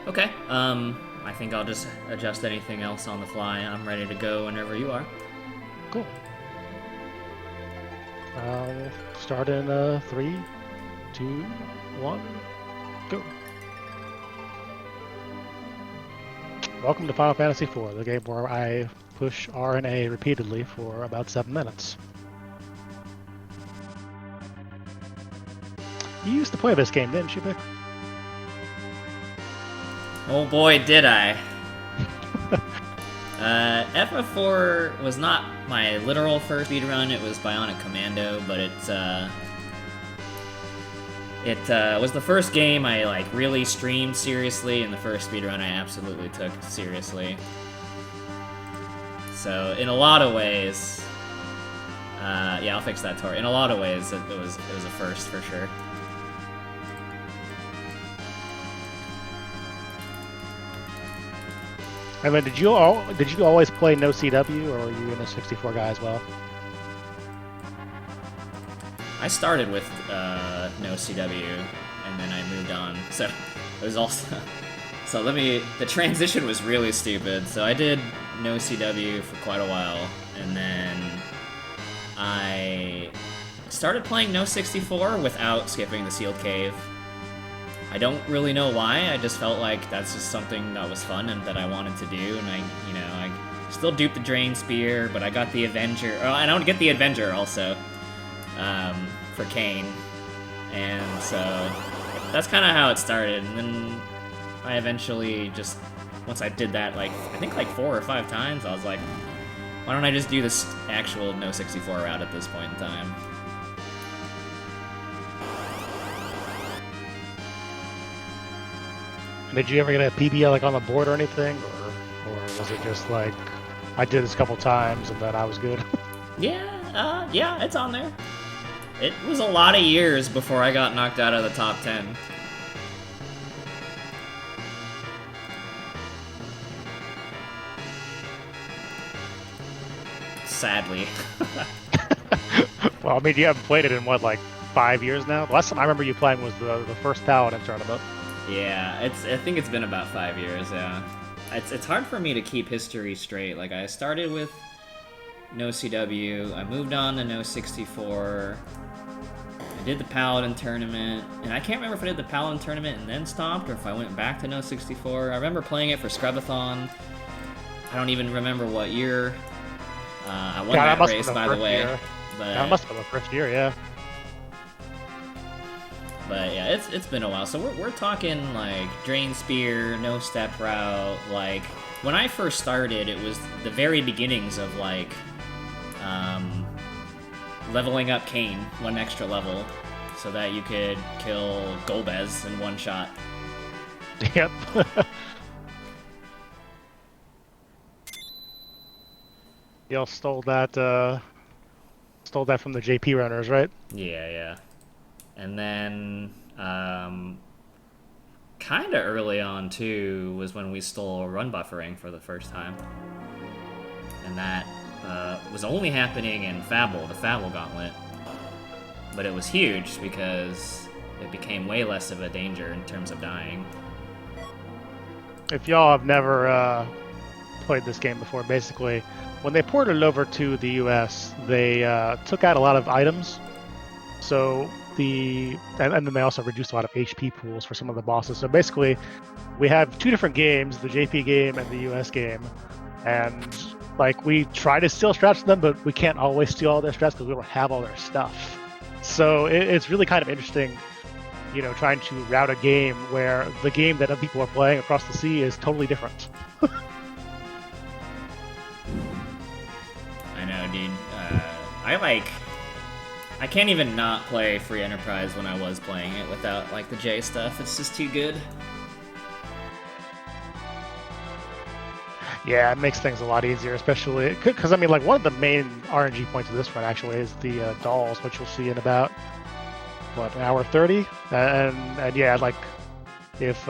Okay. I think I'll just adjust anything else on the fly. I'm ready to go whenever you are. Cool. I'll start in 3, 2, 1, go. Welcome to Final Fantasy IV, the game where I push R and A repeatedly for about 7 minutes. You used to play this game, didn't you, Vic? Oh boy, did I. FF4 was not my literal first speedrun, it was Bionic Commando, but it was the first game I really streamed seriously, and the first speedrun I absolutely took seriously. So in a lot of ways, yeah, I'll fix that, Tor. In a lot of ways, it was a first for sure. I mean, did you always play no CW, or were you a 64 guy as well? I started with no CW, and then I moved on. So it was also the transition was really stupid. So I did no CW for quite a while, and then I started playing no 64 without skipping the sealed cave. I don't really know why. I just felt like that's just something that was fun and that I wanted to do, and I still duped the Drain Spear, but I got the Avenger. Oh, and I don't get the Avenger also for Kane, and so that's kind of how it started. And then I eventually just, once I did that, I think 4 or 5 times, I was like, why don't I just do this actual no 64 route at this point in time? Did you ever get a PB on the board or anything, or was it just like I did this a couple times and then I was good? Yeah, it's on there. It was a lot of years before I got knocked out of the top 10. Sadly. Well, I mean, you haven't played it in what, 5 years now? The last time I remember you playing was the first Paladin tournament. Yeah, I think it's been about 5 years, yeah. It's hard for me to keep history straight. I started with no CW, I moved on to no 64, I did the Paladin tournament, and I can't remember if I did the Paladin tournament and then stopped, or if I went back to no 64. I remember playing it for Scrubathon. I don't even remember what year. I won that race, by the way. But that must have been the first year, yeah. But yeah, it's been a while. So we're talking Drain Spear, no step route. When I first started, it was the very beginnings of leveling up Kane 1 extra level so that you could kill Golbez in 1 shot. Yep. Y'all stole that from the JP runners, right? Yeah. And then, kind of early on, too, was when we stole run buffering for the first time. And that was only happening in Fabble, the Fabble Gauntlet. But it was huge because it became way less of a danger in terms of dying. If y'all have never played this game before, basically, when they ported it over to the US, they took out a lot of items. So and then they also reduced a lot of HP pools for some of the bosses. So basically, we have 2 different games, the JP game and the US game. And we try to steal strats from them, but we can't always steal all their strats because we don't have all their stuff. So it's really kind of interesting, trying to route a game where the game that other people are playing across the sea is totally different. I know, dude. I can't even not play Free Enterprise when I was playing it without, the J stuff. It's just too good. Yeah, it makes things a lot easier, especially because, I mean, one of the main RNG points of this run, actually, is the dolls, which you'll see in about, an hour 30? And yeah, if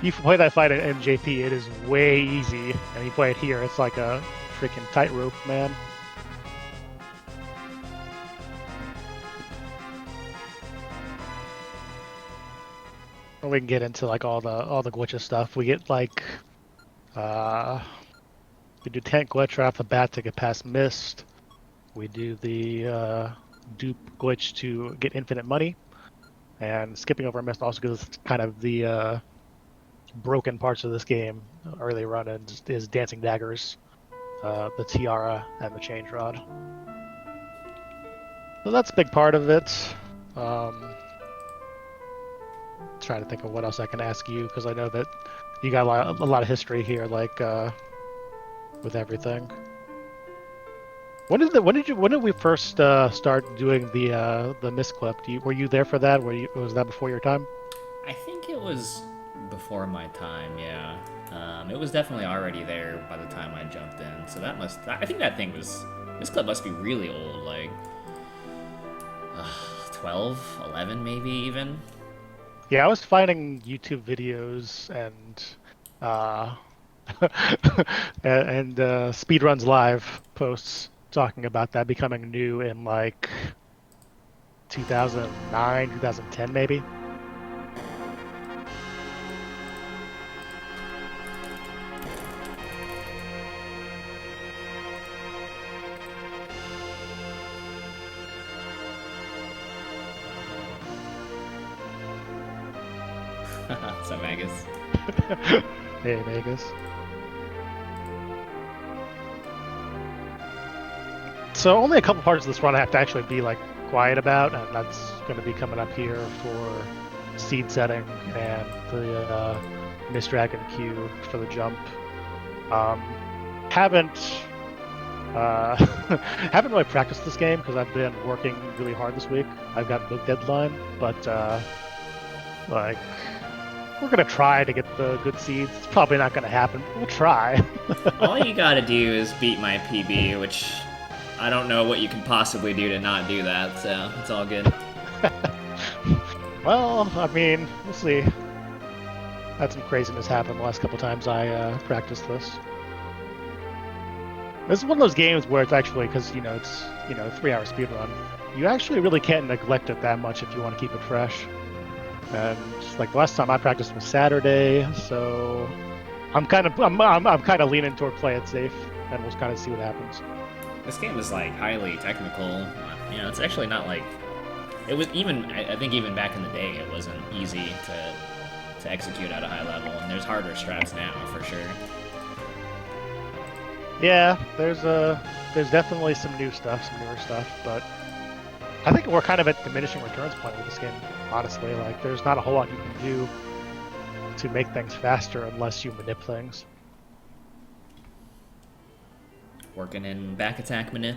you play that fight in JP, it is way easy, and you play it here, it's like a freaking tightrope, man. we can get into like all the glitches stuff. We get like we do tank glitch right off the bat to get past mist. We do the dupe glitch to get infinite money, and skipping over mist also gives us kind of the broken parts of this game early run is dancing daggers, the tiara, and the change rod. So that's a big part of it. Trying to think of what else I can ask you, because I know that you got a lot of history here, like with everything. When did we first start doing the mist clip? Were you there for that? Was that before your time? I think it was before my time, yeah. It was definitely already there by the time I jumped in, so I think that thing was, this clip must be really old, like 12, 11 maybe even. Yeah, I was finding YouTube videos and uh, and speedruns live posts talking about that becoming new in like 2009, 2010 maybe. So Magus. Hey, Vegas. So only a couple parts of this run I have to actually be like quiet about, and that's going to be coming up here for seed setting and the Mist Dragon queue for the jump. Haven't haven't really practiced this game because I've been working really hard this week. I've got book deadline, but like we're gonna try to get the good seeds. It's probably not gonna happen. We'll try. All you gotta do is beat my PB, which I don't know what you can possibly do to not do that, so it's all good. Well, I mean, we'll see. Had some craziness happen the last couple times I practiced this. This is one of those games where it's actually, because it's 3-hour speedrun. You actually really can't neglect it that much if you want to keep it fresh. And like the last time I practiced was Saturday, so I'm kind of leaning toward play it safe, and we'll kind of see what happens. This game is like highly technical. It's actually not like it was even. I think even back in the day, it wasn't easy to execute at a high level, and there's harder strats now for sure. Yeah, there's definitely some newer stuff, but I think we're kind of at diminishing returns point with this game. Honestly, like there's not a whole lot you can do to make things faster unless you manip things. Working in back attack manip.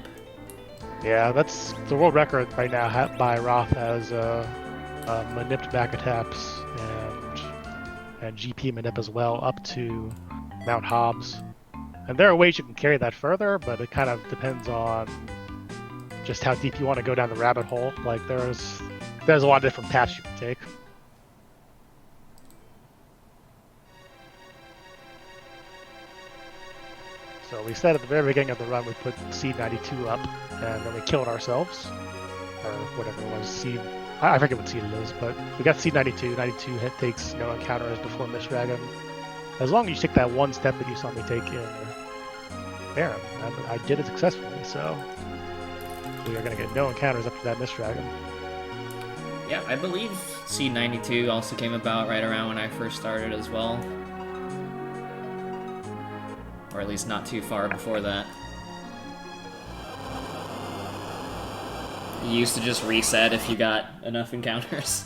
Yeah, that's the world record right now by Roth has manipped back attacks and GP manip as well up to Mount Hobbs. And there are ways you can carry that further, but it kind of depends on just how deep you want to go down the rabbit hole. Like there's a lot of different paths you can take. So we said at the very beginning of the run we put seed 92 up, and then we killed ourselves, or whatever it was. Seed, I forget what seed it is, but we got seed 92. 92 takes no encounters before Mist Dragon. As long as you take that one step that you saw me take in Baron, and I did it successfully, so we are going to get no encounters up to that Mist Dragon. Yeah, I believe C92 also came about right around when I first started as well. Or at least not too far before that. You used to just reset if you got enough encounters.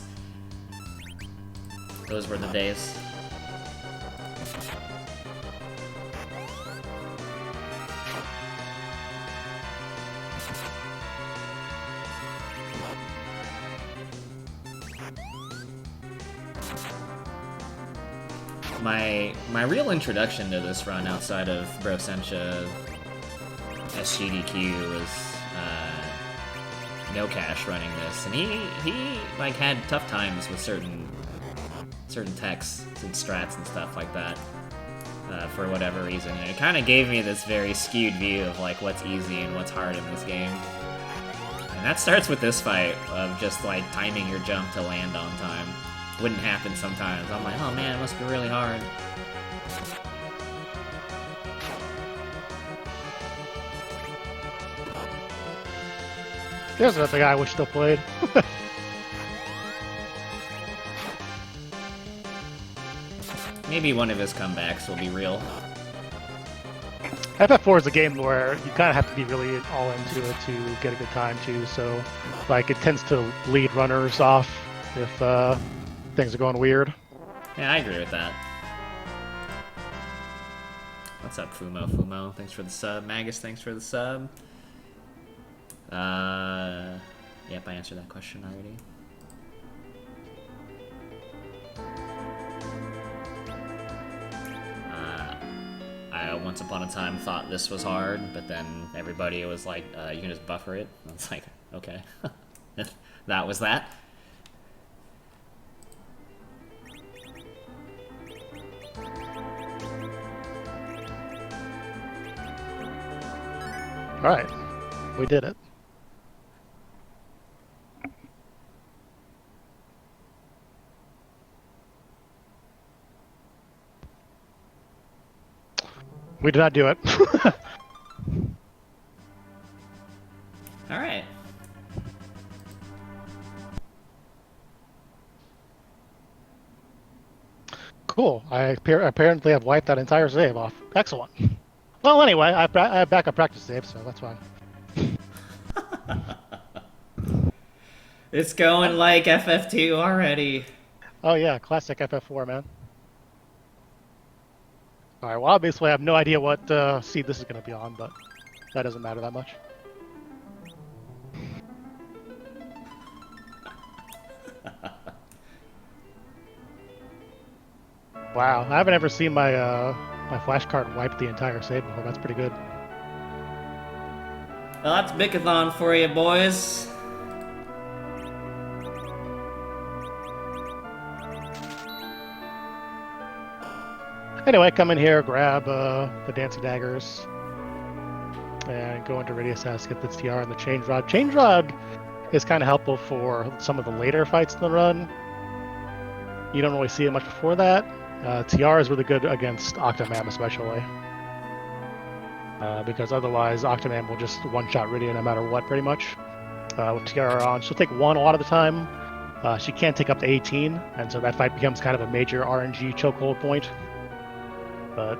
Those were the days. My real introduction to this run outside of Brosentia SGDQ was No Cash running this, and he like had tough times with certain techs and strats and stuff like that for whatever reason. And it kind of gave me this very skewed view of like what's easy and what's hard in this game. And that starts with this fight of just like timing your jump to land on time. wouldn't happen sometimes. I'm like, oh man, it must be really hard. There's another guy I wish still played. Maybe one of his comebacks will be real. FF4 is a game where you kind of have to be really all into it to get a good time too. So, like, it tends to lead runners off if things are going weird. Yeah, I agree with that. What's up, Fumo? Thanks for the sub. Magus, thanks for the sub. Yep, I answered that question already. I once upon a time thought this was hard, but then everybody was like, you can just buffer it. I was like, okay. That was that. Alright, we did it. We did not do it. Alright. Cool. I apparently have wiped that entire save off. Excellent. Well, anyway, I have backup practice save, so that's fine. It's going like FF2 already. Oh yeah, classic FF4, man. Alright, well obviously I have no idea what seed this is going to be on, but that doesn't matter that much. Wow, I haven't ever seen my my flashcard wipe the entire save before. That's pretty good. Well, that's bichathon for you, boys. Anyway, come in here, grab the dancing daggers, and go into Radius House, get the TR and the change rod. Change rod is kind of helpful for some of the later fights in the run. You don't really see it much before that. TR is really good against Octomam, especially. Because otherwise, Octomam will just one-shot Rydia no matter what, pretty much. With TR on, she'll take 1 a lot of the time. She can't take up to 18, and so that fight becomes kind of a major RNG chokehold point. But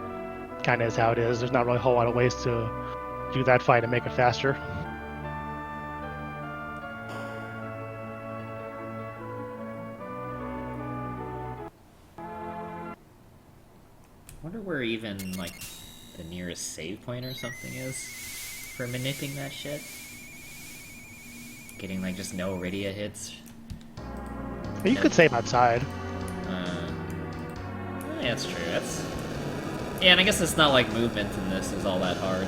kind of is how it is. There's not really a whole lot of ways to do that fight and make it faster. I wonder where even, like, the nearest save point or something is for manipulating that shit. Getting, like, just no Rydia hits. You could save outside. Yeah, that's true. That's... Yeah, and I guess it's not like movement in this is all that hard.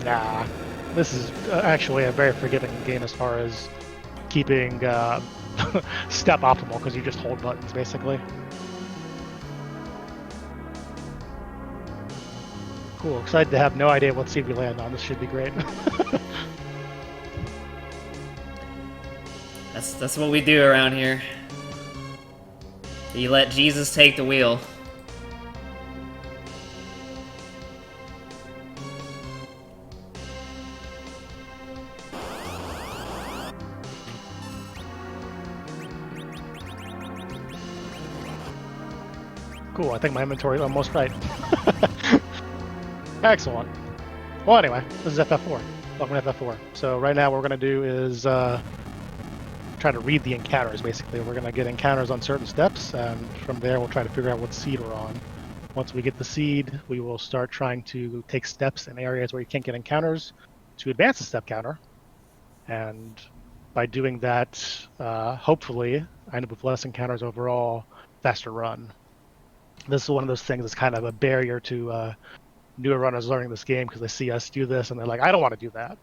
Nah. This is actually a very forgiving game as far as keeping step optimal, because you just hold buttons, basically. Cool. Excited to have no idea what seed we land on. This should be great. That's what we do around here. You let Jesus take the wheel. Cool, I think my inventory is almost right. Excellent. Well, anyway, this is FF4. Welcome to FF4. So right now what we're going to do is try to read the encounters, basically. We're going to get encounters on certain steps, and from there we'll try to figure out what seed we're on. Once we get the seed, we will start trying to take steps in areas where you can't get encounters to advance the step counter. And by doing that, hopefully, I end up with less encounters overall, faster run. This is one of those things that's kind of a barrier to newer runners learning this game, because they see us do this and they're like, I don't want to do that.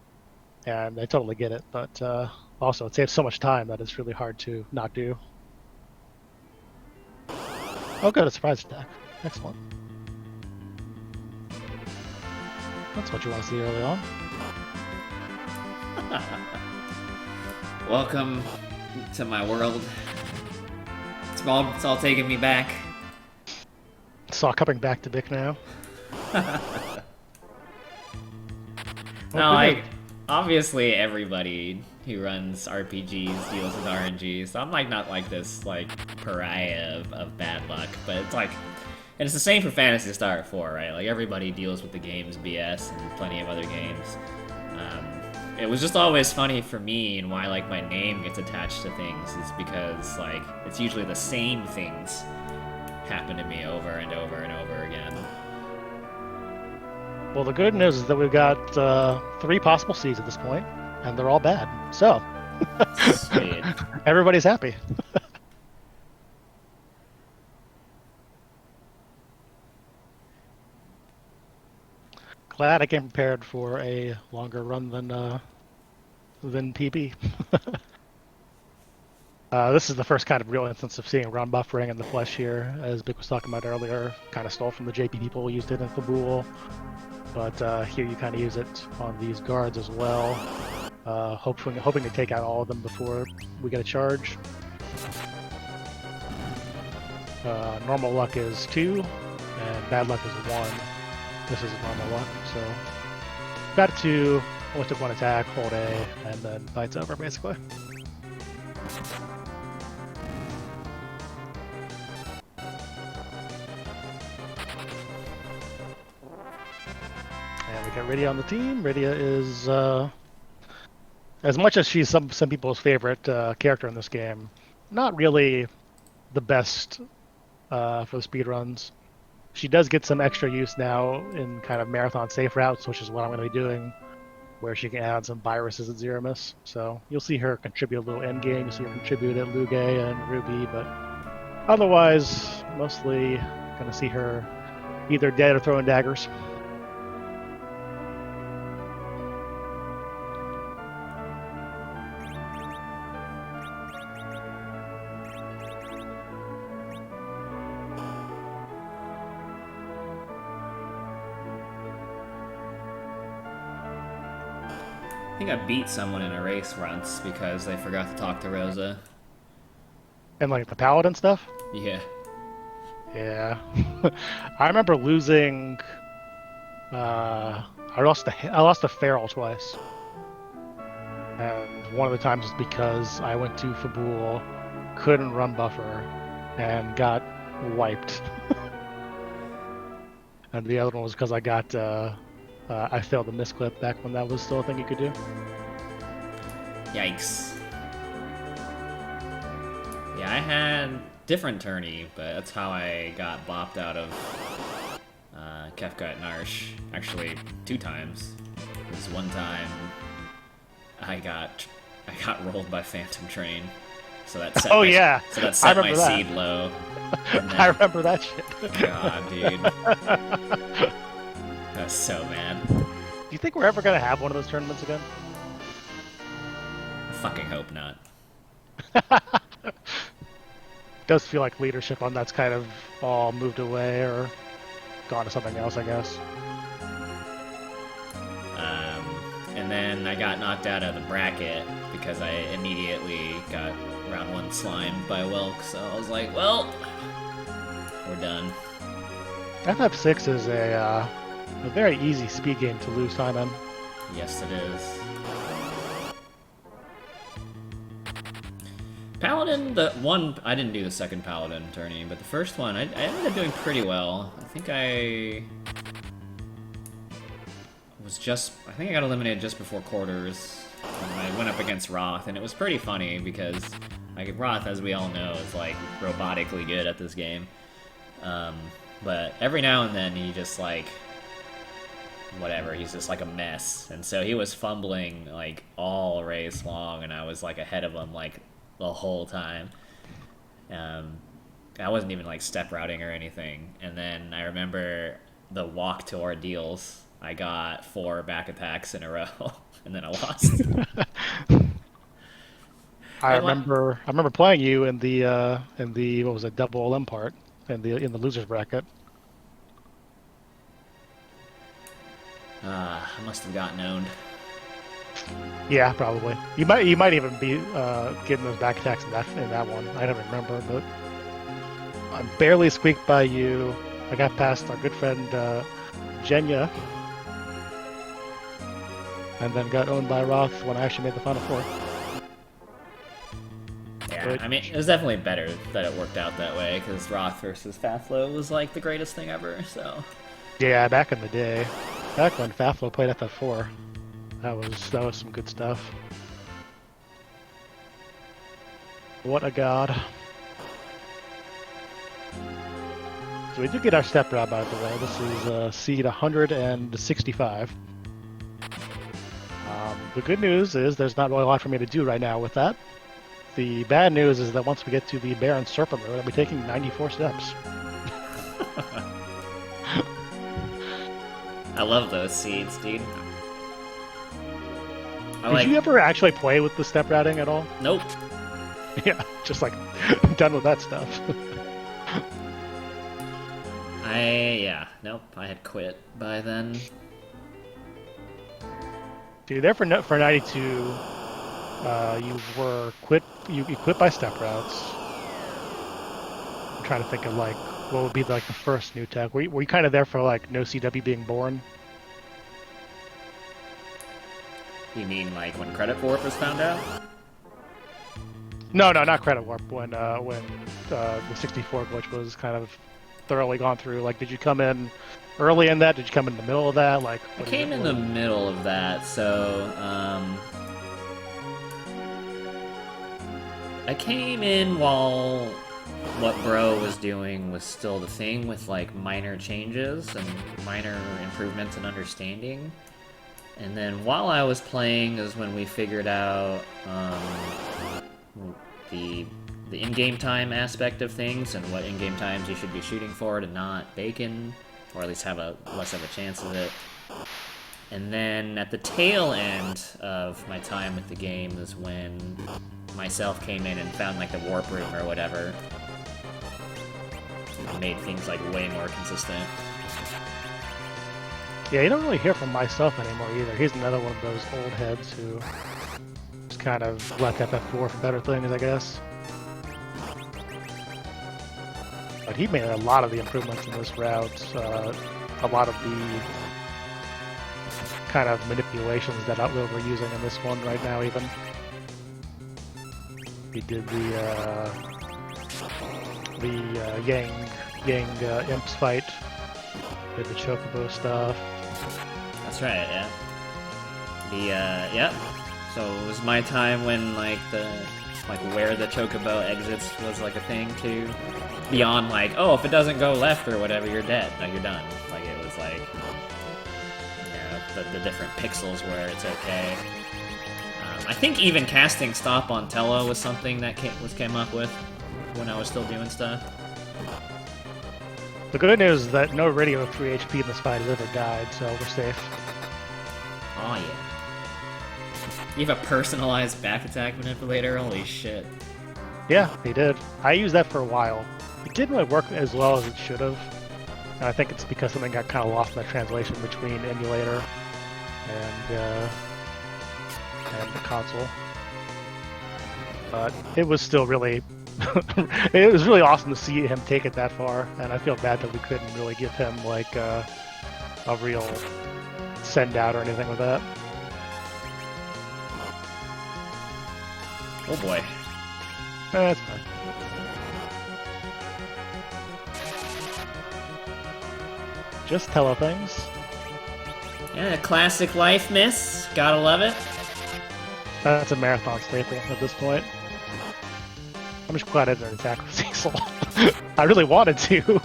And I totally get it, but also it saves so much time that it's really hard to not do. Oh good, a surprise attack. Excellent. That's what you want to see early on. Welcome to my world. It's all taking me back. Saw coming back to Bic now. No, obviously everybody who runs RPGs deals with RNG, so I'm like not like this like pariah of bad luck, but it's like, and it's the same for Phantasy Star 4, right? Like everybody deals with the game's BS and plenty of other games. It was just always funny for me, and why like my name gets attached to things is because like it's usually the same things happen to me over and over and over again. Well, the good news is that we've got 3 possible seeds at this point, and they're all bad. So, Sweet. Everybody's happy. Glad I came prepared for a longer run than PB. This is the first kind of real instance of seeing run buffering in the flesh here, as Bic was talking about earlier. Kind of stole from the JP people, used it in Fabul, but here you kind of use it on these guards as well. Hoping to take out all of them before we get a charge. Normal luck is 2, and bad luck is 1. This is normal luck, so got 2, only took 1 attack, hold A, and then fight's over basically. And we got Rydia on the team. Rydia is, as much as she's some people's favorite character in this game, not really the best for the speedruns. She does get some extra use now in kind of marathon safe routes, which is what I'm going to be doing, where she can add some viruses at Zero Miss. So you'll see her contribute a little end game. You'll see her contribute at Luge and Ruby, but otherwise, mostly going to see her either dead or throwing daggers. I think I beat someone in a race once because they forgot to talk to Rosa. And like the paladin stuff? Yeah. Yeah. I remember losing I lost to Feral twice. And one of the times was because I went to Fabul, couldn't run buffer, and got wiped. And the other one was because I got I failed the misclip back when that was still a thing you could do. Yikes. Yeah, I had different tourney, but that's how I got bopped out of Kefka at Narsh. Actually, 2 times. This one time, I got rolled by Phantom Train, so that set so that set my seed low. Then, I remember that shit. God, dude. I was so mad. Do you think we're ever gonna have one of those tournaments again? I fucking hope not. It does feel like leadership on that's kind of all moved away or gone to something else, I guess. And then I got knocked out of the bracket because I immediately got round 1 slimed by Welk, so I was like, well, we're done. FF6 is a very easy speed game to lose time in. Yes, it is. Paladin, I didn't do the second Paladin tourney, but the first one, I ended up doing pretty well. I think I got eliminated just before quarters when I went up against Roth, and it was pretty funny because like Roth, as we all know, is like robotically good at this game. But every now and then he just like whatever, he's just like a mess. And so he was fumbling like all race long, and I was like ahead of him like the whole time. I wasn't even like step routing or anything. And then I remember the walk to Ordeals, I got 4 back attacks in a row, and then I lost. I remember playing you in the what was it, double LM part in the losers bracket. I must have gotten owned. Yeah, probably. You might even be getting those back attacks in that one. I don't remember, but I barely squeaked by you. I got past our good friend Jenya, and then got owned by Roth when I actually made the Final Four. Yeah, I mean, it was definitely better that it worked out that way, because Roth versus Faflo was like the greatest thing ever, so... Yeah, back in the day. Back when Faflo played FF4. That was some good stuff. What a god. So we did get our step route, by the way. This is seed 165. The good news is there's not really a lot for me to do right now with that. The bad news is that once we get to the Bear and Serpent Road, I'll be taking 94 steps. I love those seeds, dude. Did you ever actually play with the step routing at all? Nope. Yeah, just like done with that stuff. Nope, I had quit by then. Dude, there for 92, you quit by step routes. I'm trying to think of like what would be like the first new tech. Were you kind of there for like no CW being born? You mean like when Credit Warp was found out? No, not Credit Warp. When the 64 glitch was kind of thoroughly gone through. Like, did you come in early in that? Did you come in the middle of that? Like, I came in the middle of that, so I came in while what Bro was doing was still the thing, with like minor changes and minor improvements in understanding. And then while I was playing is when we figured out the in-game time aspect of things and what in-game times you should be shooting for to not bacon, or at least have a less of a chance of it. And then at the tail end of my time with the game is when myself came in and found like the warp room or whatever. And made things like way more consistent. Yeah, you don't really hear from myself anymore either. He's another one of those old heads who just kind of left FF4 for better things, I guess. But he made a lot of the improvements in this route, a lot of the kind of manipulations that Outlaw we're using in this one right now even. He did the Yang Imps fight, did the Chocobo stuff. That's right, yeah. So it was my time when like where the Chocobo exits was like a thing too. Beyond like, oh, if it doesn't go left or whatever, you're dead. No, you're done. Like it was like, the different pixels where it's okay. I think even casting stop on Tello was something that came up with when I was still doing stuff. The good news is that no radio 3 HP in this fight has ever died, so we're safe. Oh yeah. You have a personalized back attack manipulator? Holy shit. Yeah, he did. I used that for a while. It didn't really work as well as it should have. And I think it's because something got kind of lost in the translation between emulator and the console. But it was still really... it was really awesome to see him take it that far, and I feel bad that we couldn't really give him like a real send out or anything with that. Oh boy. That's fine. Just tell things. Yeah, classic life miss. Gotta love it. That's a marathon staple at this point. I'm just glad I didn't attack with Cecil. I really wanted to.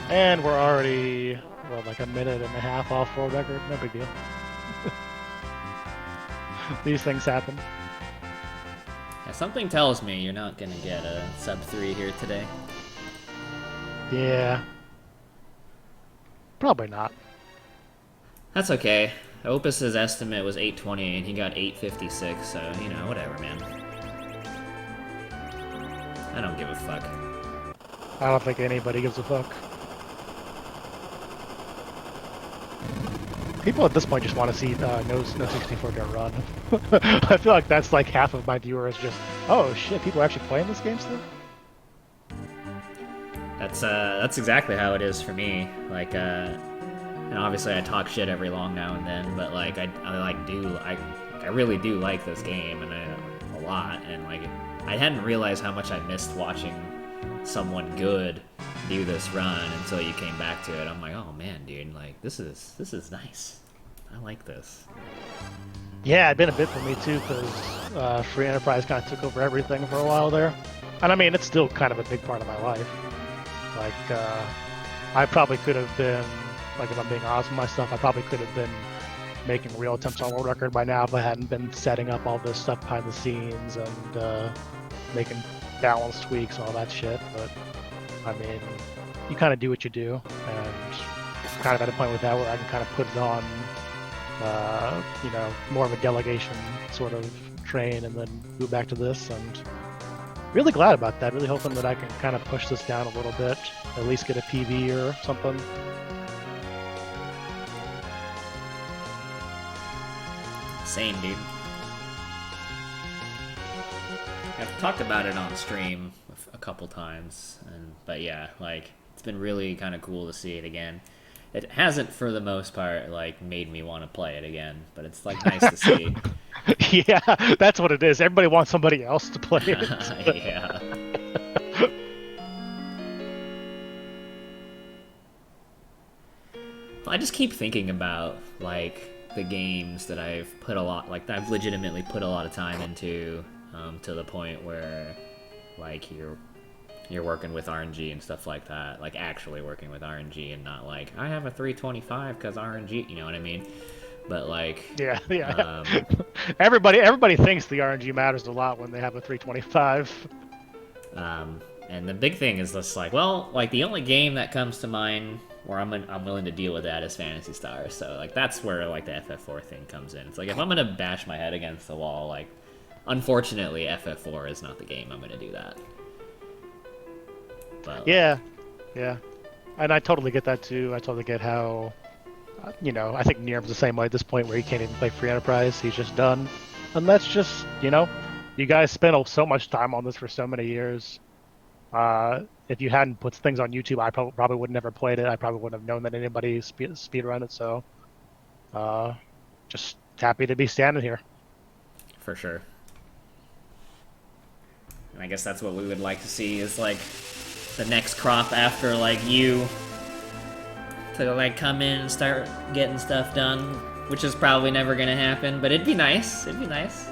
And we're already, well, like a minute and a half off world record. No big deal. These things happen. Yeah, something tells me you're not gonna get a sub 3 here today. Yeah. Probably not. That's okay. Opus's estimate was 820 and he got 856, so, you know, whatever, man. I don't give a fuck. I don't think anybody gives a fuck. People at this point just want to see no64 get run. I feel like that's like half of my viewers just, oh shit, people are actually playing this game still? That's exactly how it is for me. Like, and obviously I talk shit every long now and then, but like I really do like this game and a lot, and like I hadn't realized how much I missed watching someone good do this run until you came back to it. I'm like, oh man, dude, like this is nice. I like this. Yeah, it'd been a bit for me too, because Free Enterprise kind of took over everything for a while there. And I mean, it's still kind of a big part of my life. Like, I probably could have been, like if I'm being honest with myself, I probably could have been making real attempts on world record by now if I hadn't been setting up all this stuff behind the scenes and making balance tweaks and all that shit. But I mean, you kind of do what you do, and kind of at a point with that where I can kind of put it on, you know, more of a delegation sort of train and then move back to this. And really glad about that. Really hoping that I can kind of push this down a little bit, at least get a PV or something. Same, dude. I've talked about it on stream a couple times, but yeah, like it's been really kind of cool to see it again. It hasn't, for the most part, like made me want to play it again, but it's like nice to see. Yeah, that's what it is. Everybody wants somebody else to play it. Yeah. I just keep thinking about like the games that I've put a lot, like I've legitimately put a lot of time into, to the point where like you're working with RNG and stuff like that, like actually working with RNG and not like I have a 325 because RNG, you know what I mean? But like yeah. Everybody thinks the RNG matters a lot when they have a 325. And the big thing is just like, well, like the only game that comes to mind where I'm willing to deal with that is Phantasy Star. So like that's where like the FF4 thing comes in. It's like if I'm gonna bash my head against the wall, like unfortunately FF4 is not the game I'm gonna do that. But, yeah, and I totally get that too. I totally get how, you know, I think Nirm's the same way at this point where he can't even play Free Enterprise. He's just done, and that's just, you know, you guys spent so much time on this for so many years. If you hadn't put things on YouTube, I probably would have never played it. I probably wouldn't have known that anybody speedrun it. So, just happy to be standing here. For sure. And I guess that's what we would like to see is like the next crop after like you to like come in and start getting stuff done, which is probably never gonna happen, but it'd be nice. It'd be nice.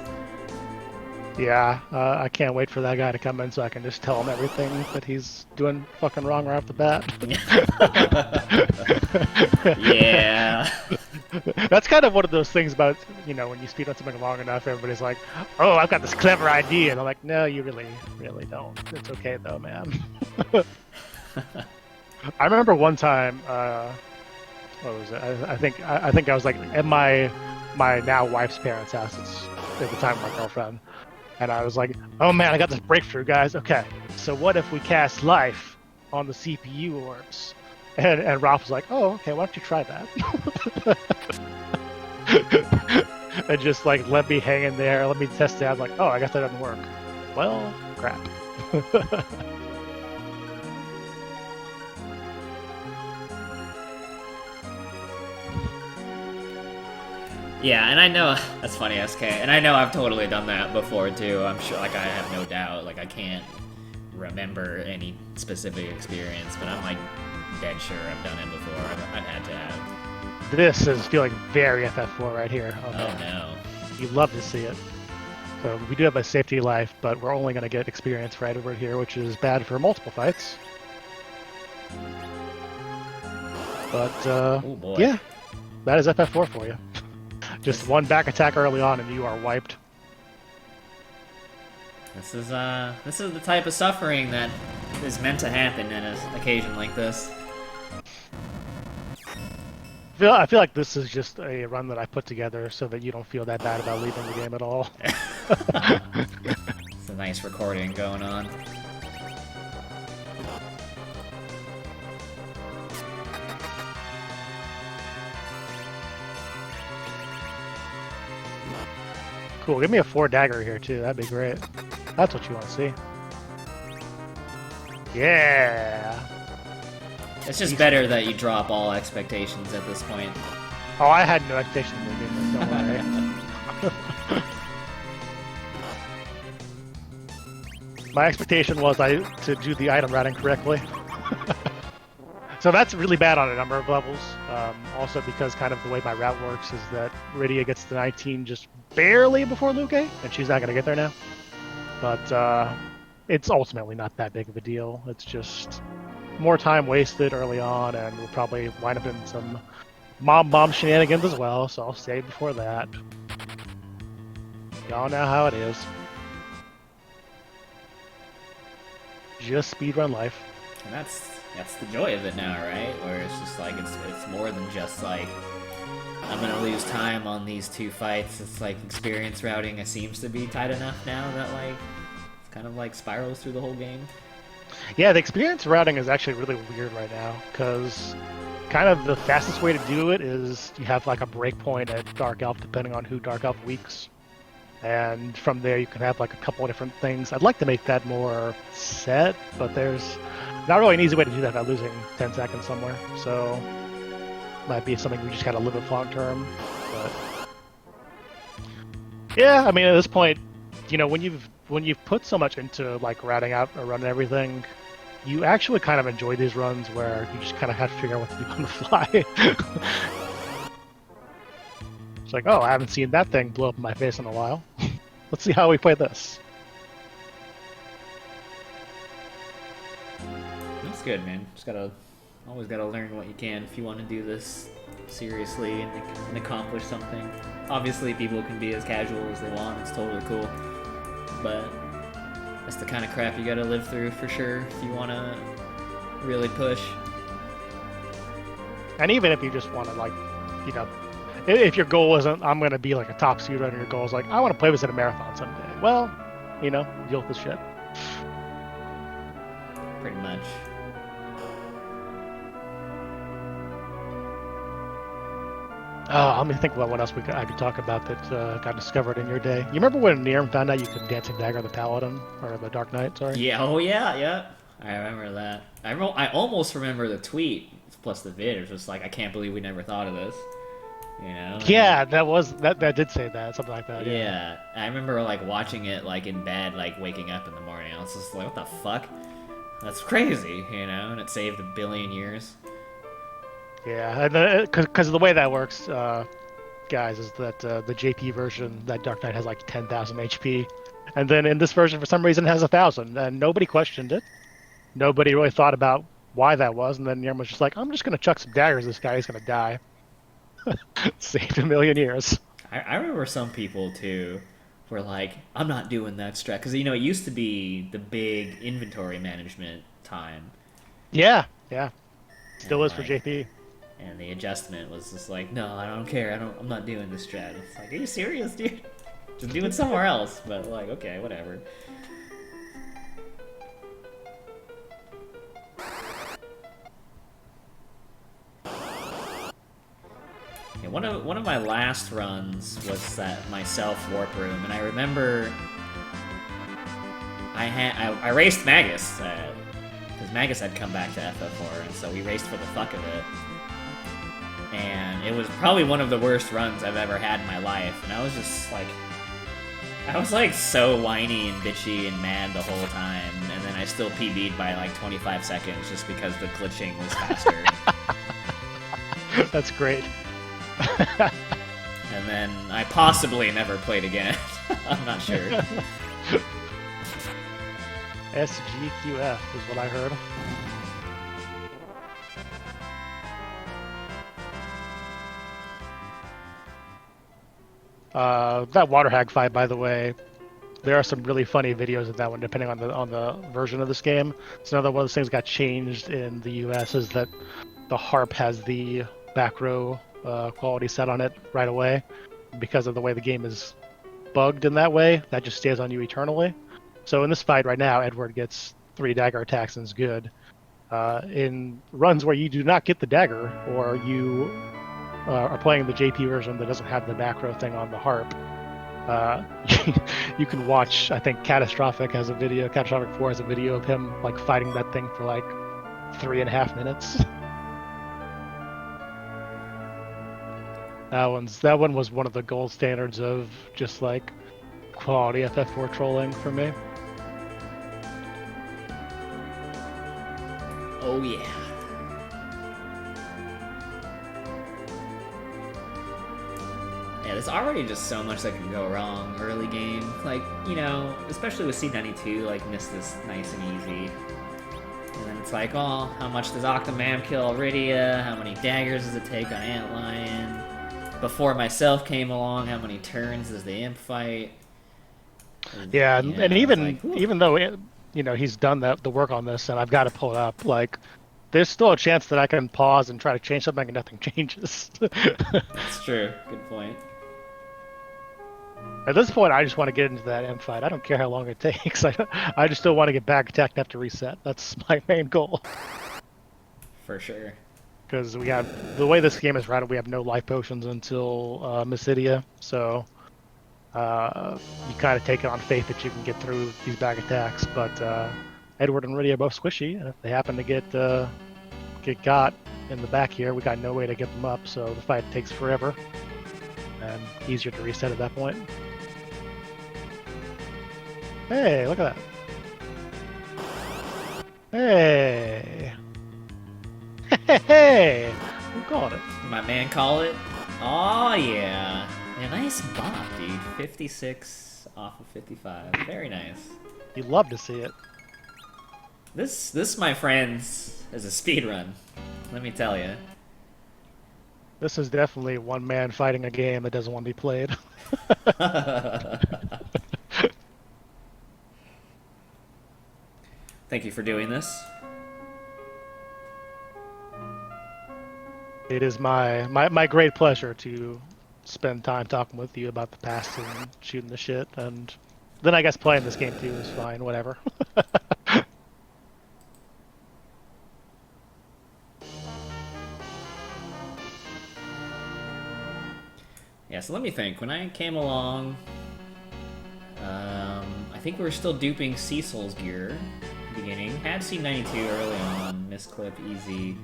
Yeah, I can't wait for that guy to come in so I can just tell him everything that he's doing fucking wrong right off the bat. Yeah. That's kind of one of those things about, you know, when you speed on something long enough, everybody's like, oh, I've got this clever idea. And I'm like, no, you really don't. It's okay though, man. I remember one time, what was it? I think I was like at my now wife's parents' house. It's at the time my girlfriend. And I was like, oh man, I got this breakthrough, guys. Okay, so what if we cast life on the CPU orbs? And Ralph was like, oh, okay, why don't you try that? And just like let me hang in there, let me test it. I was like, oh, I guess that doesn't work. Well, crap. Yeah, and I know, that's funny, SK, and I know I've totally done that before too. I'm sure, like, I have no doubt, like, I can't remember any specific experience, but I'm like dead sure I've done it before. I've had to have. This is feeling very FF4 right here. Oh no. You'd love to see it. So we do have a safety life, but we're only going to get experience right over here, which is bad for multiple fights. But, oh boy. Yeah, that is FF4 for you. Just one back attack early on and you are wiped. This is the type of suffering that is meant to happen in an occasion like this. I feel like this is just a run that I put together so that you don't feel that bad about leaving the game at all. It's a nice recording going on. cool. Give me a 4 dagger here too. That'd be great. That's what you want to see. Yeah. It's just better that you drop all expectations at this point. Oh, I had no expectations in the game. Don't worry. My expectation was to do the item routing correctly. So that's really bad on a number of levels. Also because kind of the way my route works is that Rydia gets to 19 just barely before Luke, and she's not going to get there now. But it's ultimately not that big of a deal. It's just more time wasted early on, and we'll probably wind up in some mom shenanigans as well, so I'll save before that. Y'all know how it is. Just speedrun life. And that's the joy of it now, right? Where it's just like it's more than just like I'm gonna lose time on these 2 fights. It's like experience routing seems to be tight enough now that like it's kind of like spirals through the whole game. Yeah, the experience routing is actually really weird right now, because kind of the fastest way to do it is you have like a breakpoint at Dark Elf, depending on who Dark Elf weaks. And from there you can have like a couple of different things. I'd like to make that more set, but there's not really an easy way to do that without losing 10 seconds somewhere. So might be something we just gotta live with long term. But yeah, I mean at this point, you know, when you've put so much into like routing out a run and everything, you actually kind of enjoy these runs where you just kind of have to figure out what to do on the fly. It's like, oh, I haven't seen that thing blow up in my face in a while. Let's see how we play this. That's good, man. Always gotta learn what you can if you want to do this seriously and accomplish something. Obviously, people can be as casual as they want. It's totally cool. But that's the kind of crap you gotta live through for sure if you want to really push. And even if you just want to, like, you know, if your goal isn't, I'm going to be like a top speedrunner, and your goal is like, I want to play this at a marathon someday. Well, you know, deal with this shit. Pretty much. Let me think about what else I could talk about that got discovered in your day. You remember when Nirm found out you could Dancing Dagger the Paladin, or the Dark Knight, sorry? Yeah, oh yeah. I remember that. I almost remember the tweet plus the vid. It was just like, I can't believe we never thought of this. You know? Yeah, that did say that, something like that. Yeah, I remember like watching it like in bed, like waking up in the morning. I was just like, what the fuck? That's crazy, you know? And it saved a billion years. Yeah, and because of the way that works, guys, is that the JP version, that Dark Knight has like 10,000 HP, and then in this version, for some reason, it has 1,000, and nobody questioned it. Nobody really thought about why that was, and then Nirm was just like, I'm just gonna chuck some daggers at this guy, he's gonna die. Saved a million years. I remember some people too were like, I'm not doing that strat, because you know it used to be the big inventory management time. Yeah, still and is for JP. And the adjustment was just like, no, I don't care. I'm not doing this strat. It's like, are you serious, dude? Just do it somewhere else. But like, okay, whatever. Yeah, one of my last runs was that my self warp room, and I remember I raced Magus because Magus had come back to FF4, and so we raced for the fuck of it. And it was probably one of the worst runs I've ever had in my life, and I was just like, so whiny and bitchy and mad the whole time, and then I still PB'd by like 25 seconds just because the glitching was faster. That's great. And then I possibly never played again. I'm not sure. SGQF is what I heard. That water hag fight, by the way, there are some really funny videos of that one, depending on the version of this game. So another one of those things got changed in the US is that the harp has the back row quality set on it right away. Because of the way the game is bugged in that way, that just stays on you eternally. So in this fight right now, Edward gets 3 dagger attacks and is good. In runs where you do not get the dagger, or you are playing the JP version that doesn't have the back row thing on the harp, Uh, you can watch. I think Catastrophic has a video. Catastrophic 4 has a video of him like fighting that thing for like 3.5 minutes. That one was one of the gold standards of just like quality FF4 trolling for me. Oh yeah. Yeah, there's already just so much that can go wrong early game. Like, you know, especially with C92, like, miss this nice and easy. And then it's like, oh, how much does Octomam kill Iridia? How many daggers does it take on Antlion? Before myself came along, how many turns does the imp fight? Yeah, and even like, even though you know he's done the work on this, and I've got to pull it up, like there's still a chance that I can pause and try to change something and nothing changes. That's true. Good point. At this point, I just want to get into that M fight. I don't care how long it takes. I just still want to get back attack and have to reset. That's my main goal. For sure. Because we have the way this game is routed, we have no life potions until Mysidia, so you kind of take it on faith that you can get through these back attacks. But Edward and Iridia are both squishy, and if they happen to get got in the back here, we got no way to get them up, so the fight takes forever and easier to reset at that point. Hey, look at that. Hey. Hey. Who called it? My man call it? Oh yeah. Yeah, nice bop, dude. 56 off of 55. Very nice. You'd love to see it. This, my friends, is a speed run. Let me tell you. This is definitely one man fighting a game that doesn't want to be played. Thank you for doing this. It is my great pleasure to spend time talking with you about the past and shooting the shit, and then I guess playing this game too is fine, whatever. Yeah, so let me think. When I came along, I think we were still duping Cecil's gear at the beginning. Had C92 early on, misclip, easy.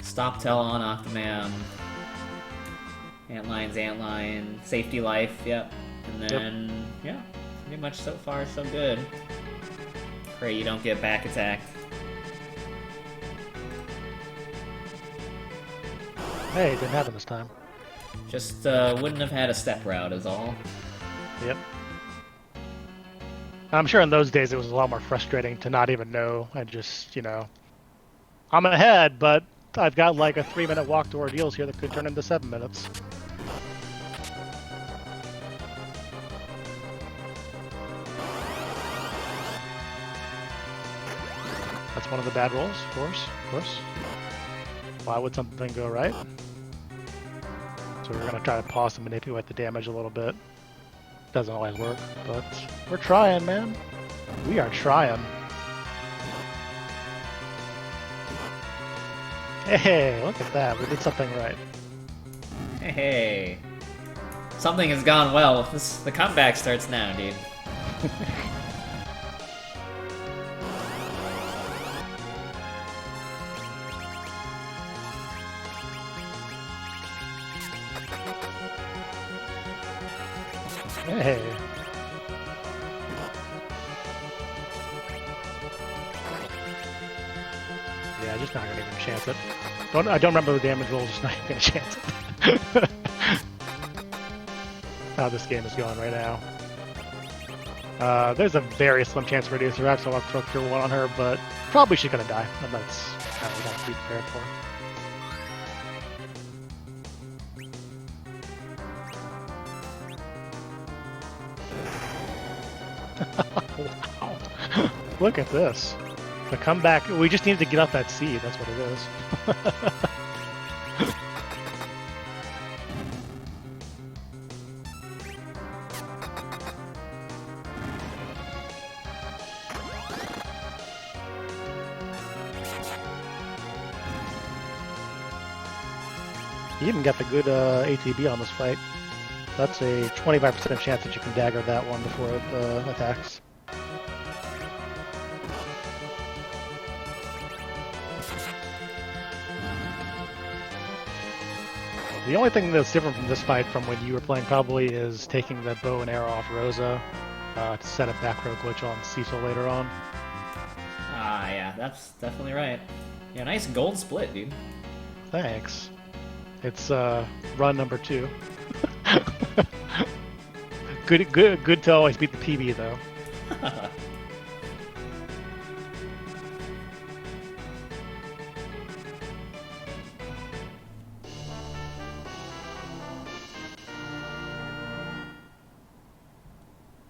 Stop tell on Octomam. Antlion's Antlion. Safety life, yep. And then, yeah, pretty much so far so good. Pray you don't get back attacked. Hey, it didn't happen this time. Just wouldn't have had a step route is all. Yep. I'm sure in those days it was a lot more frustrating to not even know and just, you know, I'm ahead, but I've got like a 3-minute walk to ordeals here that could turn into 7 minutes. That's one of the bad rolls, of course. Why would something go right? So we're gonna try to pause and manipulate the damage a little bit. Doesn't always work, but we're trying, man. We are trying. Hey, look at that. We did something right. Hey. Something has gone well. The comeback starts now, dude. Hey. Yeah, just not gonna even chance it. I don't remember the damage rolls, just not even gonna chance it. How this game is going right now. There's a very slim chance for Reducer X, so I'll throw Cure 1 on her, but probably she's gonna die, and that's kind of what I have to be prepared for. Wow. Look at this. The comeback. We just need to get up that seed. That's what it is. You even got the good ATB on this fight. That's a 25% chance that you can dagger that one before it attacks. The only thing that's different from this fight from when you were playing probably is taking the bow and arrow off Rosa to set a back row glitch on Cecil later on. Ah, yeah, that's definitely right. Yeah, nice gold split, dude. Thanks. It's run number 2. Good to always beat the PB though.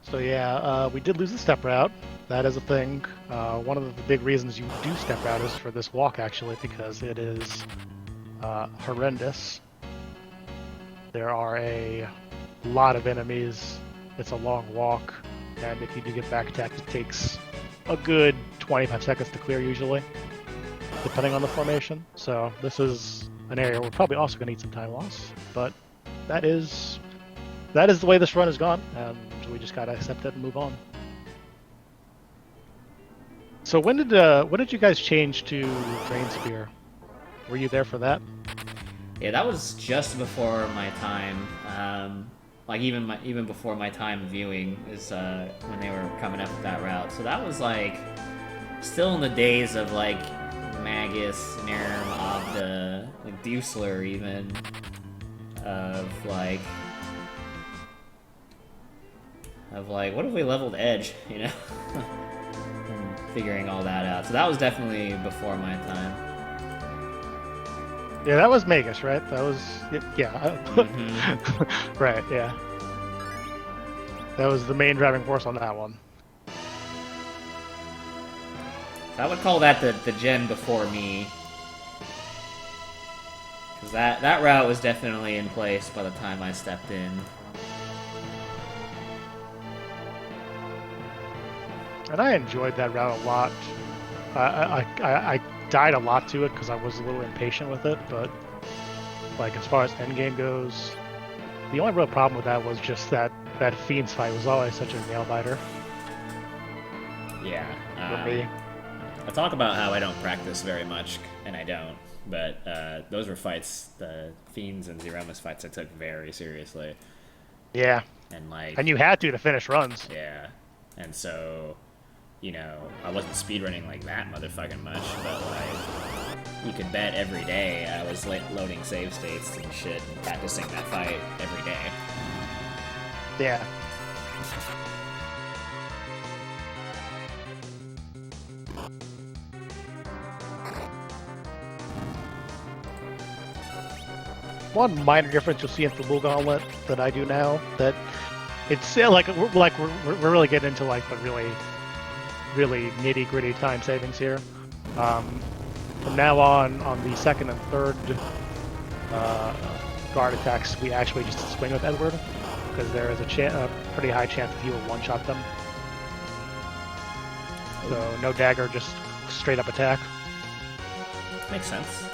So yeah, we did lose the step route. That is a thing. One of the big reasons you do step route is for this walk, actually, because it is horrendous. There are a lot of enemies. It's a long walk, and if you do get back attacked, it takes a good 25 seconds to clear usually, depending on the formation. So this is an area we're probably also going to need some time loss, but that is the way this run has gone, and we just gotta accept it and move on. So when did you guys change to Drain Spear? Were you there for that? Yeah, that was just before my time. Like even before my time viewing is when they were coming up with that route. So that was like still in the days of like Magus, Nerm, Obda, like Dusler even, of like what if we leveled Edge, you know? And figuring all that out. So that was definitely before my time. Yeah, that was Magus, right? That was yeah. Mm-hmm. Right, yeah. That was the main driving force on that one. I would call that the gen before me. Because that route was definitely in place by the time I stepped in. And I enjoyed that route a lot. I died a lot to it because I was a little impatient with it, but like as far as endgame goes, the only real problem with that was just that Fiend's fight was always such a nail biter. Yeah. For me. I talk about how I don't practice very much, and I don't, but those were fights, the Fiends and Zeromus fights I took very seriously. Yeah. And you had to finish runs. Yeah. And so, you know, I wasn't speedrunning like that motherfucking much, but like, you could bet every day I was loading save states and shit and practicing that fight every day. Yeah. One minor difference you'll see in the Bull Gauntlet that I do now, that it's like we're really getting into like the really nitty-gritty time savings here. From now on the second and third guard attacks, we actually just swing with Edward, because there is a pretty high chance that he will one-shot them. So no dagger, just straight up attack. Makes sense.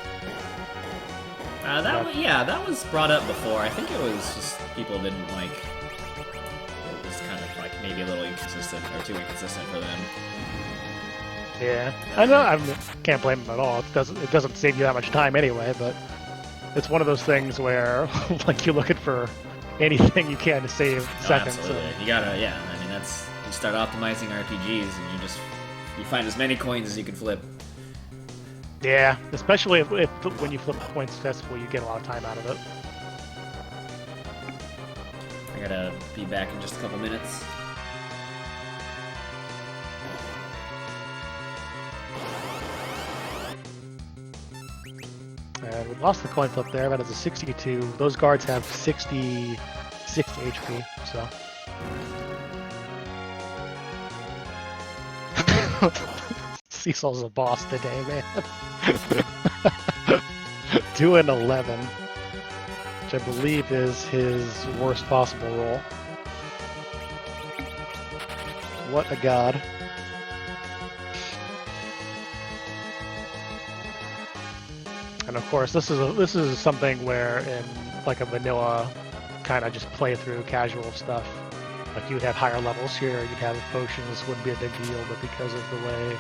That was brought up before. I think it was just people didn't like. It was kind of like maybe a little inconsistent or too inconsistent for them. Yeah, I know. I can't blame them at all. It doesn't save you that much time anyway. But it's one of those things where like you're looking for anything you can to save seconds. Absolutely, you gotta. Yeah, I mean you start optimizing RPGs and you find as many coins as you can flip. Yeah, especially if when you flip a coin successfully, you get a lot of time out of it. I gotta be back in just a couple minutes. And we lost the coin flip there. That is a 62. Those guards have 66 HP, so. Cecil's a boss today, man. Doing 11, which I believe is his worst possible roll. What a god. And of course, this is something where in like a vanilla kind of just play through casual stuff. Like you would have higher levels here, you'd have potions, wouldn't be a big deal, but because of the way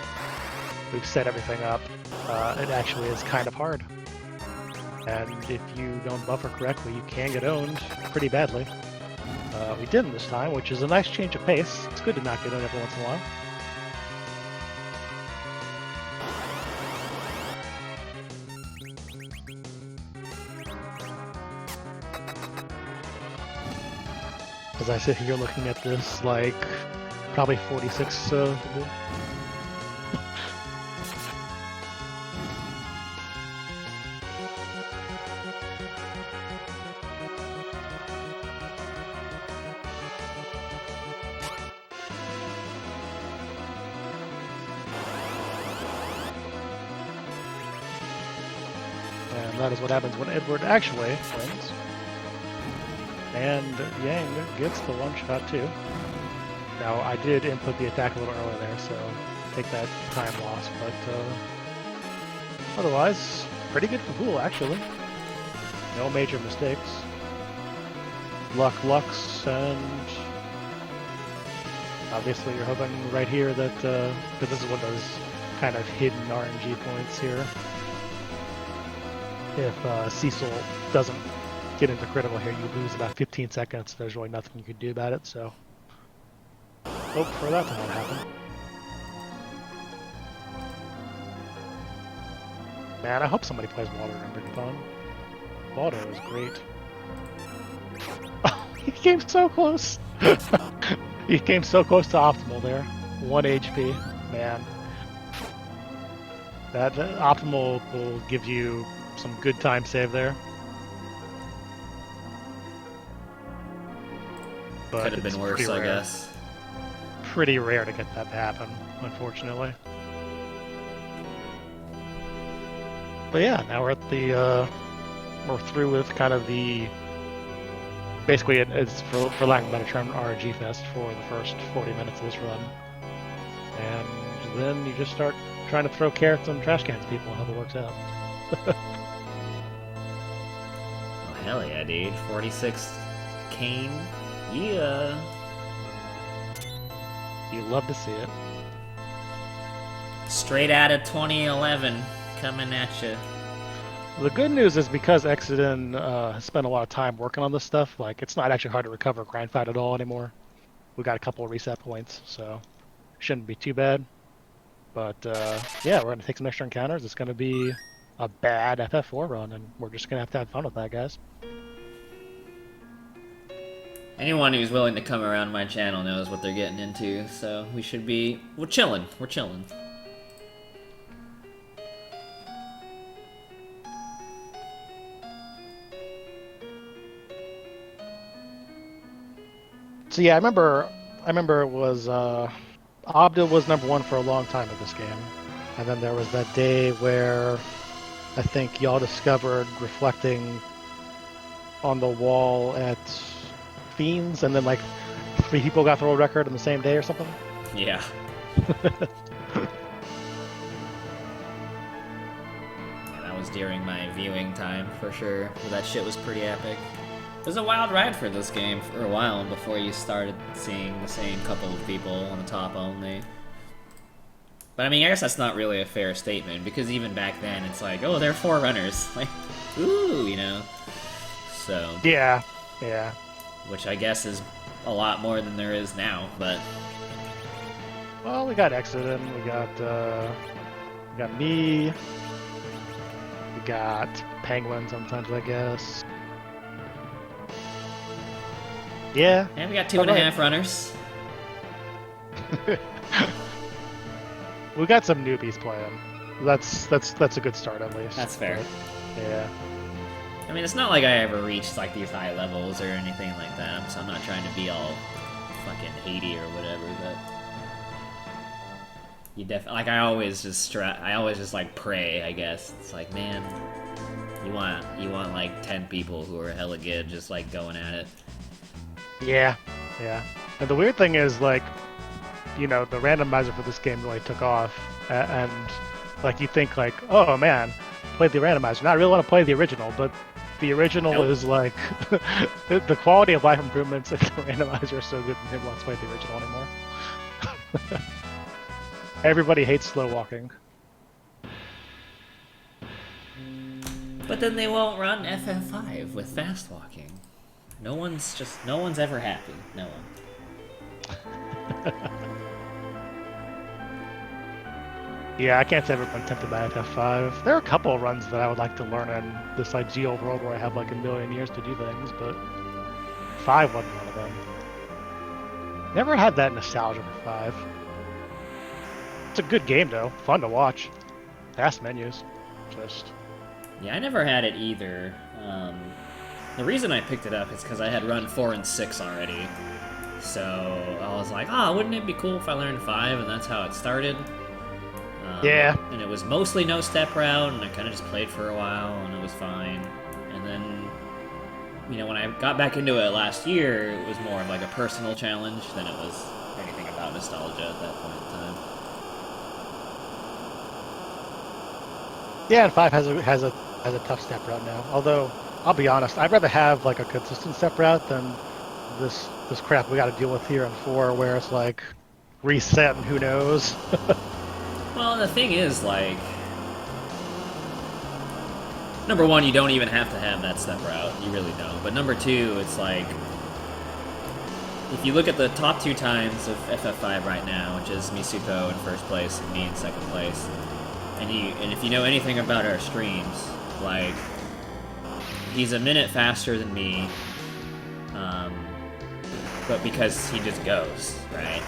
we've set everything up, it actually is kind of hard. And if you don't buffer correctly, you can get owned pretty badly. We didn't this time, which is a nice change of pace. It's good to not get owned every once in a while. As I sit here looking at this, like, probably 46 to do. And that is what happens when Edward actually wins. And Yang gets the one shot too. Now I did input the attack a little early there, so take that time loss, but otherwise, pretty good for Pool actually. No major mistakes. Lux, and obviously you're hoping right here that, because this is one of those kind of hidden RNG points here. If Cecil doesn't get into critical here, you lose about 15 seconds. There's really nothing you can do about it, so hope for that to not happen. Man, I hope somebody plays Water in bichathon. Water is great. Oh, he came so close! He came so close to optimal there. 1 HP, man. That optimal will give you some good time save there. But could have been worse, I guess. Pretty rare to get that to happen, unfortunately. But yeah, now we're at the we're through with kind of the basically it's for lack of a better term RNG fest for the first 40 minutes of this run, and then you just start trying to throw carrots and trash cans at people and hope it works out. Oh hell yeah, dude! 46 cane. Yeah. You love to see it. Straight out of 2011, coming at you. The good news is because Exodus has spent a lot of time working on this stuff, like it's not actually hard to recover grind fight at all anymore. We got a couple of reset points, so shouldn't be too bad. But yeah, we're gonna take some extra encounters. It's gonna be a bad FF4 run, and we're just gonna have to have fun with that, guys. Anyone who's willing to come around my channel knows what they're getting into, so we should be... We're chilling. We're chilling. So yeah, I remember it was Abda was #1 for a long time at this game, and then there was that day where I think y'all discovered reflecting on the wall at Fiends, and then like 3 people got the world record on the same day or something. Yeah. That was during my viewing time for sure. That shit was pretty epic. It was a wild ride for this game for a while before you started seeing the same couple of people on the top only. But I mean, I guess that's not really a fair statement, because even back then it's like, oh, they're 4 runners. Like, ooh, you know? So... Yeah. Which I guess is a lot more than there is now, but... Well, we got Exodus, we got me, we got Penguin sometimes, I guess. Yeah. And we got 2.5 runners. We got some newbies playing. That's a good start at least. That's fair. But, yeah. I mean, it's not like I ever reached like these high levels or anything like that, so I'm not trying to be all fucking Haiti or whatever, but you definitely, like, I always just like pray, I guess. It's like, man, you want like 10 people who are hella good just like going at it. Yeah. And the weird thing is, like, you know, the randomizer for this game really took off, and like you think like, oh man, played the randomizer. Now I really want to play the original, but The original Nope. is like the quality of life improvements and the randomizer are so good that nobody wants to play the original anymore. Everybody hates slow walking. But then they won't run FF5 with fast walking. No one's ever happy. No one. Yeah, I can't say I've ever been tempted by FF5. There are a couple of runs that I would like to learn in this ideal world where I have like a million years to do things, but 5 wasn't one of them. Never had that nostalgia for 5. It's a good game though, fun to watch. Fast menus, just. Yeah, I never had it either. The reason I picked it up is because I had run 4 and 6 already. So I was like, wouldn't it be cool if I learned 5? And that's how it started. Yeah. And it was mostly no step route, and I kind of just played for a while, and it was fine. And then, when I got back into it last year, it was more of like a personal challenge than it was anything about nostalgia at that point in time. Yeah, and 5 has a tough step route now. Although I'll be honest, I'd rather have like a consistent step route than this crap we got to deal with here in 4, where it's like reset and who knows. Well, the thing is, like, number one, you don't even have to have that step route. You really don't. But number two, it's like, if you look at the top 2 times of FF5 right now, which is Misuko in first place and me in second place, and if you know anything about our streams, like, he's a minute faster than me, but because he just goes, right?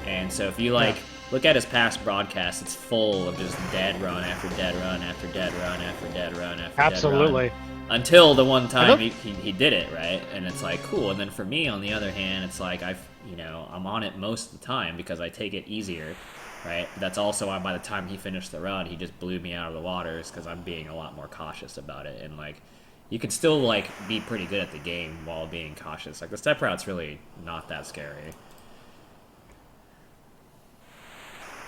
And so if you, like, look at his past broadcasts, it's full of just dead run after dead run after dead run after dead run after Absolutely. dead run. Until the one time he did it, right? And it's like, cool. And then for me, on the other hand, it's like I'm on it most of the time because I take it easier, right? That's also why by the time he finished the run, he just blew me out of the waters because I'm being a lot more cautious about it. And, like, you can still, like, be pretty good at the game while being cautious. Like, the step route's really not that scary.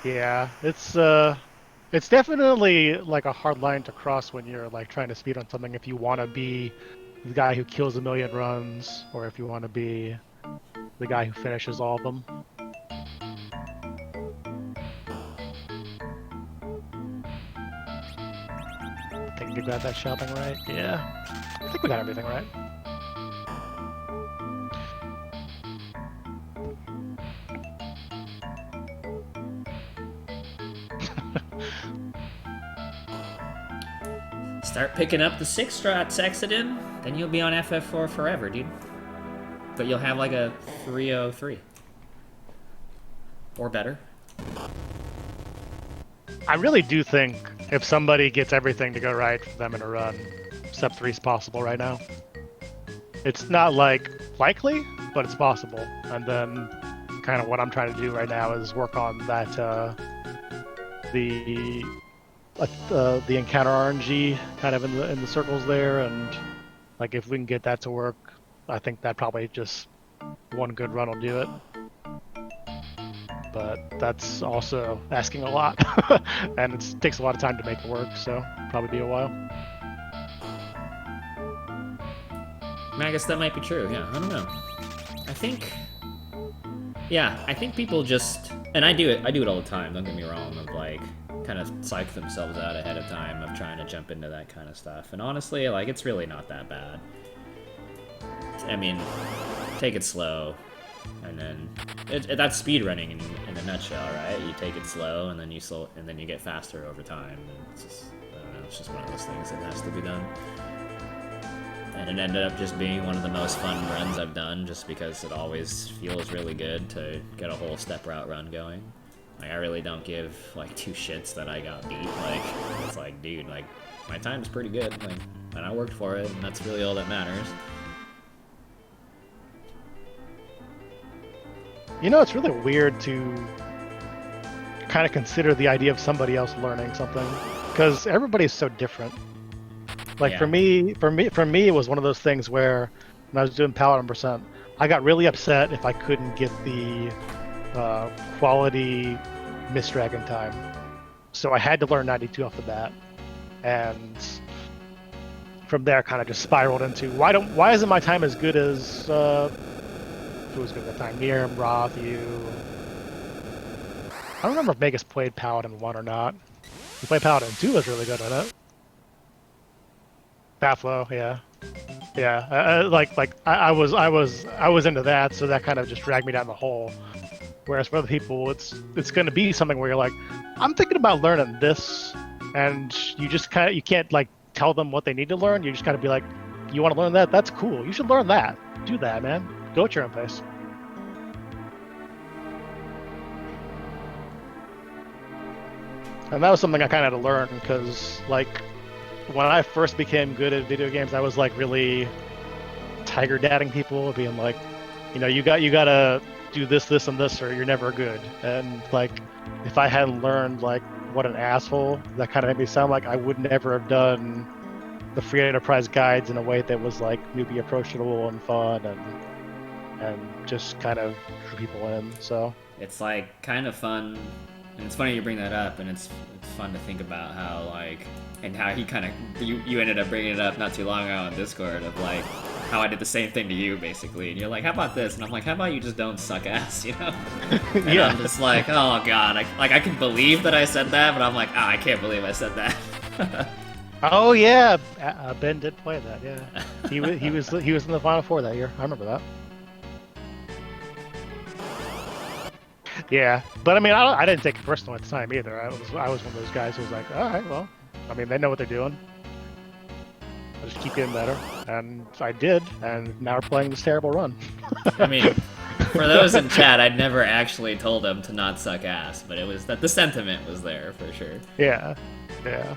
Yeah, it's definitely like a hard line to cross when you're like trying to speed on something. If you want to be the guy who kills a million runs, or if you want to be the guy who finishes all of them. I think we got that shopping right. Yeah, I think we got everything right. Start picking up the 6-strat Sexadin, then you'll be on FF4 forever, dude. But you'll have like a 303. Or better. I really do think if somebody gets everything to go right for them in a run, Step 3 is possible right now. It's not like likely, but it's possible. And then kind of what I'm trying to do right now is work on that the encounter RNG kind of in the circles there, and like if we can get that to work, I think that probably just one good run will do it. But that's also asking a lot, and it takes a lot of time to make it work, so probably be a while. I guess that might be true, yeah, I don't know. I think people just, and I do it all the time, don't get me wrong, of like, kind of psych themselves out ahead of time of trying to jump into that kind of stuff. And honestly, like, it's really not that bad. I mean, take it slow, and then that's speedrunning in a nutshell, right? You take it slow, and then you get faster over time. And it's just, I don't know, it's just one of those things that has to be done. And it ended up just being one of the most fun runs I've done, just because it always feels really good to get a whole step route run going. Like, I really don't give, like, 2 shits that I got beat. Like, it's like, dude, like, my time's pretty good, like, and I worked for it, and that's really all that matters. You know, it's really weird to kind of consider the idea of somebody else learning something, because everybody's so different. Like, for me, it was one of those things where when I was doing Paladin percent, I got really upset if I couldn't get the quality Mist Dragon time. So I had to learn 92 off the bat. And from there, kind of just spiraled into why isn't my time as good as who was good at the time? Miriam, Roth, you. I don't remember if Vegas played Paladin 1 or not. He played Paladin 2 was really good at it. Bafflo, yeah. Yeah, I was into that, so that kind of just dragged me down the hole. Whereas for other people, it's going to be something where you're like, I'm thinking about learning this, and you can't like tell them what they need to learn. You just got to be like, you want to learn that? That's cool. You should learn that. Do that, man. Go at your own pace. And that was something I kind of had to learn because, like, when I first became good at video games, I was like really tiger dadding people, being like, you gotta do this, this, and this, or you're never good. And like, if I hadn't learned like what an asshole, that kind of made me sound like I would never have done the free enterprise guides in a way that was like newbie approachable and fun and just kind of drew people in. So it's like kind of fun, and it's funny you bring that up, and it's fun to think about how like. And how he kind of, you ended up bringing it up not too long ago on Discord of like, how I did the same thing to you basically. And you're like, how about this? And I'm like, how about you just don't suck ass, And yeah. I'm just like, oh god, I can believe that I said that, but I'm like, I can't believe I said that. Oh yeah, Ben did play that. Yeah, he was in the Final Four that year. I remember that. Yeah, but I mean, I didn't take it personal at the time either. I was one of those guys who was like, all right, well. I mean, they know what they're doing. I'll just keep getting better. And I did, and now we're playing this terrible run. I mean, for those in chat, I'd never actually told them to not suck ass, but it was that the sentiment was there for sure. Yeah. Hang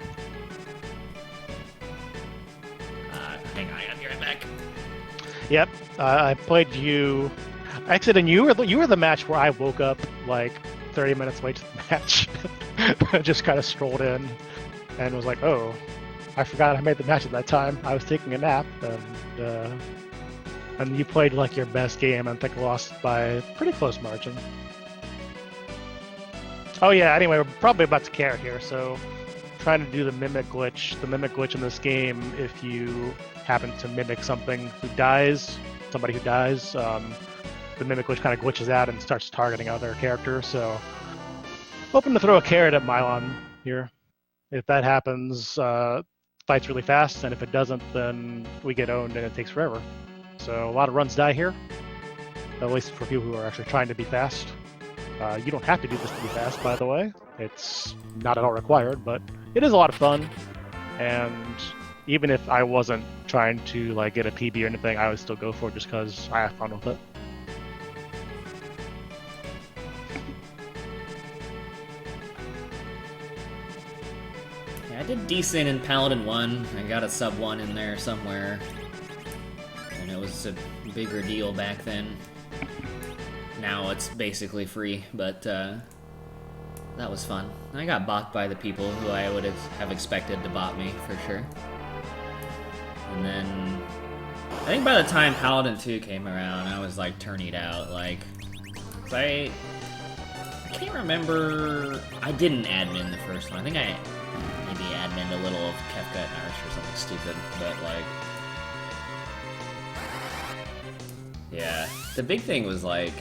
on, I'll be right back. Yep, I played you. Exit, and you were the match where I woke up like 30 minutes late to the match. Just kind of strolled in. And was like, oh, I forgot I made the match at that time. I was taking a nap, and you played like your best game, and I think lost by a pretty close margin. Oh yeah, anyway, we're probably about to carry here, so trying to do the mimic glitch. The mimic glitch in this game, if you happen to mimic somebody who dies, the mimic glitch kind of glitches out and starts targeting other characters, so hoping to throw a carrot at Mylon here. If that happens, fight's really fast, and if it doesn't, then we get owned and it takes forever. So a lot of runs die here, at least for people who are actually trying to be fast. You don't have to do this to be fast, by the way. It's not at all required, but it is a lot of fun. And even if I wasn't trying to like get a PB or anything, I would still go for it just because I have fun with it. I did decent in Paladin 1. I got a sub 1 in there somewhere. And it was a bigger deal back then. Now it's basically free, but that was fun. I got bought by the people who I would have expected to bot me, for sure. And then I think by the time Paladin 2 came around, I was like turning out. Like, I can't remember. I didn't admin the first one. I think I maybe admin a little of Kefka and Arch or something stupid, but like, yeah. The big thing was like,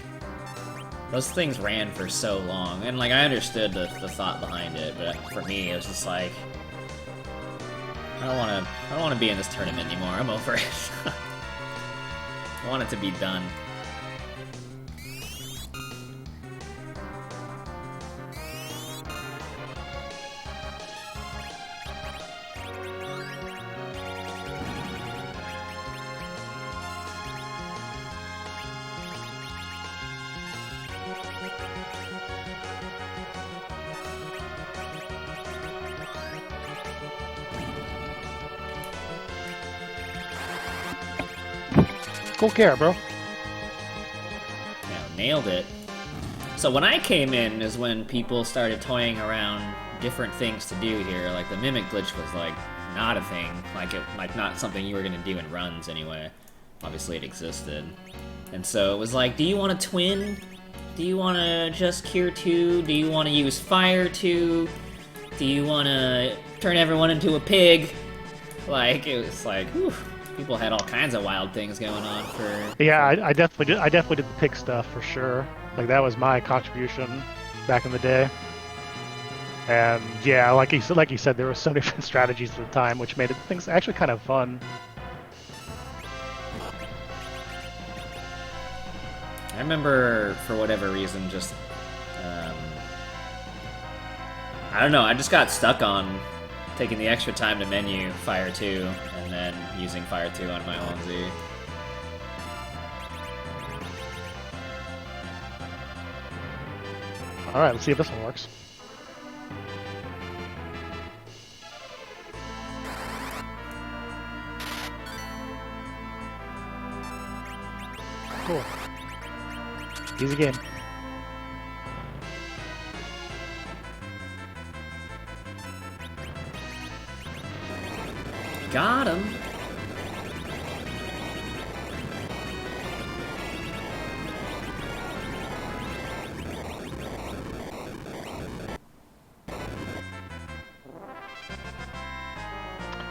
those things ran for so long, and like I understood the thought behind it, but for me it was just like, I don't wanna be in this tournament anymore. I'm over it. I want it to be done. Cool care, bro. Yeah, nailed it. So when I came in is when people started toying around different things to do here. Like the mimic glitch was like not a thing. Like not something you were gonna do in runs anyway. Obviously it existed. And so it was like, do you want to twin? Do you want to just cure 2? Do you want to use fire 2? Do you want to turn everyone into a pig? Like, it was like, whew, people had all kinds of wild things going on for... Yeah, I definitely did. I definitely did the pig stuff for sure. Like that was my contribution back in the day. And yeah, like you said, there were so many different strategies at the time, which made things actually kind of fun. I remember, for whatever reason, just... I don't know, I just got stuck on taking the extra time to menu Fire 2, and then using Fire 2 on my own Z. Alright, let's see if this one works. Cool. Easy game. Got him!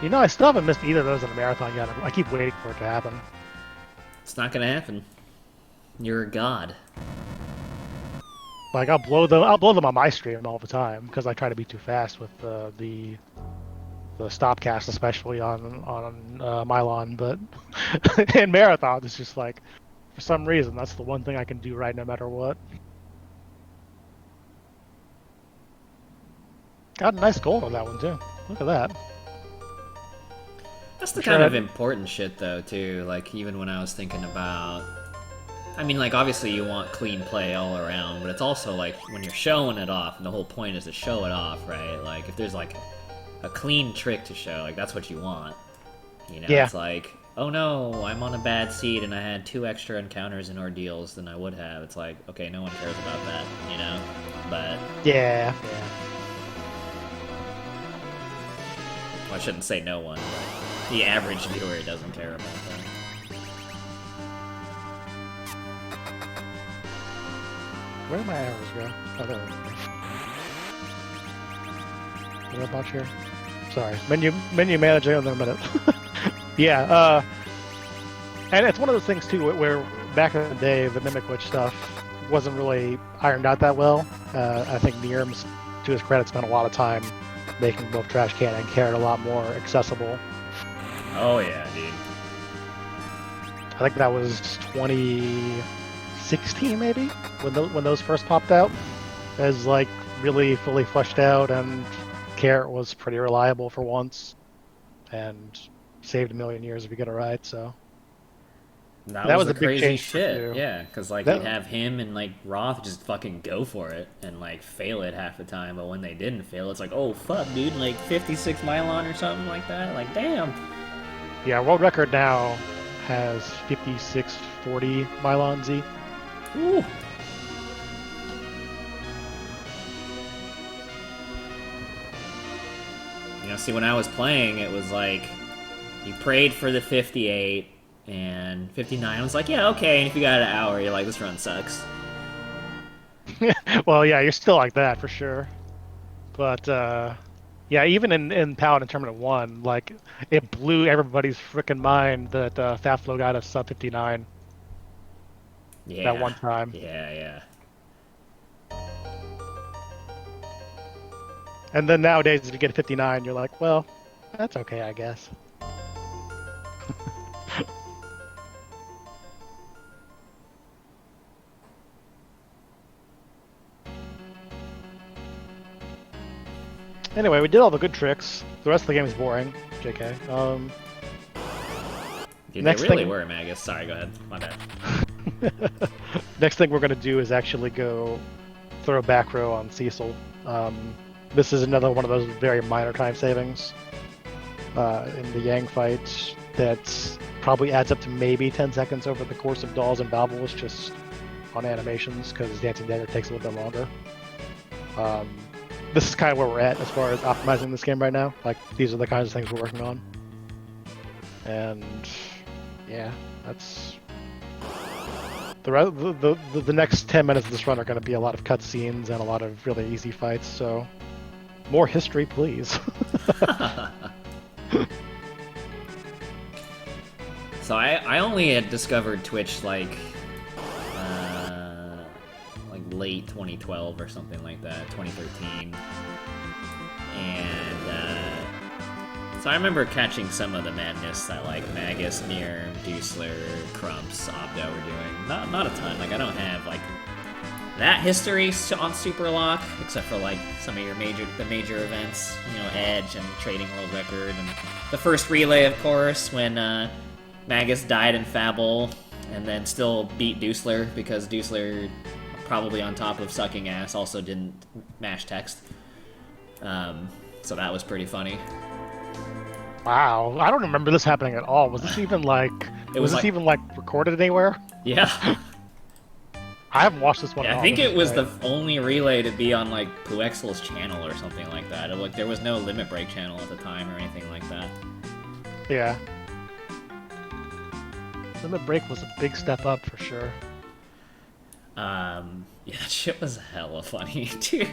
You know, I still haven't missed either of those in a marathon yet. I keep waiting for it to happen. It's not gonna happen. You're a god. Like I'll blow them on my stream all the time because I try to be too fast with the stopcast, especially on Mylon. But in marathon, it's just like for some reason that's the one thing I can do right no matter what. Got a nice gold on that one too. Look at that. That's the kind of important shit, though, too. Like, even when I was thinking about... I mean, like, obviously you want clean play all around, but it's also, like, when you're showing it off, and the whole point is to show it off, right? Like, if there's, like, a clean trick to show, like, that's what you want. You know, yeah. It's like, oh no, I'm on a bad seed, and I had 2 extra encounters and ordeals than I would have. It's like, okay, no one cares about that, you know? But... Yeah. Well, I shouldn't say no one, but... The average viewer doesn't care about that. Where did my arrows go? Oh, there we go. Is there a bunch here? Sorry. Menu manager in a minute. Yeah, and it's one of those things, too, where back in the day, the Mimic Witch stuff wasn't really ironed out that well. I think Nierms, to his credit, spent a lot of time making both Trash Can and Carrot a lot more accessible. Oh yeah, dude. I think that was 2016 maybe when those first popped out as like really fully fleshed out, and Carrot was pretty reliable for once and saved a million years if you get it right. So that was a big crazy change shit. Yeah, because like you'd have him and like Roth just fucking go for it and like fail it half the time, but when they didn't fail, it's like, oh fuck, dude, like 56 Mylon or something like that. Like damn. Yeah, world record now has 5640 Mylon Z. Ooh. You know, see, when I was playing, it was like, you prayed for the 58, and 59 I was like, yeah, okay, and if you got an hour, you're like, this run sucks. Well, yeah, you're still like that, for sure. But, yeah, even in Paladin Tournament 1, like, it blew everybody's freaking mind that Fatflow got us sub 59. Yeah. That one time. Yeah. And then nowadays, if you get 59, you're like, well, that's okay, I guess. Anyway, we did all the good tricks. The rest of the game is boring. JK. Dude, they really were, Magus. Sorry, go ahead. My bad. Next thing we're going to do is actually go throw back row on Cecil. This is another one of those very minor time savings in the Yang fight that probably adds up to maybe 10 seconds over the course of Dolls and Babbles just on animations, because Dancing Dagger takes a little bit longer. This is kind of where we're at as far as optimizing this game right now. Like, these are the kinds of things we're working on. And yeah, that's the next 10 minutes of this run are going to be a lot of cutscenes and a lot of really easy fights. So more history, please. So I only had discovered Twitch like late 2012 or something like that, 2013. And so I remember catching some of the madness that like Magus, Nir, Dusler, Crumps, Obdo were doing. Not a ton. Like I don't have like that history on Super Lock, except for like some of the major events, you know, Edge and Trading World Record, and the first relay, of course, when Magus died in Fabble, and then still beat Dusler because Dusler, probably on top of sucking ass, also didn't mash text. So that was pretty funny. Wow, I don't remember this happening at all. Was this even like? Was this even like recorded anywhere? Yeah. I haven't watched this one. Yeah, I think it was the only relay to be on like Puexel's channel or something like that. Like there was no Limit Break channel at the time or anything like that. Yeah. Limit Break was a big step up for sure. Yeah, that shit was hella funny, dude.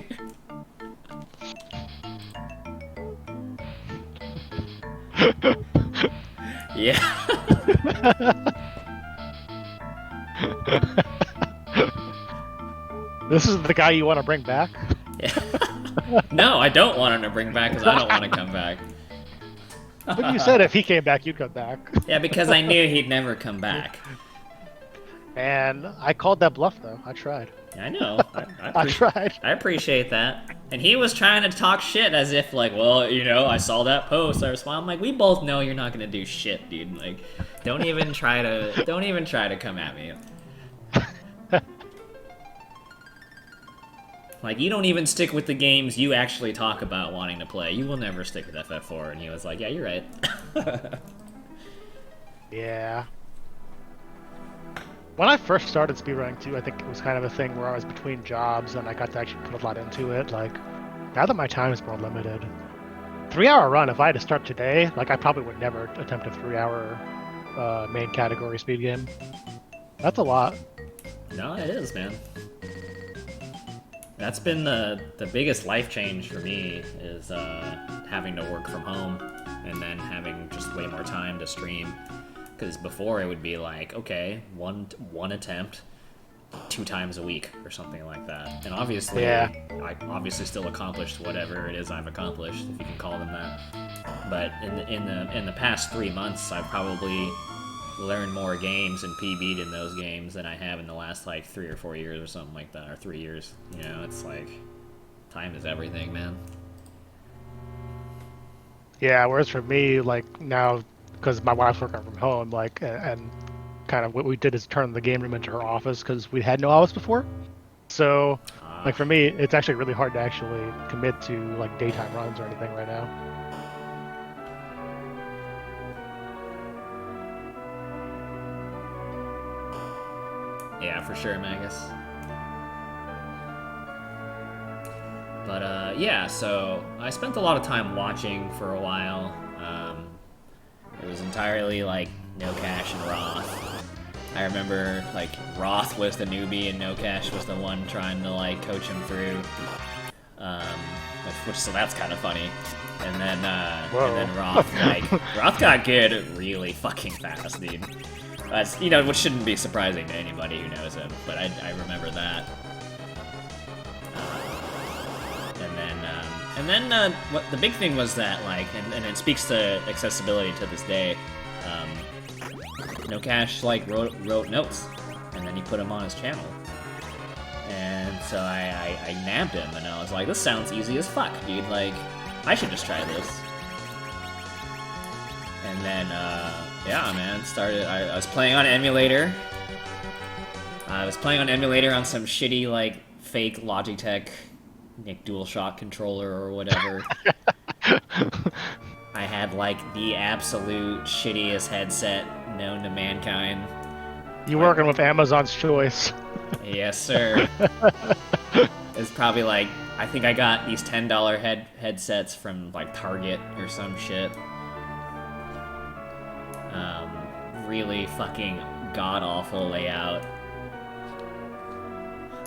Yeah. This is the guy you want to bring back? Yeah. No, I don't want him to bring back because I don't want to come back. But you said if he came back, you'd come back. Yeah, because I knew he'd never come back. And I called that bluff, though. I tried. I know. I tried. I appreciate that. And he was trying to talk shit as if, like, well, you know, I saw that post. I responded. I'm like, we both know you're not gonna do shit, dude. Like, don't even try to come at me. Like, you don't even stick with the games you actually talk about wanting to play. You will never stick with FF4. And he was like, yeah, you're right. Yeah. When I first started speedrunning too, I think it was kind of a thing where I was between jobs and I got to actually put a lot into it. Like, now that my time is more limited, 3-hour run, if I had to start today, like I probably would never attempt a 3-hour main category speed game. That's a lot. No, it is, man. That's been the biggest life change for me, is having to work from home and then having just way more time to stream. Because before it would be like, okay, one attempt 2 times a week or something like that. And obviously, yeah. I obviously still accomplished whatever it is I've accomplished, if you can call them that. But in the past 3 months, I've probably learned more games and PB'd in those games than I have in the last like 3 or 4 years or something like that, or 3 years. You know, it's like, time is everything, man. Yeah, whereas for me, like now, because my wife's working from home, like, and kind of what we did is turn the game room into her office because we had no office before. So, like for me, it's actually really hard to actually commit to like daytime runs or anything right now. Yeah, for sure, Magus. But, yeah, so I spent a lot of time watching for a while. It was entirely, like, No Cash and Roth. I remember, like, Roth was the newbie and No Cash was the one trying to, like, coach him through. So that's kind of funny. And then Roth, like, Roth got good really fucking fast, dude. That's, you know, which shouldn't be surprising to anybody who knows him, but I remember that. And then what the big thing was that, like, and it speaks to accessibility to this day. No Cash, like, wrote notes, and then he put them on his channel. And so I nabbed him, and I was like, this sounds easy as fuck, dude. Like, I should just try this. And then, yeah, man, I was playing on emulator. I was playing on emulator on some shitty, like, fake Logitech Nick DualShock controller or whatever. I had, like, the absolute shittiest headset known to mankind. You working with Amazon's Choice. Yes, sir. It's probably, like, I think I got these $10 headsets from, like, Target or some shit. Really fucking god-awful layout.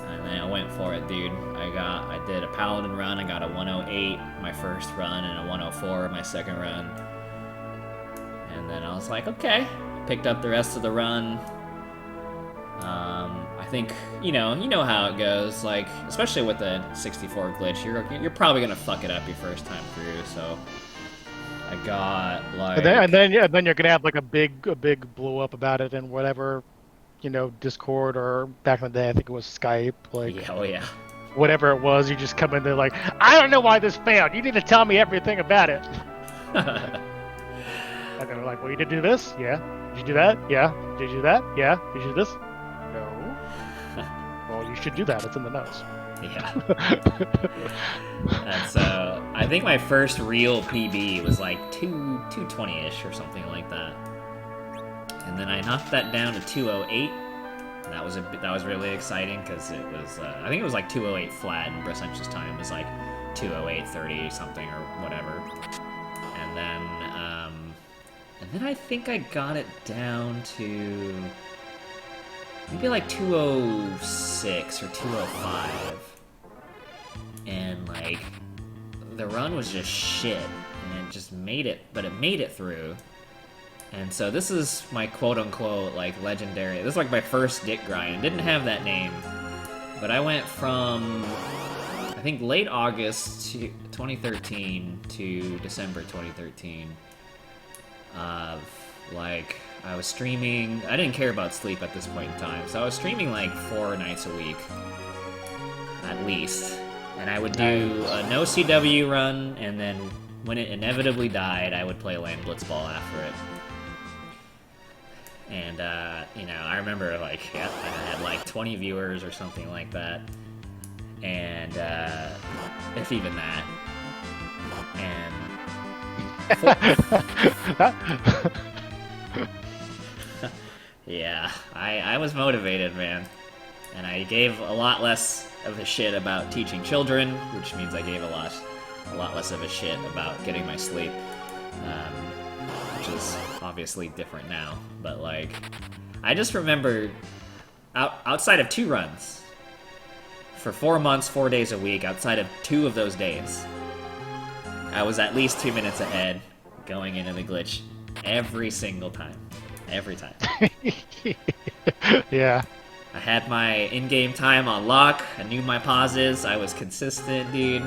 And then I went for it, dude. I did a Paladin run, I got a 108 my first run, and a 104 my second run. And then I was like, okay, picked up the rest of the run. I think you know how it goes. Like, especially with the 64 glitch, you're probably gonna fuck it up your first time through. So I got like, and then you're gonna have like a big blow up about it in whatever, Discord, or back in the day I think it was Skype, like yeah, oh yeah. whatever it was. You just come in there like, I don't know why this failed. You need to tell me everything about it. And they're like, well, you did do this? Yeah. Did you do that? Yeah. Did you do that? Yeah. Did you do this? No. Well, you should do that. It's in the notes. Yeah. And so I think my first real PB was like 220-ish or something like that. And then I knocked that down to 208. And that was really exciting because it was I think it was like 208 flat, and Bressential's time was like 208.30 something or whatever. And then I think I got it down to maybe like 206 or 205. And like the run was just shit, and it just made it, but it made it through. And so this is my quote-unquote like legendary, this is like my first dick grind. It didn't have that name, but I went from I think late August 2013 to December 2013 of like I was streaming. I didn't care about sleep at this point in time, so I was streaming like 4 nights a week at least. And I would do a no CW run, and then when it inevitably died, I would play Land Blitzball after it. And, I remember, like, I had, like, 20 viewers or something like that. And, if even that. And... yeah, I was motivated, man. And I gave a lot less of a shit about teaching children, which means I gave a lot less of a shit about getting my sleep. Which is obviously different now, but like, I just remember outside of 2 runs for 4 months, 4 days a week, outside of 2 of those days, I was at least 2 minutes ahead going into the glitch every single time. Every time. Yeah. I had my in-game time on lock, I knew my pauses, I was consistent, dude.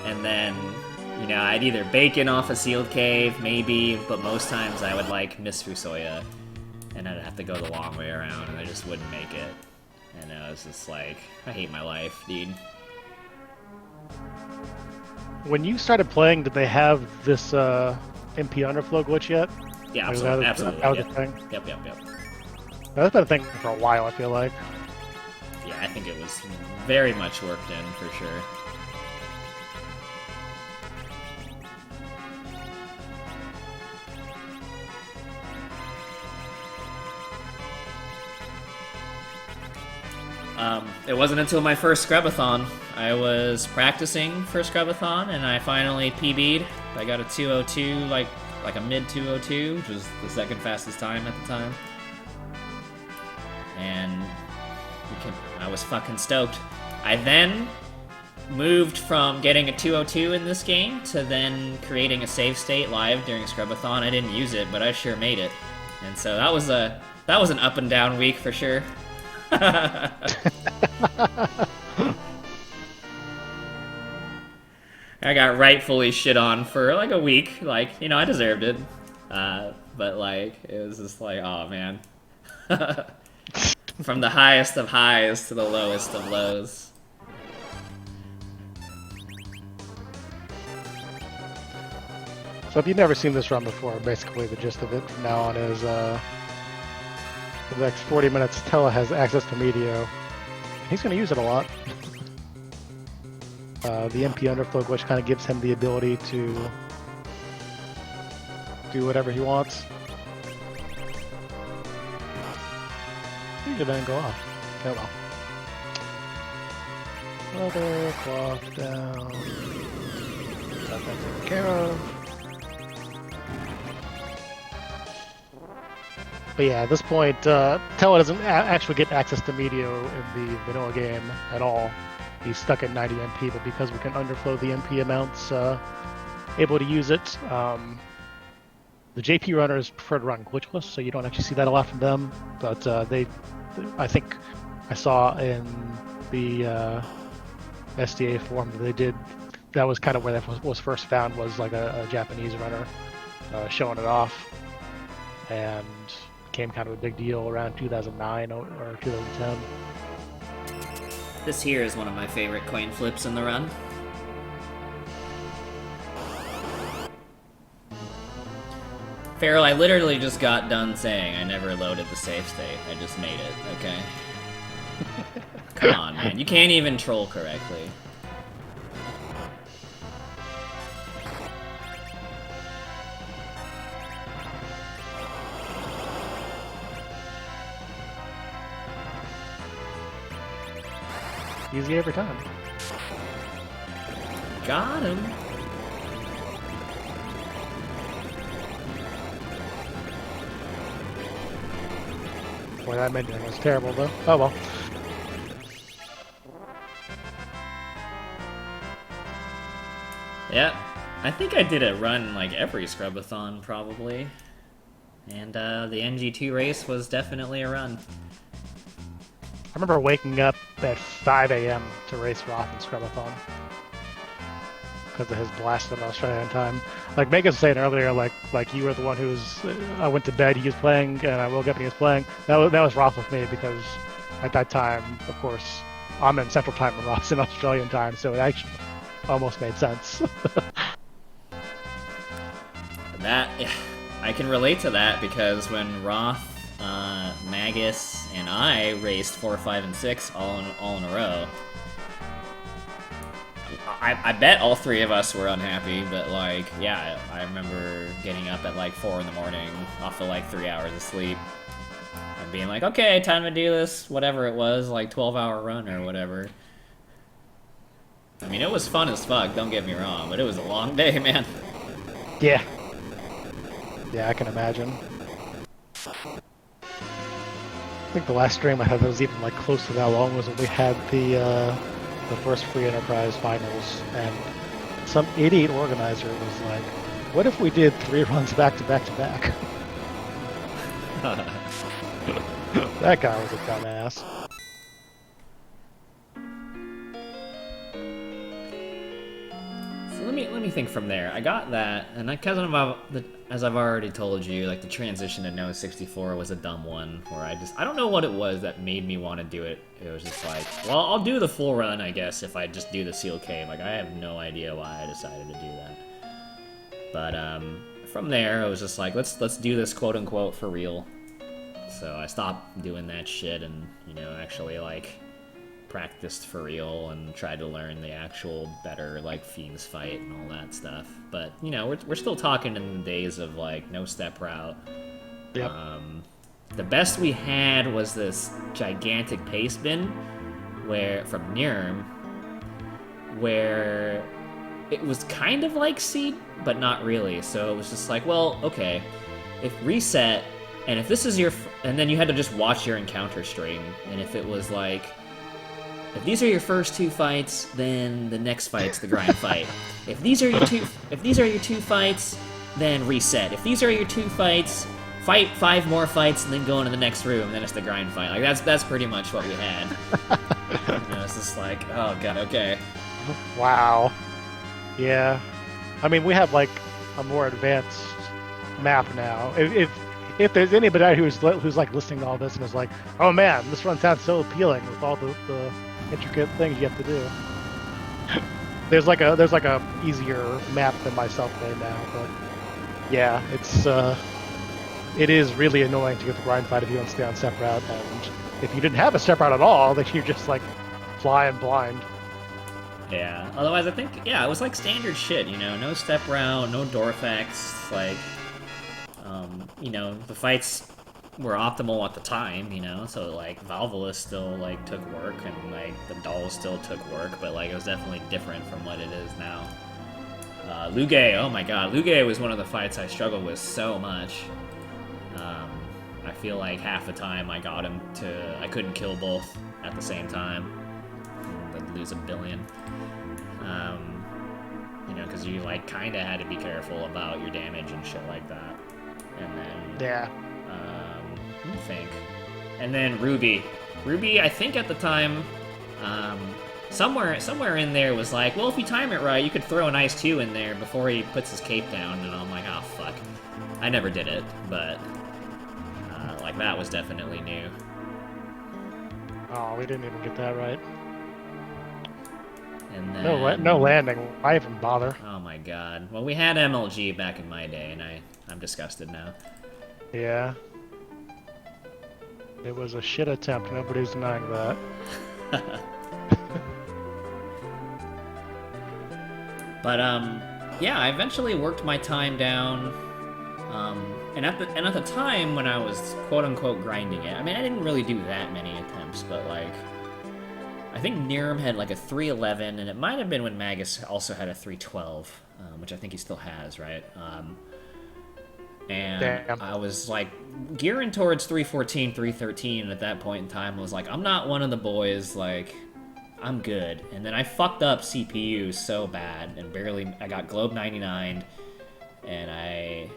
And then I'd either bacon off a sealed cave, maybe, but most times I would, like, miss Fusoya, and I'd have to go the long way around, and I just wouldn't make it. And I was just like, I hate my life, dude. When you started playing, did they have this MP underflow glitch yet? Yeah, like, absolutely. That was a thing? Yep. That's been a thing for a while, I feel like. Yeah, I think it was very much worked in, for sure. It wasn't until my first Scrubathon. I was practicing for Scrubathon, and I finally PB'd. I got a 202, like a mid 202, which was the second fastest time at the time. And I was fucking stoked. I then moved from getting a 202 in this game to then creating a save state live during Scrubathon. I didn't use it, but I sure made it. And so that was an up and down week for sure. I got rightfully shit on for like a week. Like, I deserved it. But like, it was just like, oh man. From the highest of highs to the lowest of lows. So if you've never seen this run before, basically the gist of it from now on is for the next 40 minutes, Tella has access to Medio. He's going to use it a lot. The MP underflow glitch kind of gives him the ability to do whatever he wants. He should then go off. Oh well. Another clock down. Got that taken care of. But yeah, at this point, Tella doesn't actually get access to Medio in the vanilla game at all. He's stuck at 90 MP, but because we can underflow the MP amounts, able to use it. The The JP runners prefer to run glitchless, so you don't actually see that a lot from them. But I think I saw in the SDA forum that they did. That was kind of where that was first found, was like a Japanese runner showing it off, and became kind of a big deal around 2009 or 2010. This here is one of my favorite coin flips in the run. Farrell, I literally just got done saying I never loaded the save state. I just made it, okay? Come on, man. You can't even troll correctly. Easy every time. Got him. Boy, that menu was terrible, though. Oh well. Yep. I think I did a run like every scrubathon, probably. And the NG2 race was definitely a run. I remember waking up at 5 a.m. to race Roth and Scrubathon because of his blast in Australian time. Like Megan was saying earlier, like you were the one who was. I went to bed, he was playing, and I woke up and he was playing. That was Roth with me because at that time, of course, I'm in Central Time and Roth's in Australian time, so it actually almost made sense. I can relate to that because when Roth, Magus, and I raced 4, 5, and 6 all in a row, I bet all three of us were unhappy, but like, yeah, I remember getting up at like 4 in the morning off of like 3 hours of sleep and being like, okay, time to do this, whatever it was, like 12-hour run or whatever. I mean, it was fun as fuck, don't get me wrong, but it was a long day, man. Yeah. Yeah, I can imagine. I think the last stream I had that was even like close to that long was when we had the first Free Enterprise finals, and some idiot organizer was like, "What if we did 3 runs back to back to back?" That guy was a dumbass. So let me think from there. I got that, and because as I've already told you, like the transition to no64 was a dumb one, where I don't know what it was that made me want to do it. It was just like, well, I'll do the full run, I guess, if I just do the sealed cave. Like, I have no idea why I decided to do that. But from there, it was just like, let's do this quote unquote for real. So I stopped doing that shit and, you know, actually like practiced for real and tried to learn the actual better like Fiends fight and all that stuff. But you know, we're still talking in the days of like no step route. Yep. The best we had was this gigantic pace bin from Nirm, where it was kind of like Seed, but not really. So it was just like, well, okay, if reset, and if this is your, and then you had to just watch your encounter string, and if it was like, if these are your first 2 fights, then the next fight's the grind fight. If these are your two fights, then reset. If these are your 2 fights, fight 5 more fights and then go into the next room, and then it's the grind fight. Like that's pretty much what we had. You know, it's just like, oh god, okay. Wow. Yeah. I mean, we have like a more advanced map now. If there's anybody who's like listening to all this and is like, oh man, this run sounds so appealing with all the intricate things you have to do. there's like a easier map than myself made now, but yeah, it is really annoying to get the grind fight if you don't stay on step route, and if you didn't have a step route at all, then you're just like flying blind. Yeah. Otherwise, I think it was like standard shit. You know, no step route, no door effects, like. You know, the fights were optimal at the time, you know, so like Valvolus still like took work and like the dolls still took work, but like it was definitely different from what it is now. Lugae, oh my god, Lugae was one of the fights I struggled with so much. I feel like half the time I couldn't kill both at the same time. I'd lose 1 billion. You know, because you like kind of had to be careful about your damage and shit like that. and then Yeah. let me think, and then Ruby. Ruby, I think at the time, somewhere in there was like, well, if you time it right, you could throw an Ice 2 in there before he puts his cape down, and I'm like, oh fuck. I never did it, but like that was definitely new. Oh, we didn't even get that right. And then, No landing. Why even bother? Oh my god. Well, we had MLG back in my day, and I'm disgusted now. Yeah. It was a shit attempt. Nobody's denying that. But yeah, I eventually worked my time down. And at the time when I was quote unquote grinding it, I mean I didn't really do that many attempts, but like I think Niram had like a 311, and it might have been when Magus also had a 312, which I think he still has, right? And Damn. I was like gearing towards 314, 313, and at that point in time I was like, I'm not one of the boys, like I'm good. And then I fucked up CPU so bad and I got Globe 99, and I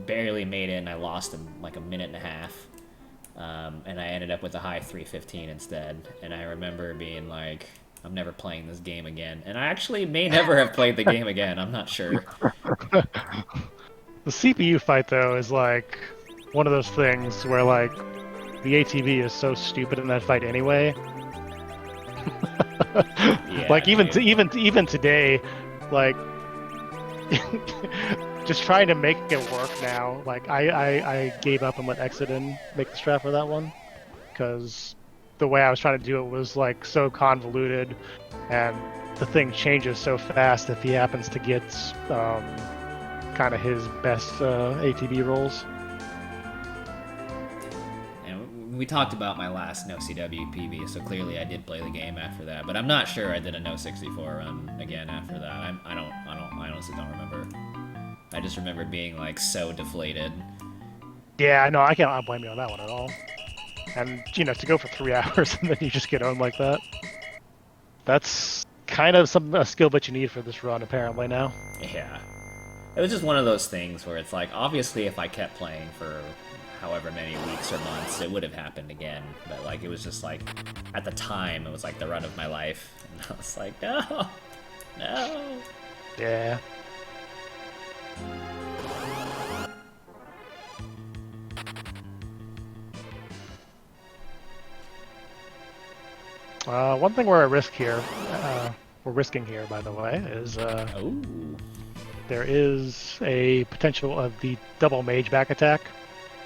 barely made it, and I lost him like a minute and a half. And I ended up with a high 315 instead. And I remember being like, I'm never playing this game again. And I actually may never have played the game again. I'm not sure. The CPU fight, though, is like one of those things where like the ATV is so stupid in that fight anyway. Yeah, like even today, like just trying to make it work now. Like I gave up and let Exodin make the strat for that one because the way I was trying to do it was like so convoluted, and the thing changes so fast if he happens to get kind of his best ATB rolls. And we talked about my last no-CW PB, so clearly I did play the game after that. But I'm not sure I did a no-64 run again after that. I honestly don't remember. I just remember being like so deflated. Yeah, no, I can't blame you on that one at all. And you know, to go for 3 hours and then you just get owned like that—that's kind of a skill that you need for this run, apparently now. Yeah. It was just one of those things where it's like, obviously if I kept playing for however many weeks or months, it would have happened again. But like, it was just like, at the time, it was like the run of my life. And I was like, no, no. Yeah. One thing we're risking here, by the way, is there is a potential of the double mage back attack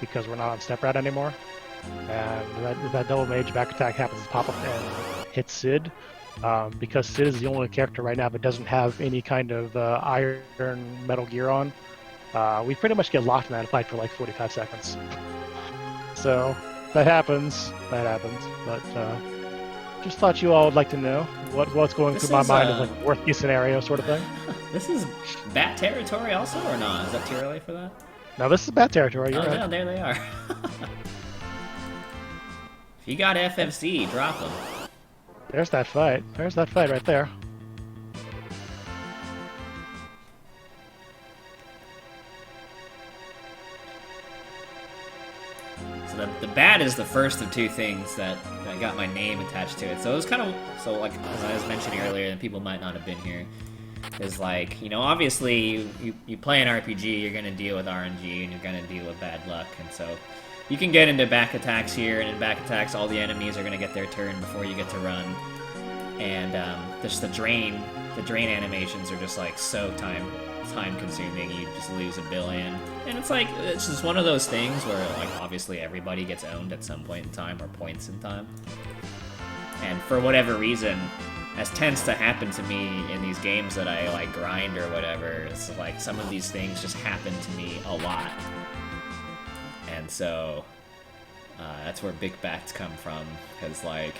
because we're not on step rat anymore, and that double mage back attack happens to pop up and hit Sid. Because Sid is the only character right now that doesn't have any kind of iron metal gear on. We pretty much get locked in that fight for like 45 seconds. So that happens. But just thought you all would like to know what's going through my mind as like worst case scenario sort of thing. This is bat territory also, or not? Is that too early for that? No, this is bat territory. You're right. No, there they are. If you got FFC, drop them. There's that fight. There's that fight right there. So the bat is the first of two things that got my name attached to it. So it was kind of, like, as I was mentioning earlier, and people might not have been here, is like, you know, obviously you play an RPG, you're going to deal with RNG, and you're going to deal with bad luck, and so you can get into back attacks here, and in back attacks all the enemies are going to get their turn before you get to run. And just the drain animations are just like so time consuming. You just lose a billion, and it's like it's just one of those things where like obviously everybody gets owned at some point in time or points in time. And for whatever reason, as tends to happen to me in these games that I like grind or whatever, it's like some of these things just happen to me a lot. And so that's where big bats come from, because like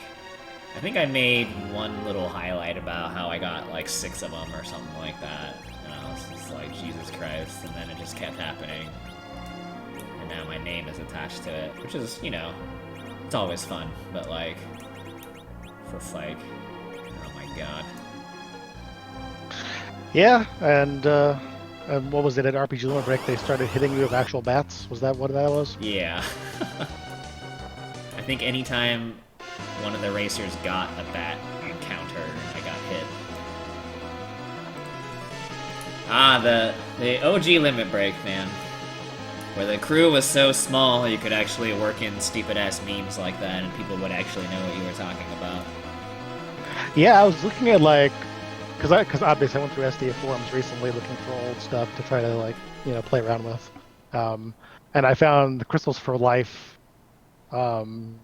I think I made one little highlight about how I got like 6 of them or something like that, and I was just like, Jesus Christ, and then it just kept happening, and now my name is attached to it, which is, you know, it's always fun, but like, it's just like, oh my god. Yeah, and And what was it at RPG Limit Break? They started hitting you with actual bats. Was that what that was? Yeah. I think anytime one of the racers got a bat encounter, I got hit. Ah, the OG Limit Break, man. Where the crew was so small, you could actually work in stupid-ass memes like that, and people would actually know what you were talking about. Yeah, I was looking at like, because obviously I went through SDA forums recently looking for old stuff to try to like play around with, and I found the Crystals for Life, kind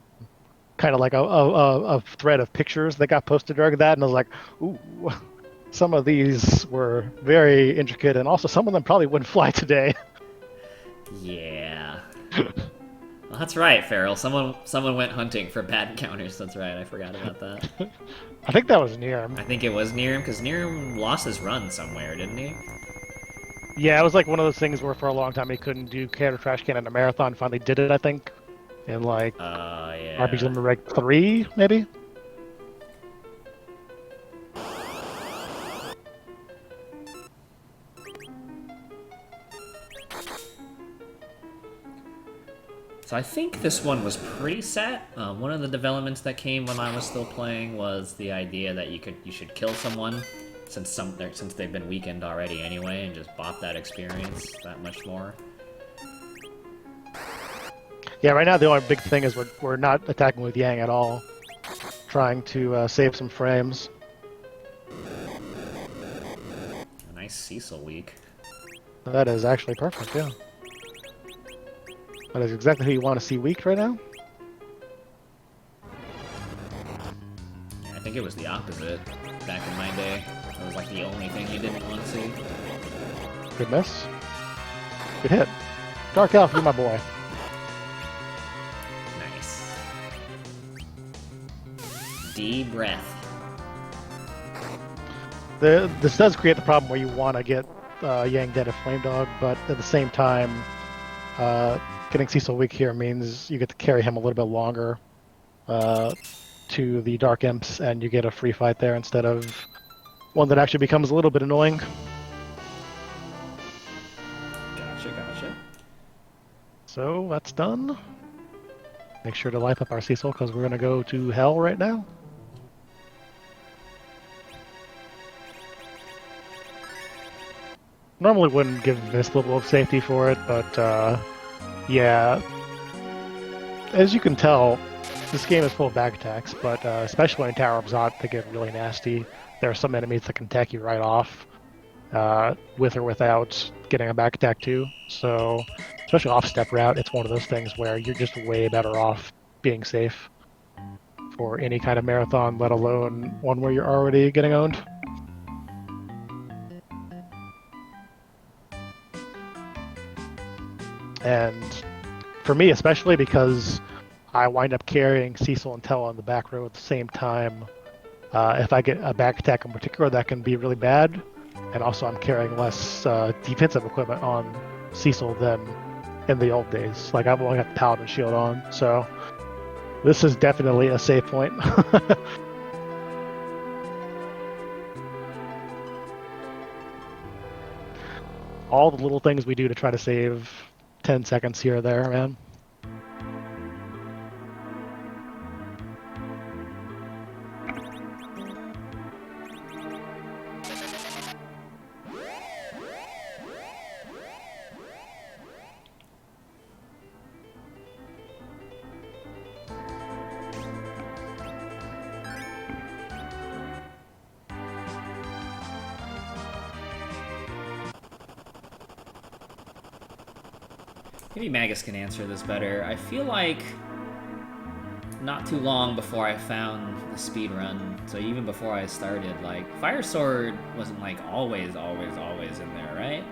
of like a thread of pictures that got posted during that, and I was like, ooh, some of these were very intricate, and also some of them probably wouldn't fly today. Yeah. Well, that's right, Farrell. Someone went hunting for bat encounters. That's right. I forgot about that. I think that was near him. I think it was Nirim, because Nirim lost his run somewhere, didn't he? Yeah, it was like one of those things where for a long time he couldn't do Canada Trash Can in a marathon. Finally did it, I think, in like Yeah. RPG Limit Break 3, maybe. So I think this one was pretty set. One of the developments that came when I was still playing was the idea that you should kill someone since they've been weakened already anyway, and just bop that experience that much more. Yeah, right now the only big thing is we're not attacking with Yang at all. Trying to save some frames. A nice Cecil week. That is actually perfect, yeah. That is exactly who you want to see weak right now. Yeah, I think it was the opposite back in my day. It was like the only thing you didn't want to see. Good miss. Good hit. Dark Elf, you're my boy. Nice. D breath. This does create the problem where you want to get Yang dead of Flame Dog, but at the same time, getting Cecil weak here means you get to carry him a little bit longer to the Dark Imps, and you get a free fight there instead of one that actually becomes a little bit annoying. Gotcha. So that's done. Make sure to light up our Cecil because we're going to go to hell right now. Normally wouldn't give this level of safety for it, but yeah. As you can tell, this game is full of back attacks, but especially in Tower of Zot, they get really nasty. There are some enemies that can attack you right off, with or without getting a back attack too. So, especially off-step route, it's one of those things where you're just way better off being safe for any kind of marathon, let alone one where you're already getting owned. And for me, especially because I wind up carrying Cecil and Tella on the back row at the same time, if I get a back attack in particular, that can be really bad. And also I'm carrying less defensive equipment on Cecil than in the old days. Like, I've only got the Paladin Shield on, so this is definitely a save point. All the little things we do to try to save 10 seconds here or there, man. Maybe Magus can answer this better. I feel like not too long before I found the speed run, so even before I started, like, Fire Sword wasn't like always in there, right?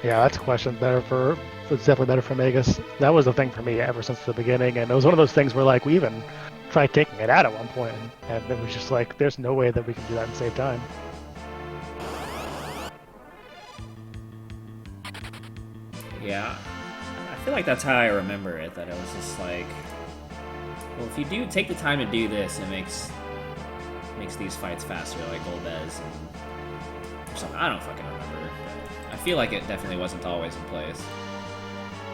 Yeah, that's a question it's definitely better for Magus. That was the thing for me ever since the beginning, and it was one of those things where, like, we even tried taking it out at one point, and it was just like, there's no way that we can do that and save time. Yeah, I feel like that's how I remember it, that it was just like, well, if you do take the time to do this, it makes these fights faster, like Golbez, and or something. I don't fucking remember. But I feel like it definitely wasn't always in place.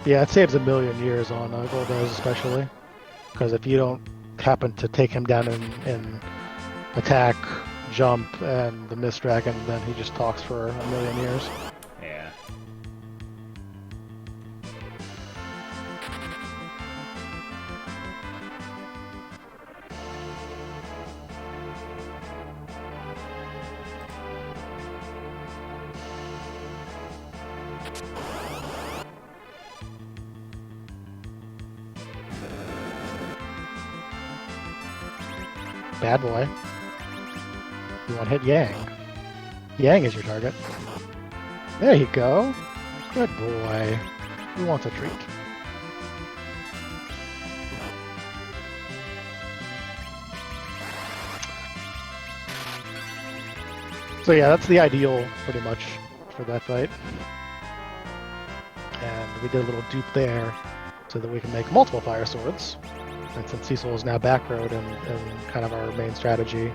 Yeah, it saves a million years on Golbez especially, because if you don't happen to take him down in attack, jump, and the Mist Dragon, then he just talks for a million years. Yeah. Bad boy. You want to hit Yang. Yang is your target. There you go. Good boy. Who wants a treat? So yeah, that's the ideal, pretty much, for that fight. And we did a little dupe there so that we can make multiple fire swords. And since Cecil is now back road and kind of our main strategy,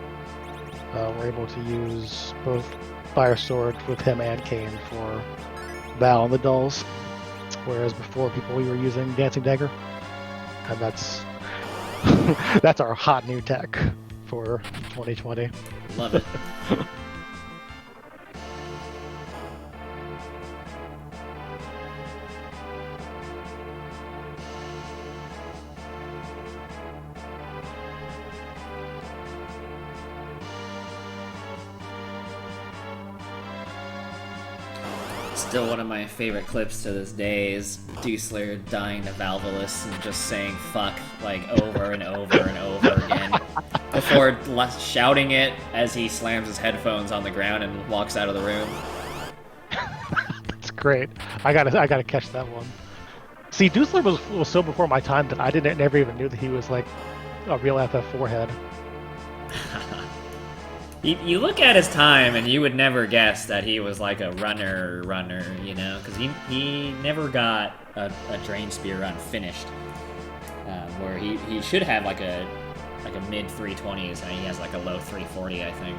we're able to use both fire sword with him and Kane for Val and the Dulls, whereas before we were using Dancing Dagger, and that's that's our hot new tech for 2020. Love it. Still one of my favorite clips to this day is Dusler dying to Valvolus and just saying fuck like over and over and over again before shouting it as he slams his headphones on the ground and walks out of the room. That's great. I gotta catch that one. See, Dusler was so before my time that I never even knew that he was like a real FF4 head. You look at his time and you would never guess that he was like a runner, you know, because he never got a Drain Spear run finished, where he should have like a mid 320s and he has like a low 340, I think.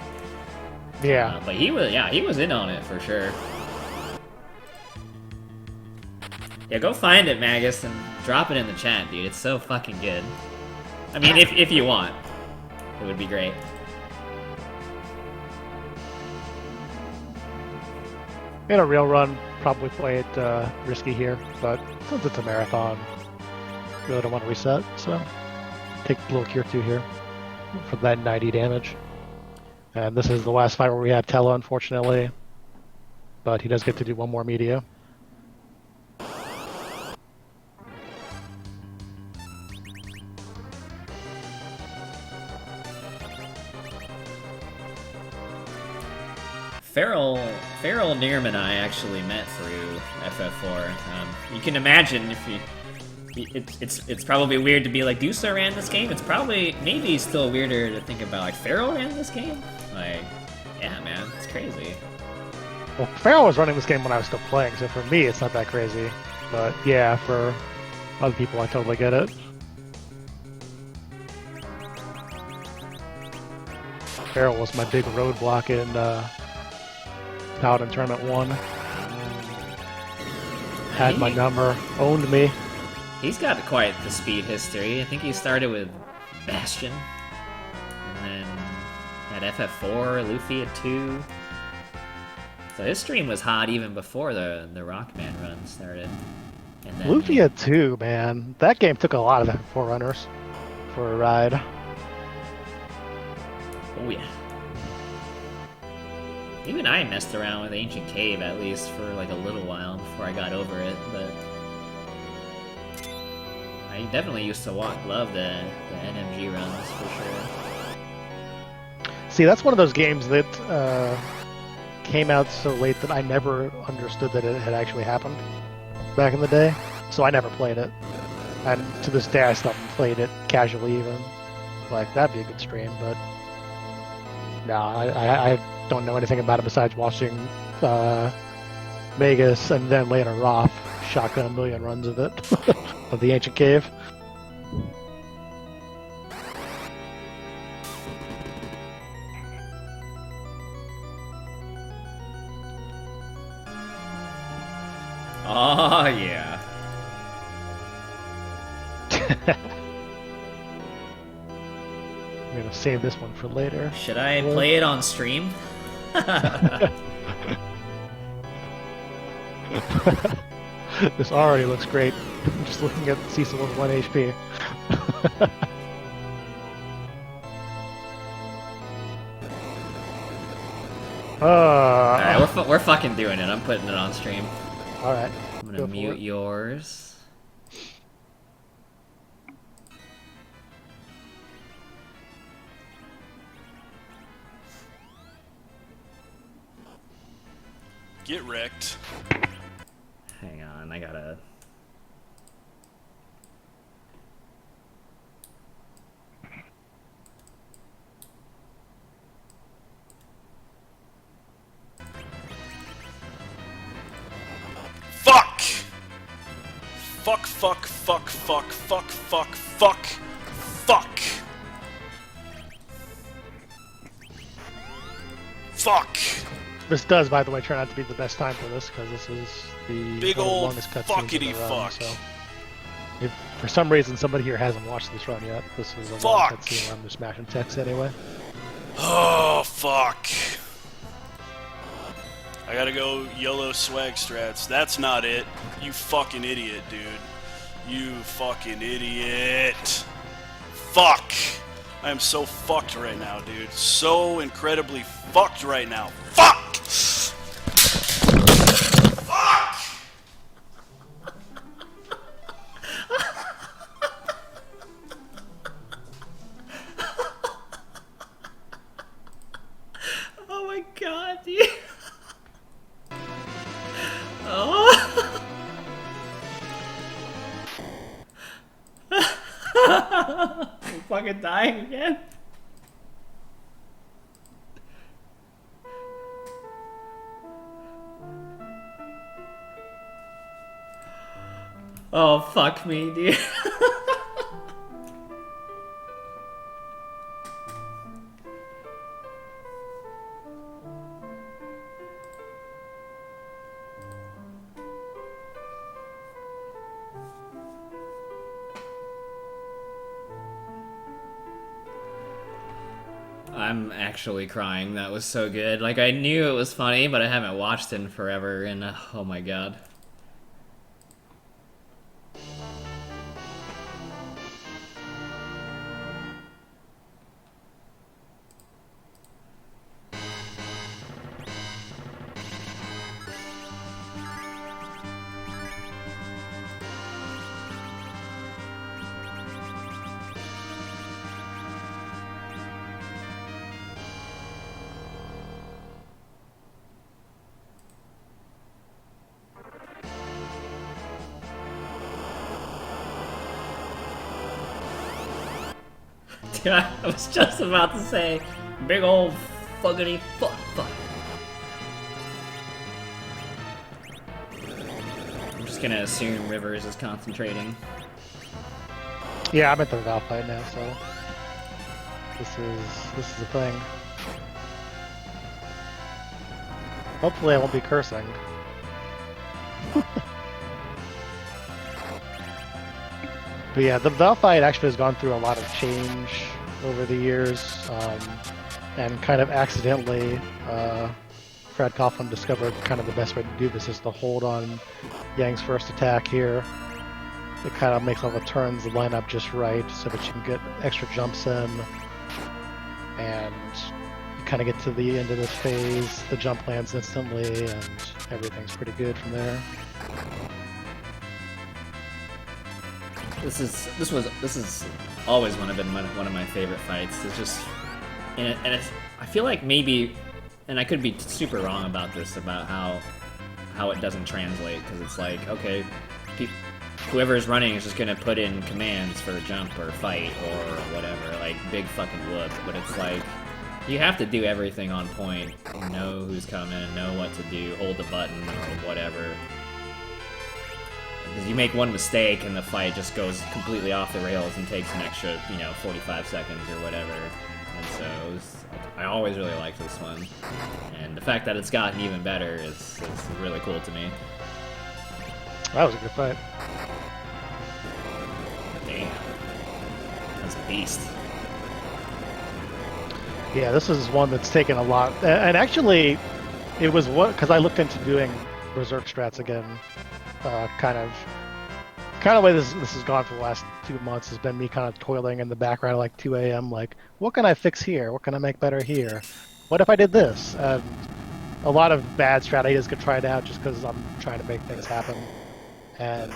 Yeah. But he was in on it for sure. Yeah, go find it, Magus, and drop it in the chat, dude. It's so fucking good. I mean, if you want, it would be great. In a real run, probably play it risky here, but since it's a marathon, really don't want to reset, so take a little Cure 2 here for that 90 damage. And this is the last fight where we have Tella, unfortunately, but he does get to do one more media. Farrell Neerman and I actually met through FF4. You can imagine it's probably weird to be like, Dusler ran this game? It's probably, maybe still weirder to think about, like, Farrell ran this game? Like, yeah, man, it's crazy. Well, Farrell was running this game when I was still playing, so for me it's not that crazy. But yeah, for other people I totally get it. Farrell was my big roadblock in Paladin Tournament 1. Had my number, owned me. He's got quite the speed history. I think he started with Bastion, and then at FF4, Luffy at 2. So his stream was hot even before the Rockman run started. And then Luffy at 2, man. That game took a lot of FF4 runners for a ride. Oh yeah. Even I messed around with Ancient Cave, at least, for like a little while before I got over it, but I definitely used to love the NMG runs, for sure. See, that's one of those games that came out so late that I never understood that it had actually happened back in the day, so I never played it. And to this day, I still haven't played it casually even. Like, that'd be a good stream, but no, I don't know anything about it besides watching Vegas and then later Roth shotgun a million runs of it, of the Ancient Cave. Oh, yeah. I'm gonna save this one for later. Should I play it on stream? This already looks great. Just looking at Cecil with 1 HP. Alright, we're fucking doing it. I'm putting it on stream. Alright. I'm gonna mute yours. Get wrecked. Hang on, I gotta... Fuck! Fuck, fuck, fuck, fuck, fuck, fuck, fuck, fuck. Fuck. This does, by the way, turn out to be the best time for this, because this is the Big old longest cutscene in the run, fuckity fuck. so if for some reason somebody here hasn't watched this run yet, this is a long cutscene run. They're smashing text anyway. Oh, fuck. I gotta go yellow swag strats. That's not it. You fucking idiot, dude. You fucking idiot. Fuck. I am so fucked right now, dude. So incredibly fucked right now. Fuck! Fuck! Oh my god, dude. Oh. I'm fucking dying again. Oh, fuck me, dude. I'm actually crying. That was so good. Like, I knew it was funny, but I haven't watched it in forever, and oh my god. Dude, I was just about to say, big old fuckity fuck. I'm just gonna assume Rivers is concentrating. Yeah, I'm at the valve fight now, so this is the thing. Hopefully I won't be cursing. But yeah, the valve fight actually has gone through a lot of change over the years, and kind of accidentally, Fred Coughlin discovered kind of the best way to do this is to hold on Yang's first attack here. It kind of makes all the turns line up just right so that you can get extra jumps in, and you kind of get to the end of this phase, the jump lands instantly, and everything's pretty good from there. This is always one of my favorite fights. It's just, and I feel like maybe, and I could be super wrong about this, about how it doesn't translate, because it's like, okay, whoever is running is just gonna put in commands for jump or fight or whatever, like big fucking whoop. But it's like, you have to do everything on point, know who's coming, know what to do, hold the button or whatever. Because you make one mistake and the fight just goes completely off the rails and takes an extra, 45 seconds or whatever. And so I always really liked this one. And the fact that it's gotten even better is really cool to me. That was a good fight. Damn. That's a beast. Yeah, this is one that's taken a lot, and actually, it was what because I looked into doing Berserk strats again. Kind of the way this has gone for the last 2 months has been me kind of toiling in the background at like 2 a.m. Like, what can I fix here? What can I make better here? What if I did this? And a lot of bad strat ideas get tried out just because I'm trying to make things happen. And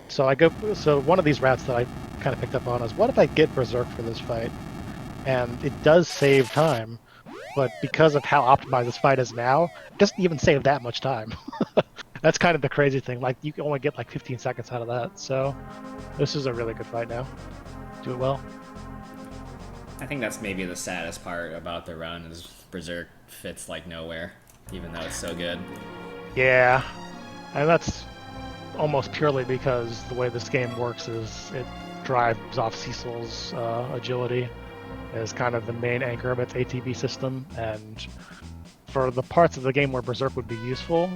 so So one of these routes that I kind of picked up on is, what if I get Berserk for this fight? And it does save time, but because of how optimized this fight is now, it doesn't even save that much time. That's kind of the crazy thing. Like, you can only get like 15 seconds out of that. So this is a really good fight now. Do it well. I think that's maybe the saddest part about the run is Berserk fits like nowhere, even though it's so good. Yeah, and that's almost purely because the way this game works is it drives off Cecil's agility as kind of the main anchor of its ATB system, and for the parts of the game where Berserk would be useful,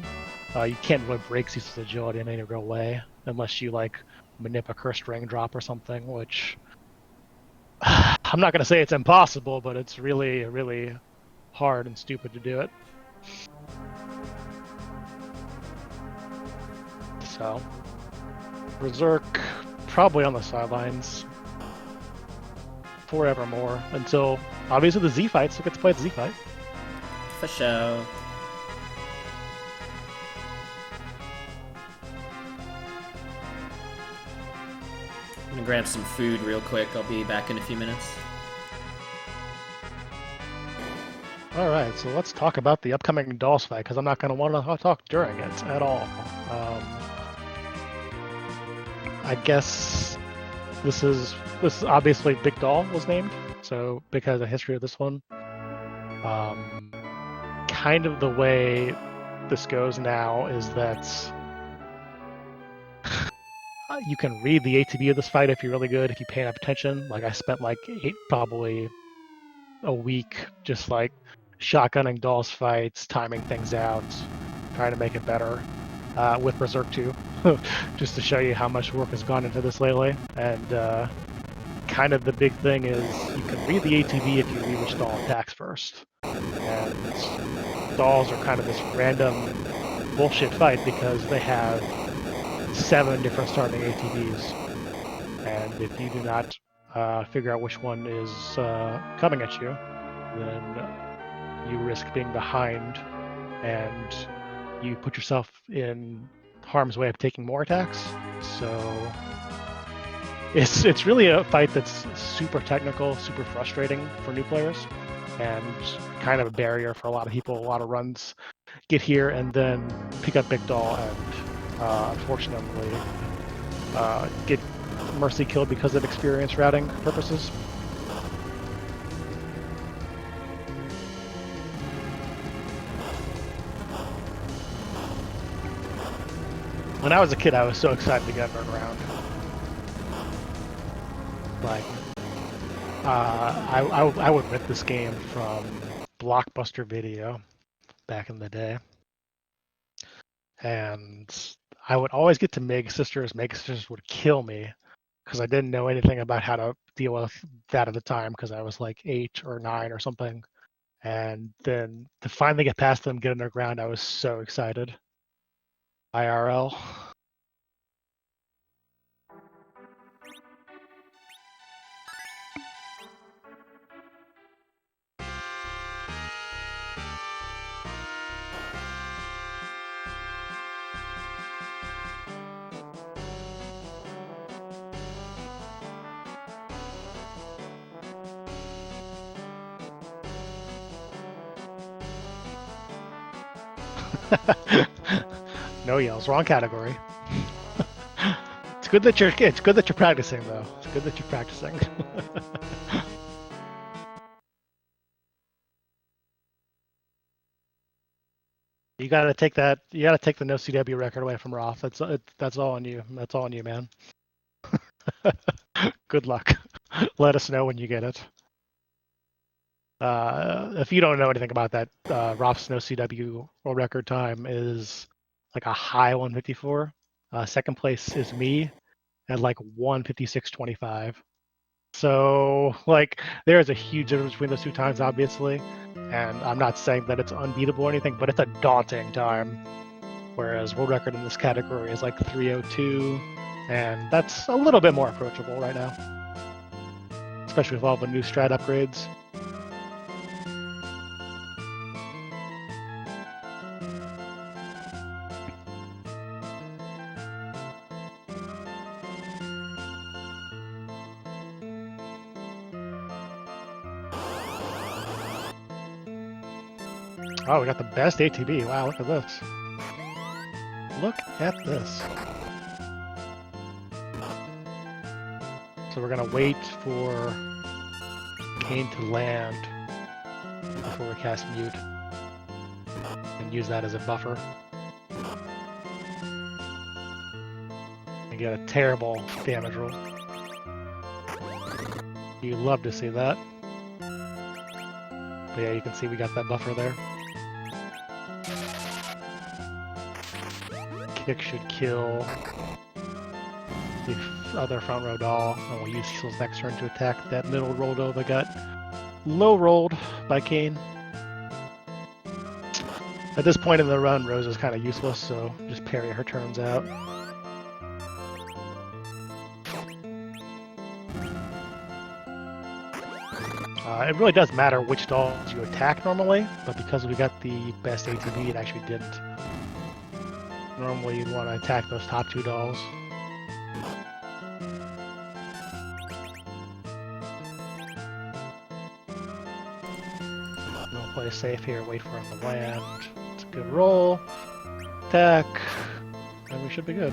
you can't really break Cecil's agility in any real way unless you like manip a cursed ring drop or something, which I'm not going to say it's impossible, but it's really, really hard and stupid to do it. So, Berserk probably on the sidelines forevermore until obviously the Z fight, so get to play the Z fight. For sure. I'm gonna grab some food real quick. I'll be back in a few minutes. All right, so let's talk about the upcoming Dolls fight because I'm not going to want to talk during it at all. I guess this is obviously Big Doll was named, so because of the history of this one. Kind of the way this goes now is that you can read the ATB of this fight if you're really good, if you pay enough attention. Like, I spent like probably a week just like shotgunning Dolls fights, timing things out, trying to make it better. With Berserk 2, just to show you how much work has gone into this lately. And kind of the big thing is you can read the ATB if you read which doll attacks first. And dolls are kind of this random bullshit fight because they have 7 different starting ATBs. And if you do not figure out which one is coming at you, then you risk being behind and you put yourself in harm's way of taking more attacks. So it's really a fight that's super technical, super frustrating for new players, and kind of a barrier for a lot of people. A lot of runs get here and then pick up Big Doll and unfortunately get mercy killed because of experience routing purposes. When I was a kid, I was so excited to get burned around. Like, I would rent this game from Blockbuster Video back in the day, and I would always get to Mega Sisters. Mega Sisters would kill me because I didn't know anything about how to deal with that at the time because I was like 8 or 9 or something. And then to finally get past them, get underground, I was so excited. IRL. No yells. Wrong category. It's good that you're practicing though. It's good that you're practicing. You gotta take that. You gotta take the no CW record away from Roth. That's all on you. That's all on you, man. Good luck. Let us know when you get it. If you don't know anything about that, Roth's no CW world record time is like a high 154. Second place is me at like 156.25. So like there is a huge difference between those two times, obviously. And I'm not saying that it's unbeatable or anything, but it's a daunting time. Whereas world record in this category is like 302, and that's a little bit more approachable right now, especially with all the new strat upgrades. Oh, we got the best ATB. Wow, look at this. Look at this. So we're gonna wait for Kane to land before we cast Mute and use that as a buffer. And get a terrible damage roll. You love to see that. But yeah, you can see we got that buffer there. Kick should kill the other front row doll, and we'll use Cecil's next turn to attack that middle roll doll that got low rolled by Kane. At this point in the run, Rose is kind of useless, so just parry her turns out. It really does matter which dolls you attack normally, but because we got the best ATB, it actually didn't. Normally you'd want to attack those top two dolls. We'll play safe here, wait for him to land. It's a good roll. Attack. And we should be good.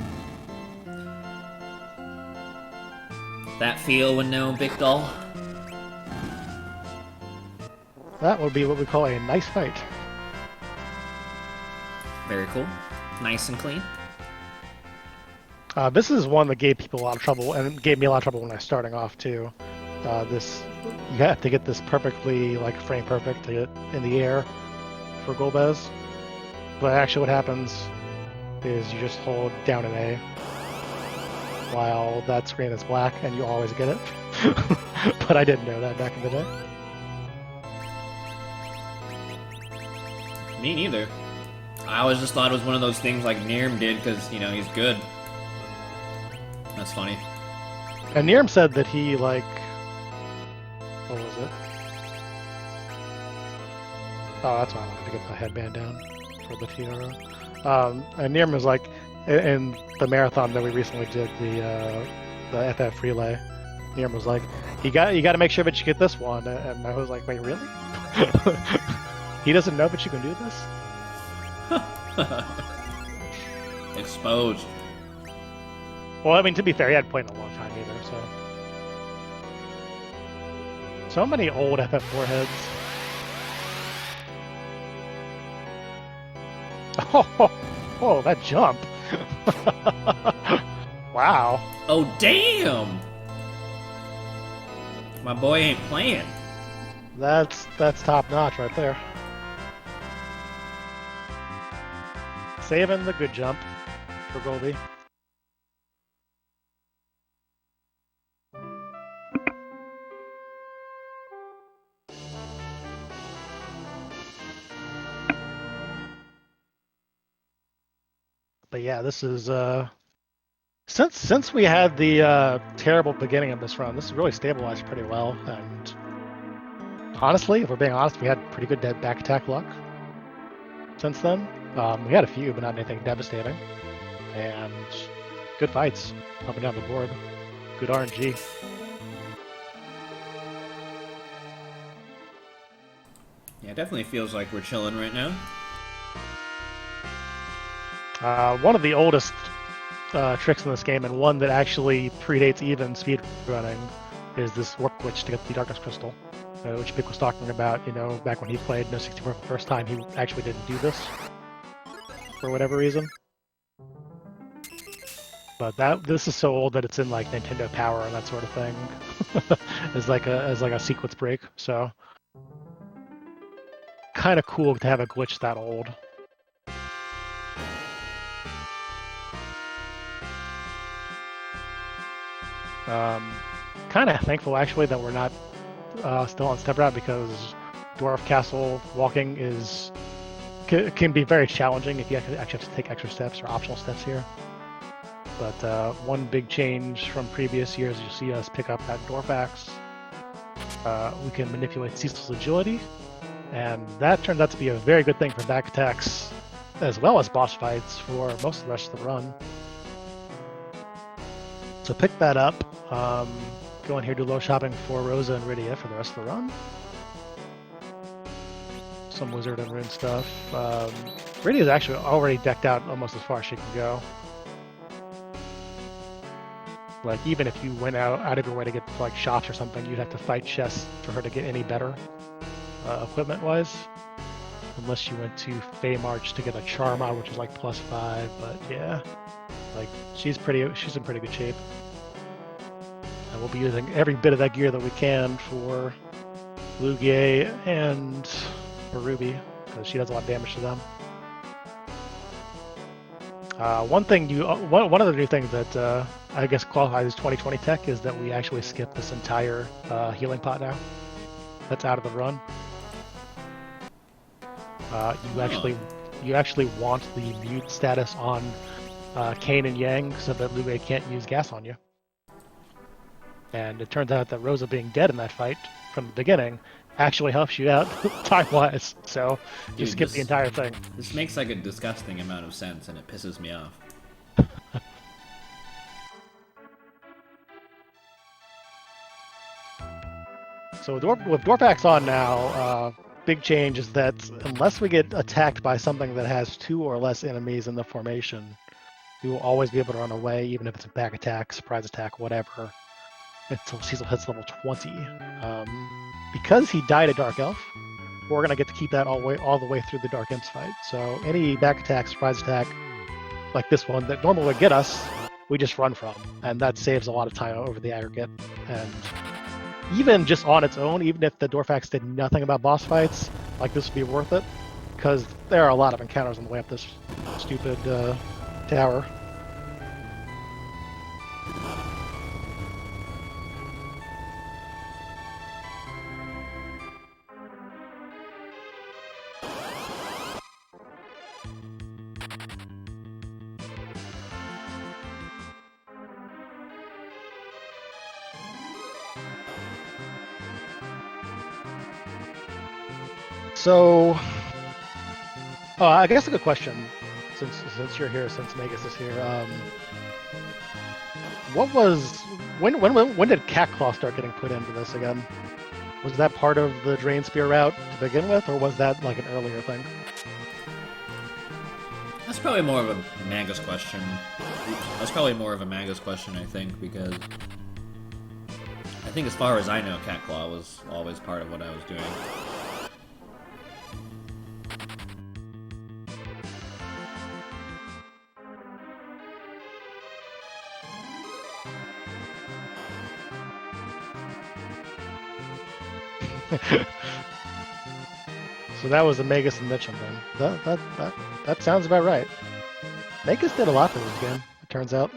That feel when no big doll? That would be what we call a nice fight. Very cool. Nice and clean. This is one that gave people a lot of trouble, and gave me a lot of trouble when I was starting off too. You have to get this perfectly, like frame perfect to get in the air for Golbez. But actually what happens is you just hold down an A while that screen is black, and you always get it. But I didn't know that back in the day. Me neither. I always just thought it was one of those things like Nirm did because, you know, he's good. That's funny. And Nirm said that he, like... What was it? Oh, that's why I wanted to get the headband down for the tiara. And Nirm was like, in the marathon that we recently did, the FF relay, Nirm was like, you got to make sure that you get this one. And I was like, wait, really? He doesn't know that you can do this? Exposed. Well, I mean, to be fair, he hadn't played in a long time either, so... So many old FF4 heads. Oh, that jump! Wow. Oh, damn! My boy ain't playing. That's top notch right there. Saving the good jump for Goldie. But yeah, this is since we had the terrible beginning of this run, this has really stabilized pretty well. And honestly, if we're being honest, we had pretty good back attack luck since then. We had a few, but not anything devastating. And good fights up and down the board. Good RNG. Yeah, it definitely feels like we're chilling right now. One of the oldest tricks in this game, and one that actually predates even speedrunning, is this warp glitch to get the Darkness Crystal, which Vic was talking about, you know, back when he played no64 for the first time. He actually didn't do this for whatever reason. But this is so old that it's in like Nintendo Power and that sort of thing, as like a sequence break. So kind of cool to have a glitch that old. Kind of thankful actually that we're not still on step route, because dwarf castle walking can be very challenging if you actually have to take extra steps or optional steps here. But one big change from previous years, you'll see us pick up that dwarf axe. We can manipulate Cecil's agility, and that turns out to be a very good thing for back attacks as well as boss fights for most of the rest of the run. So pick that up. Go in here, do a little shopping for Rosa and Rydia for the rest of the run. Some wizard and rune stuff. Rydia's actually already decked out almost as far as she can go. Like, even if you went out of your way to get like shops or something, you'd have to fight chests for her to get any better equipment-wise. Unless you went to Fey March to get a Charma, which is like +5, but yeah. Like, she's in pretty good shape. And we'll be using every bit of that gear that we can for Lugia and for Ruby, because she does a lot of damage to them. One other new thing that I guess qualifies as 2020 tech is that we actually skip this entire healing pot now. That's out of the run. You actually want the mute status on Kain and Yang so that Lugia can't use gas on you. And it turns out that Rosa being dead in that fight from the beginning actually helps you out time-wise. So you skip the entire thing. This makes like a disgusting amount of sense, and it pisses me off. So with Dwarf Axe on now, big change is that unless we get attacked by something that has 2 or less enemies in the formation, we will always be able to run away, even if it's a back attack, surprise attack, whatever, until Cecil hits level 20. Because he died a Dark Elf, we're going to get to keep that all the way through the Dark Imps fight. So any back attack, surprise attack, like this one, that normally would get us, we just run from. And that saves a lot of time over the aggregate. And even just on its own, even if the Dwarf Axe did nothing about boss fights, like, this would be worth it, because there are a lot of encounters on the way up this stupid tower. So, I guess a good question, since you're here, since Magus is here. When did Cat Claw start getting put into this again? Was that part of the Drain Spear route to begin with, or was that like an earlier thing? That's probably more of a Magus question. That's probably more of a Magus question, I think, because I think as far as I know, Cat Claw was always part of what I was doing. So that was the Magus and Mitchum then. That sounds about right. Magus did a lot for this game, it turns out.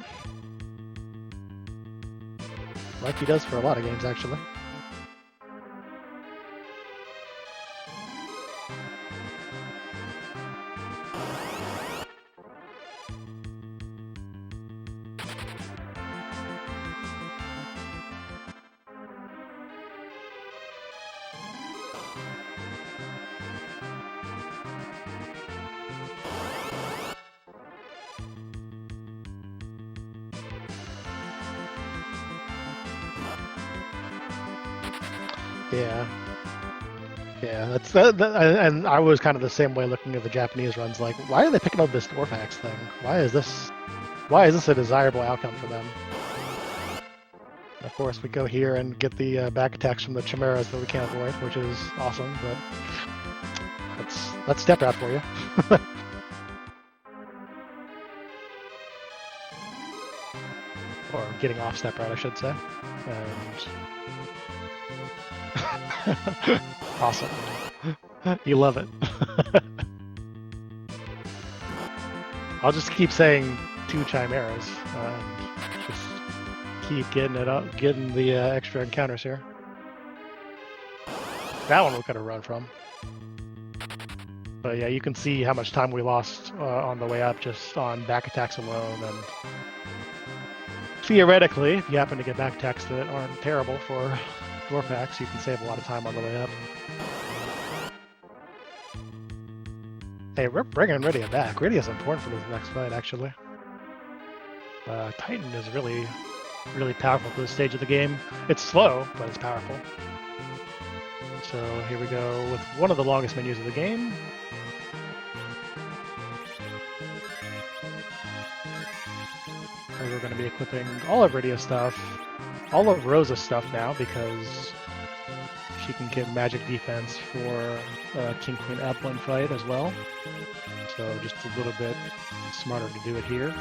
Like he does for a lot of games, actually. Yeah, and I was kind of the same way looking at the Japanese runs. Like, why are they picking up this Dwarf Axe thing? Why is this a desirable outcome for them? Of course, we go here and get the back attacks from the Chimeras that we can't avoid, which is awesome. But that's step out for you. Or getting off step route, I should say. And awesome. You love it. I'll just keep saying 2 Chimeras and just keep getting it up, getting the extra encounters here. That one we could have run from. But yeah, you can see how much time we lost on the way up just on back attacks alone. And theoretically, if you happen to get back attacks that aren't terrible for dwarf packs, you can save a lot of time on the way up. Hey, we're bringing Rydia back. Rydia's important for this next fight, actually. Titan is really, really powerful for this stage of the game. It's slow, but it's powerful. So here we go with one of the longest menus of the game. We're going to be equipping all of Rydia's stuff, all of Rosa's stuff now, because she can give magic defense for King Queen Applin fight as well. So just a little bit smarter to do it here.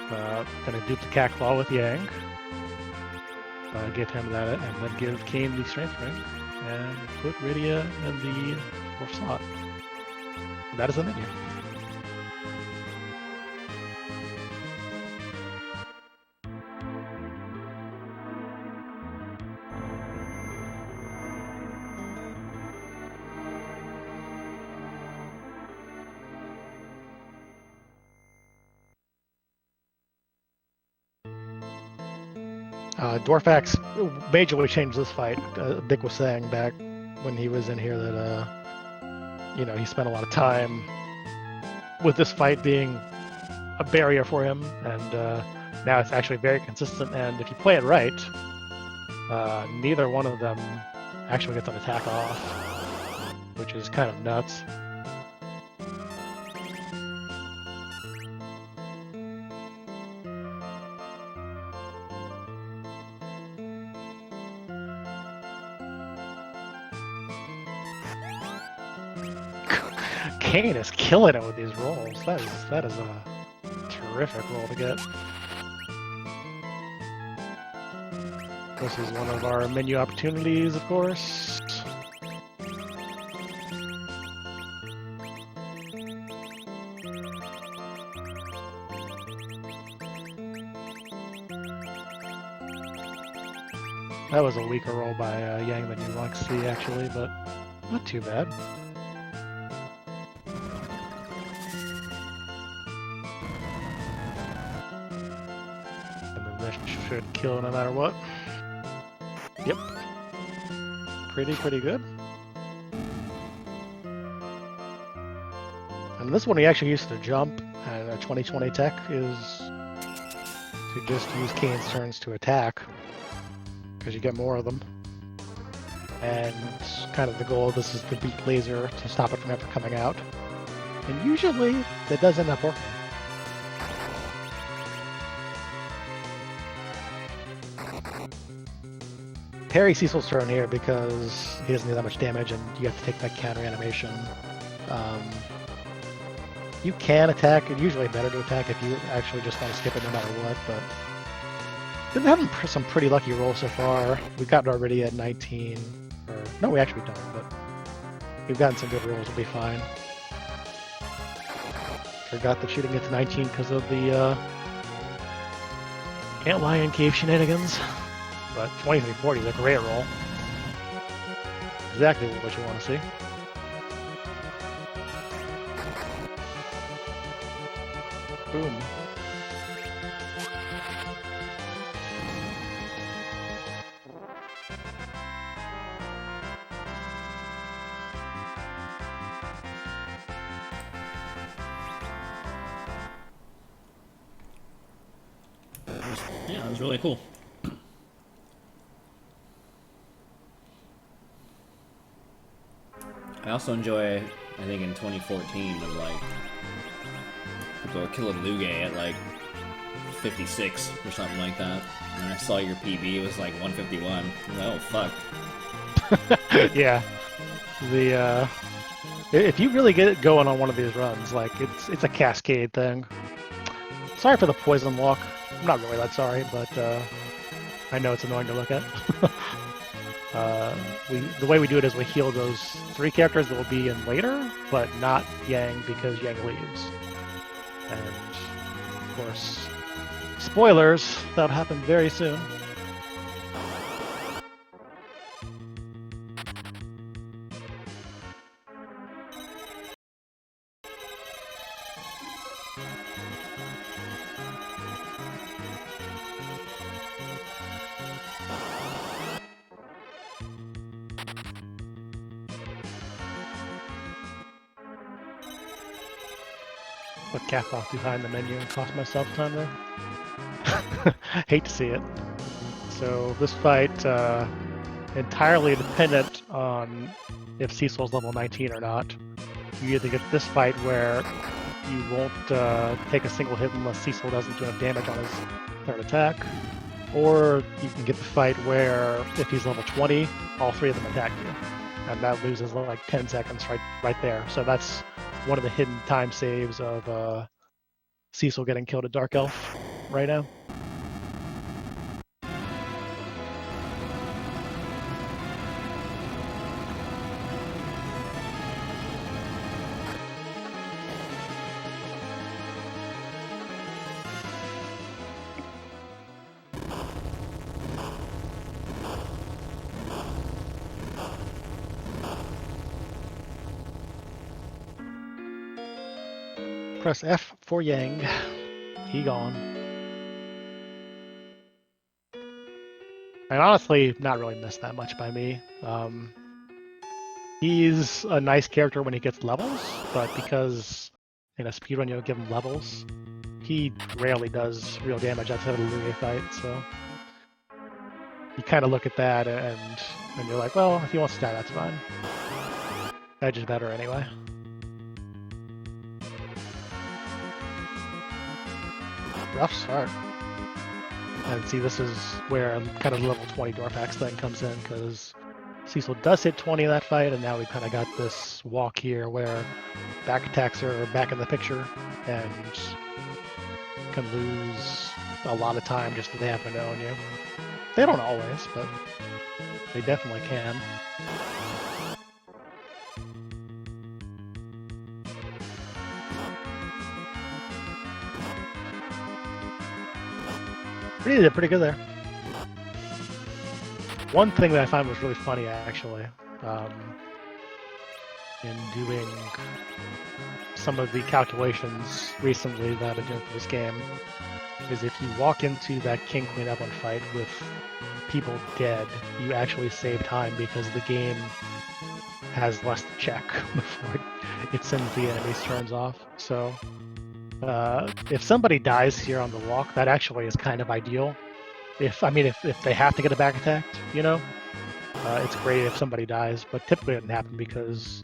Gonna dupe the Cat Claw with Yang. Give him that, and then give Kane the Strength Ring, and put Rydia in the 4th slot. And that is the menu. Dwarfax majorly changed this fight. Dick was saying back when he was in here that, he spent a lot of time with this fight being a barrier for him, and now it's actually very consistent, and if you play it right, neither one of them actually gets an attack off, which is kind of nuts. Kane is killing it with these rolls. That is a terrific roll to get. This is one of our menu opportunities, of course. That was a weaker roll by Yang than you'd like to see, actually, but not too bad. Should kill no matter what. Yep. Pretty good. And this one we actually used to jump, and a 2020 tech is to just use Kane's turns to attack, because you get more of them. And kind of the goal of this is to beat laser to stop it from ever coming out. And usually that does end up working. Parry Cecil's turn here because he doesn't do that much damage and you have to take that counter animation. You can attack, it's usually better to attack if you actually just want to skip it no matter what, but we've been having some pretty lucky rolls so far. We've gotten already at 19, or no, we actually don't, but we've gotten some good rolls, we'll be fine. Forgot that shooting gets 19 because of the Ant Lion Cave shenanigans. But 2340 is a great roll. Exactly what you want to see. Boom. Yeah, that was really cool. I also enjoy, I think in 2014, of like, people killing Luge at like 56 or something like that. And I saw your PB, it was like 151. I'm like, oh fuck. Yeah. If you really get it going on one of these runs, like it's a cascade thing. Sorry for the poison walk. I'm not really that sorry, but I know it's annoying to look at. The way we do it is we heal those 3 characters that will be in later, but not Yang because Yang leaves. And of course, Spoilers, that'll happen very soon. Put cap off behind the menu and cost myself time there. Hate to see it. So this fight, entirely dependent on if Cecil's level 19 or not. You either get this fight where you won't take a single hit unless Cecil doesn't do enough damage on his third attack, or you can get the fight where if he's level 20, all three of them attack you, and that loses like 10 seconds right there. So that's one of the hidden time saves of Cecil getting killed at Dark Elf right now. Press F for Yang. He gone. And honestly, not really missed that much by me. He's a nice character when he gets levels, but because in a speedrun you don't give him levels, he rarely does real damage outside of the Lugia fight, so you kind of look at that and you're like, well, if he wants to die, that's fine. Edge is better anyway. Rough start. And see, this is where kind of the level 20 Dorpax thing comes in, because Cecil does hit 20 in that fight, and now we kind of got this walk here where back attacks are back in the picture, and can lose a lot of time just that they happen to own you. They don't always, but they definitely can. He did pretty good there. One thing that I find was really funny, actually, in doing some of the calculations recently that I did for this game, is if you walk into that King Queen Evelyn fight with people dead, you actually save time because the game has less to check before it sends the enemy's turns off. So if somebody dies here on the walk, that actually is kind of ideal. If they have to get a back attacked, you know, it's great if somebody dies, but typically it doesn't happen because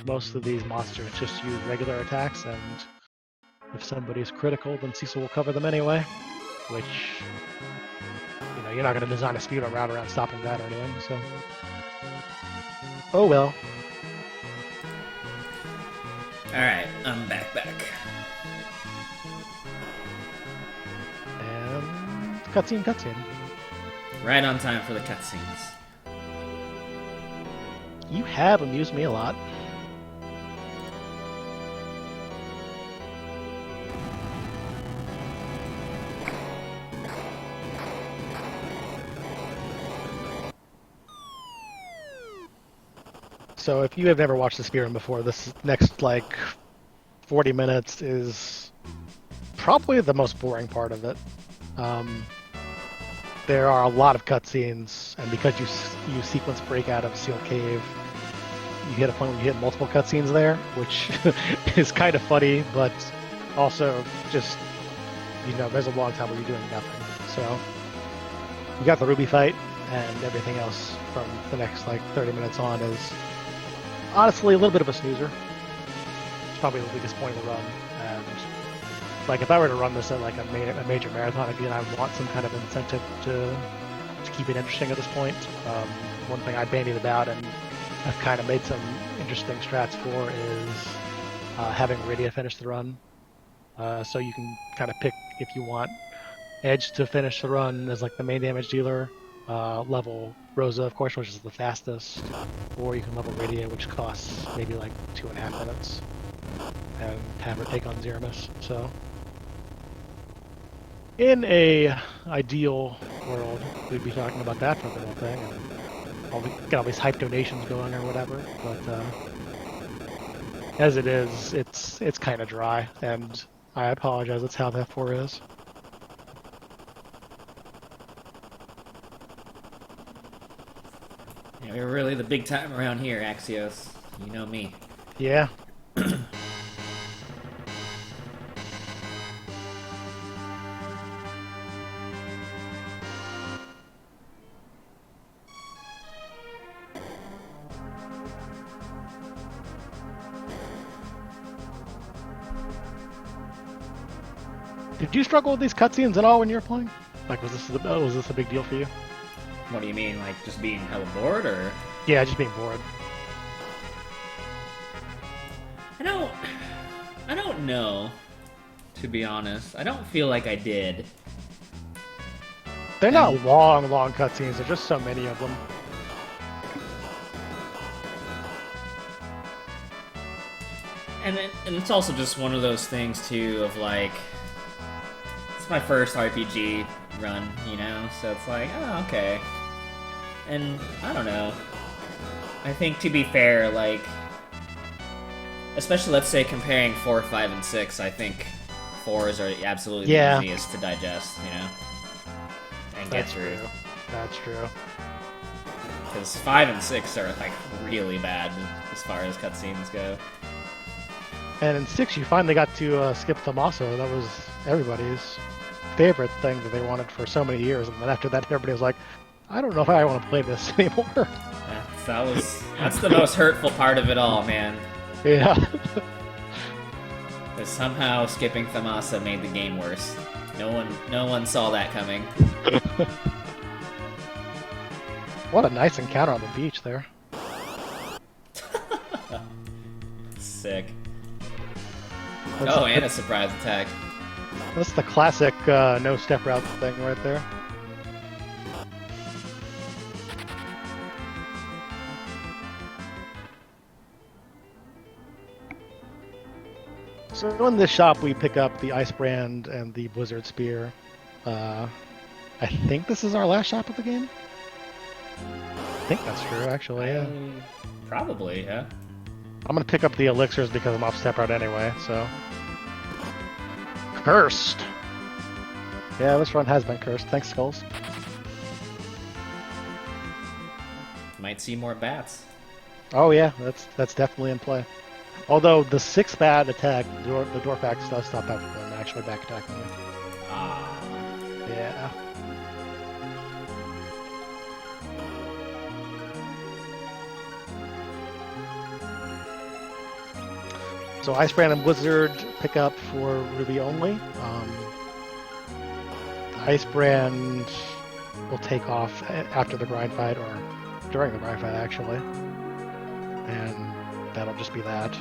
most of these monsters just use regular attacks, and if somebody's critical, then Cecil will cover them anyway, which, you know, you're not going to design a speedrun route around stopping that or anything, so. Oh well. Alright, I'm back. And cutscene. Right on time for the cutscenes. You have amused me a lot. So if you have never watched the speedrun before, this next, like, 40 minutes is probably the most boring part of it. There are a lot of cutscenes, and because you sequence break out of Seal Cave, you hit a point where you hit multiple cutscenes there, which is kind of funny, but also just, you know, there's a long time where you're doing nothing. So you got the Ruby fight, and everything else from the next, like, 30 minutes on is honestly a little bit of a snoozer. It's probably the weakest point of the run, and like if I were to run this at like a major marathon again, I would want some kind of incentive to keep it interesting at this point. One thing I bandied about and I've kind of made some interesting strats for is having Rydia finish the run. So you can kind of pick if you want Edge to finish the run as like the main damage dealer, level Rosa, of course, which is the fastest, or you can level Rydia, which costs maybe like 2.5 minutes, and have her take on Zeramis. So In a ideal world, we'd be talking about that for the whole thing, and get all these hype donations going or whatever. But as it is, it's kind of dry, and I apologize. That's how that 4 is. Yeah, we're really the big time around here, Axios. You know me. Yeah. Did you struggle with these cutscenes at all when you were playing? Like, was this a big deal for you? What do you mean, like just being hella bored, or? Yeah, just being bored. I don't know. To be honest, I don't feel like I did. They're not long cutscenes. There's just so many of them. And it's also just one of those things too of like, it's my first RPG run, you know, so it's like, oh, okay. And I don't know. I think to be fair, like, especially let's say comparing 4, 5, and 6, I think 4s are absolutely the easiest to digest, you know, and get through. True. That's true. Because 5 and 6 are like really bad as far as cutscenes go. And in 6, you finally got to skip Tommaso. That was everybody's favorite thing that they wanted for so many years. And then after that, everybody was like, I don't know if I want to play this anymore. That's the most hurtful part of it all, man. Yeah. Because somehow skipping Tommaso made the game worse. No one saw that coming. What a nice encounter on the beach there. Sick. And a surprise attack. That's the classic no step route thing right there. So in this shop we pick up the Ice Brand and the Blizzard Spear. I think this is our last shop of the game? I think that's true, actually, yeah. Probably, yeah. I'm gonna pick up the elixirs because I'm off step route anyway, so... Cursed! Yeah, this run has been cursed. Thanks, Skulls. Might see more bats. Oh yeah, that's definitely in play. Although the 6 bat attack, the Dwarf Axe does stop that from actually back attacking you. Ah. Yeah. So Ice Brand and Blizzard pick up for Ruby only. Ice Brand will take off after the grind fight, or during the grind fight actually. And that'll just be that.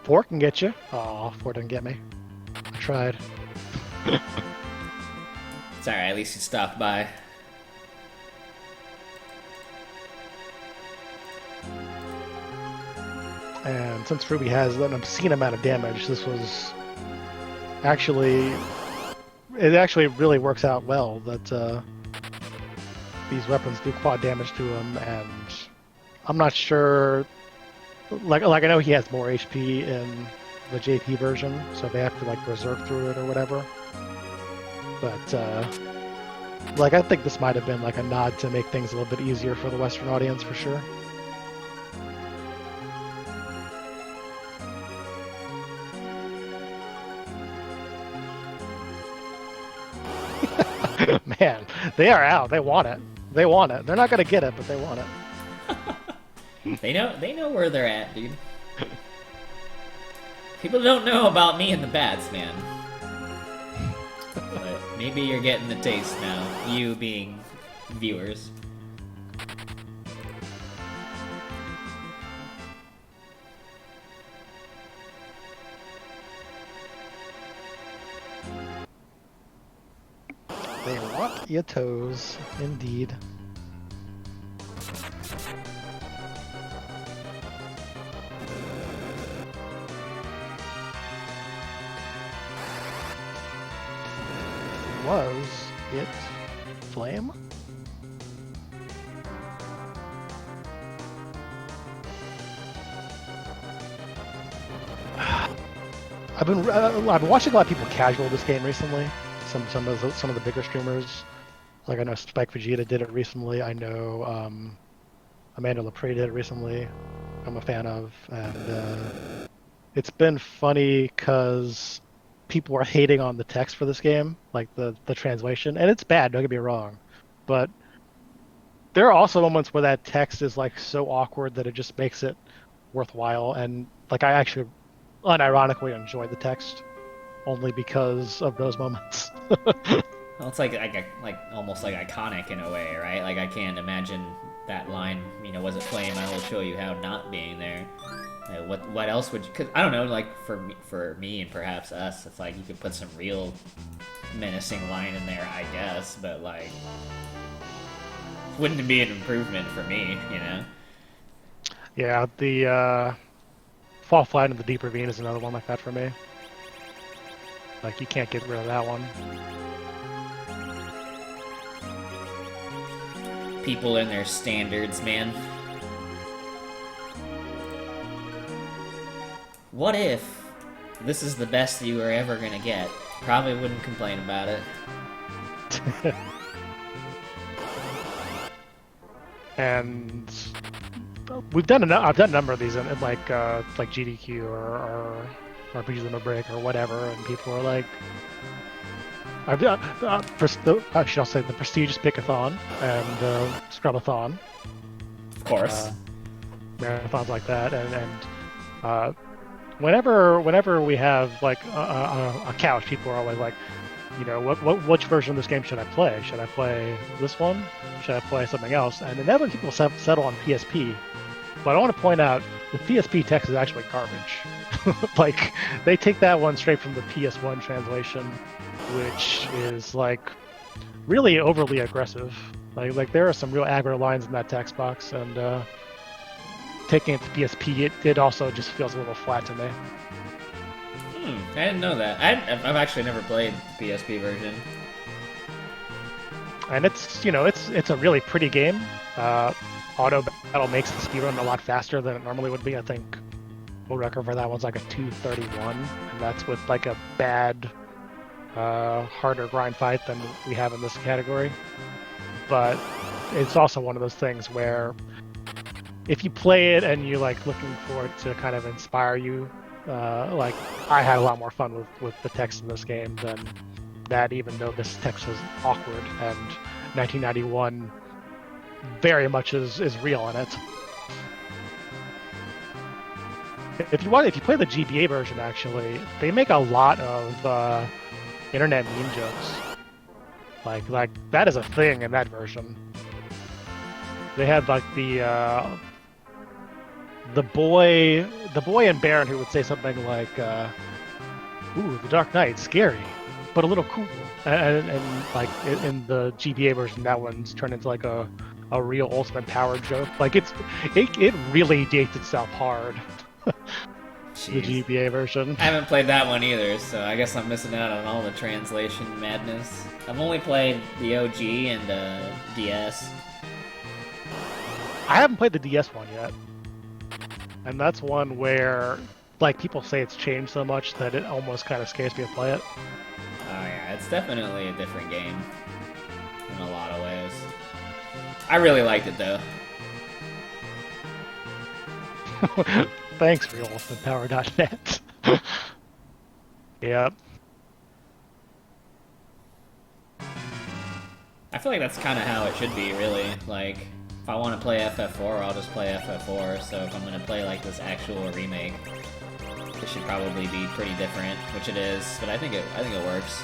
4 can get you. Aw, 4 didn't get me. I tried. It's alright, at least you stopped by. And since Ruby has an obscene amount of damage, this was actually... It actually really works out well that these weapons do quad damage to him, and I'm not sure... Like I know he has more HP in the JP version, so they have to like berserk through it or whatever. But like I think this might have been like a nod to make things a little bit easier for the Western audience for sure. Man, they are out. They want it. They want it. They're not gonna get it, but they want it. They know where they're at, dude. People don't know about me and the bats, man. But maybe you're getting the taste now, you being viewers. They want your toes, indeed. hit flame. I've been watching a lot of people casual this game recently. Some of the bigger streamers, like I know Spike Vegeta did it recently. I know Amanda Lepre did it recently. I'm a fan of, and it's been funny because people are hating on the text for this game, like the translation, and it's bad. Don't get me wrong, but there are also moments where that text is like so awkward that it just makes it worthwhile. And like I actually unironically enjoy the text only because of those moments. Well, it's like almost like iconic in a way, right? Like I can't imagine that line. You know, was it flame? I will show you how not being there. What else would you? Cause I don't know. Like for me and perhaps us, it's like you could put some real menacing line in there, I guess. But like, wouldn't it be an improvement for me? You know? Yeah, the fall flat in the deep ravine is another one like that for me. Like you can't get rid of that one. People and their standards, man. What if this is the best you were ever gonna get? Probably wouldn't complain about it. And I've done a number of these in like GDQ or RPGs in a Break or whatever, and people are like, I've done actually I'll say the prestigious Bichathon and Scrubathon, Of course. marathons like that, and whenever we have like a couch, people are always like, you know, which version of this game should I play? Should I play this one? Should I play something else? And inevitably people settle on PSP. But I want to point out the PSP text is actually garbage. Like they take that one straight from the PS1 translation, which is like really overly aggressive. Like there are some real aggro lines in that text box, and taking it to PSP, it also just feels a little flat to me. I didn't know that. I've actually never played the PSP version. And it's, you know, it's a really pretty game. Auto battle makes the speedrun a lot faster than it normally would be. I think world record for that one's like a 2:31, and that's with like a bad, harder grind fight than we have in this category. But it's also one of those things where if you play it and you're like looking for it to kind of inspire you, like I had a lot more fun with the text in this game than that, even though this text was awkward, and 1991 very much is real in it. If you play the GBA version, actually, they make a lot of internet meme jokes. Like that is a thing in that version. They had like the boy and Baron who would say something like, "Ooh, the Dark Knight, scary, but a little cool." And like in the GBA version, that one's turned into like a real Ultimate Power joke. Like it really dates itself hard. The GBA version. I haven't played that one either, so I guess I'm missing out on all the translation madness. I've only played the OG and DS. I haven't played the DS one yet. And that's one where, like, people say it's changed so much that it almost kind of scares me to play it. Oh yeah, it's definitely a different game in a lot of ways. I really liked it though. Thanks, RealUltimatePower.net. Yep. I feel like that's kind of how it should be, really. Like, if I want to play FF4, I'll just play FF4. So if I'm gonna play like this actual remake, it should probably be pretty different, which it is. But I think it works.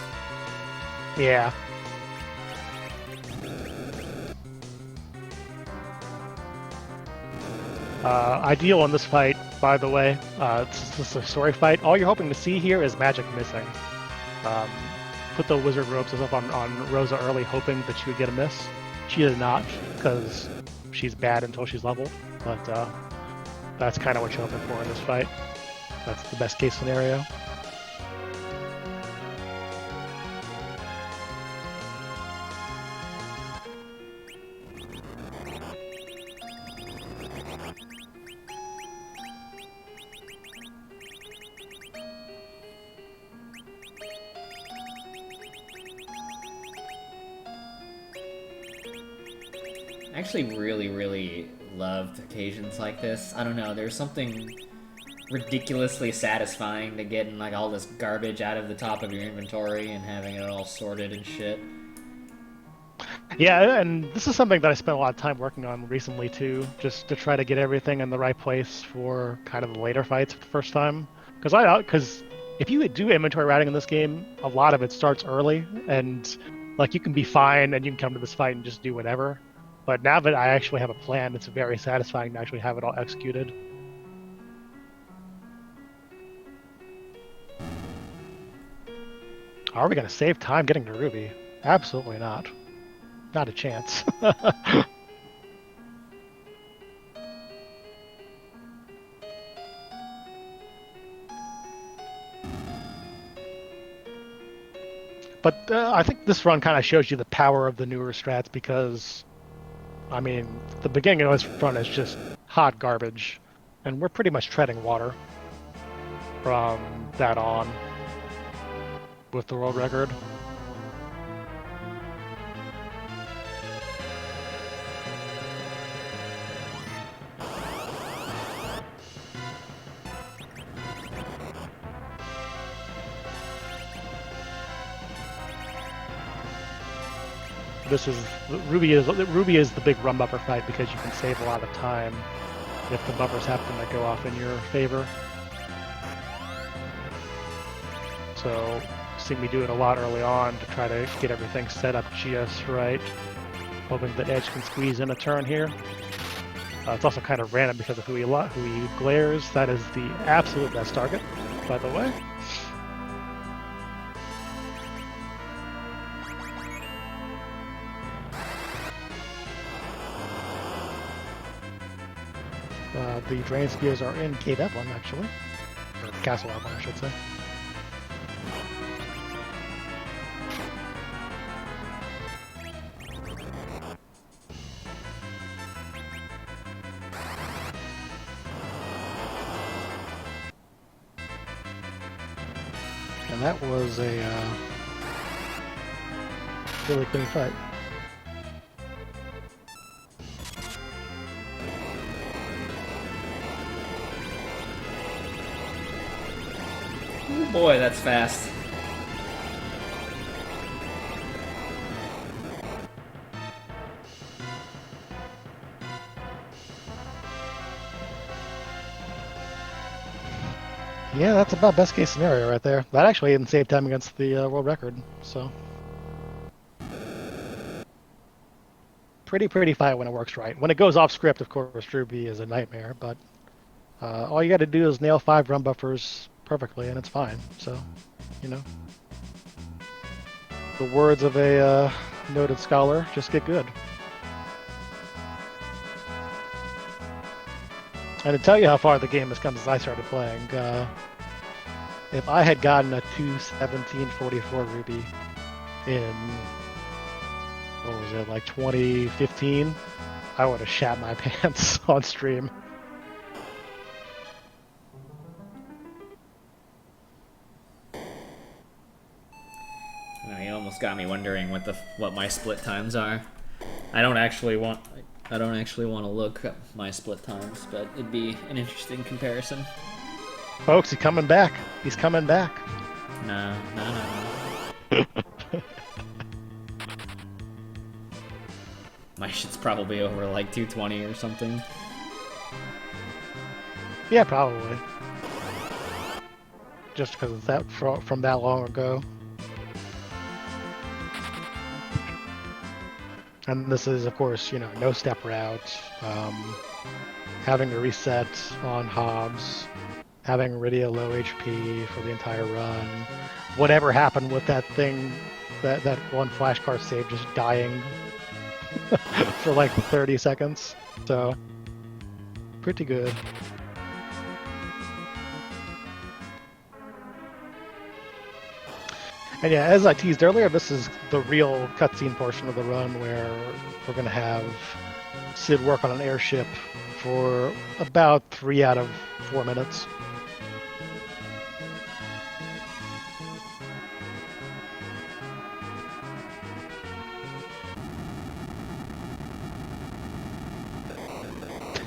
Yeah. Ideal in this fight, by the way. It's just a story fight. All you're hoping to see here is magic missing. Put the wizard ropes up on Rosa early, hoping that she would get a miss. She did not, because she's bad until she's leveled. But that's kind of what you're hoping for in this fight. That's the best case scenario. I actually really loved occasions like this. I don't know, there's something ridiculously satisfying to getting like all this garbage out of the top of your inventory and having it all sorted and shit. Yeah, and this is something that I spent a lot of time working on recently too, just to try to get everything in the right place for kind of the later fights for the first time. Because if you do inventory routing in this game, a lot of it starts early, and like you can be fine and you can come to this fight and just do whatever. But now that I actually have a plan, it's very satisfying to actually have it all executed. Are we gonna save time getting to Ruby? Absolutely not. Not a chance. But I think this run kind of shows you the power of the newer strats because, I mean, the beginning of this run is just hot garbage, and we're pretty much treading water from that on with the world record. Ruby is the big run buffer fight because you can save a lot of time if the buffers happen to go off in your favor. So, see me do it a lot early on to try to get everything set up just right, hoping that Edge can squeeze in a turn here. It's also kind of random because of who he glares. That is the absolute best target, by the way. The Drain Spears are in Cave Evelyn, actually. Or Castle Evelyn, I should say. And that was a really clean fight. Ooh, boy, that's fast. Yeah, that's about best case scenario right there. That actually even saved time against the world record, so. Pretty fight when it works right. When it goes off script, of course, Ruby is a nightmare, but all you gotta do is nail 5 run buffers perfectly and it's fine, so, you know. The words of a noted scholar, just get good. And to tell you how far the game has come since I started playing, if I had gotten a 2:17:44 Ruby in, what was it, like 2015, I would have shat my pants on stream. You almost got me wondering what my split times are. I don't actually want to look up my split times, but it'd be an interesting comparison. Folks, he's coming back. He's coming back. No. My shit's probably over like 220 or something. Yeah, probably. Just because it's that from that long ago. And this is, of course, no step route, having to reset on Hobbs, having Rydia low HP for the entire run. Whatever happened with that thing, that one flashcard save just dying for like 30 seconds. So, pretty good. And yeah, as I teased earlier, this is the real cutscene portion of the run where we're going to have Sid work on an airship for about 3 out of 4 minutes.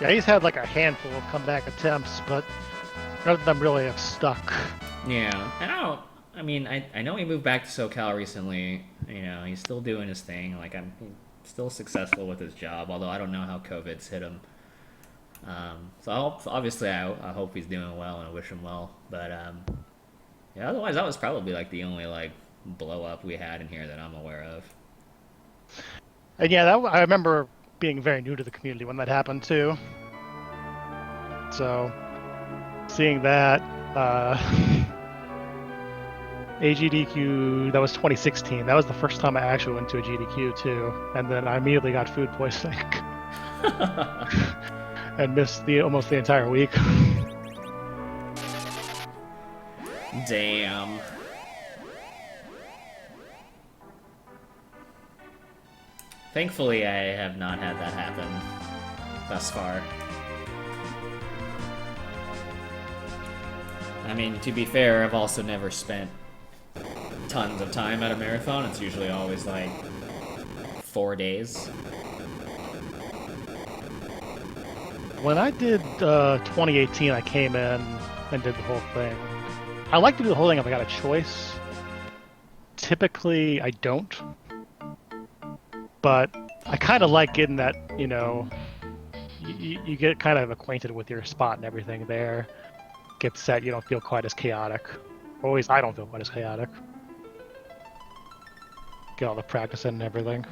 Yeah, he's had like a handful of comeback attempts, but none of them really have stuck. Yeah, and I mean, I know he moved back to SoCal recently. You know, he's still doing his thing. Like, he's still successful with his job, although I don't know how COVID's hit him. Obviously, I hope he's doing well and I wish him well. But yeah, otherwise, that was probably like the only like blow up we had in here that I'm aware of. And yeah, I remember being very new to the community when that happened too. So seeing that AGDQ, that was 2016. That was the first time I actually went to a GDQ too, and then I immediately got food poisoning and missed almost the entire week. Damn. Thankfully, I have not had that happen thus far. I mean, to be fair, I've also never spent tons of time at a marathon. It's usually always like 4 days. When I did 2018, I came in and did the whole thing. I like to do the whole thing if I got a choice. Typically, I don't. But I kind of like getting that, you know, you get kind of acquainted with your spot and everything there. Get set, you don't feel quite as chaotic. Or at least I don't feel quite as chaotic. Get all the practice in and everything.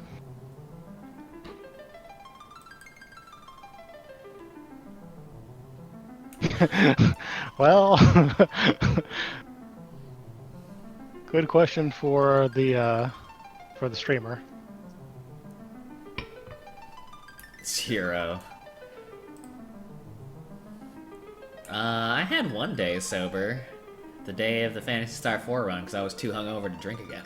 Well, good question for the streamer. 0. I had 1 day sober. The day of the Phantasy Star 4 run, because I was too hungover to drink again.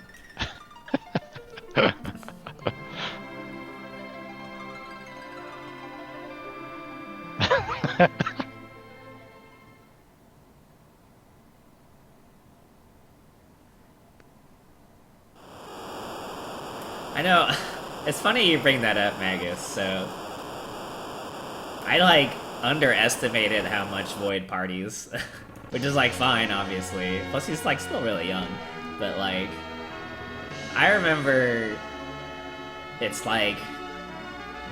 I know. It's funny you bring that up, Magus, so... I, like, underestimated how much Void parties. Which is, like, fine, obviously. Plus, he's, like, still really young. But, like... I remember... It's, like...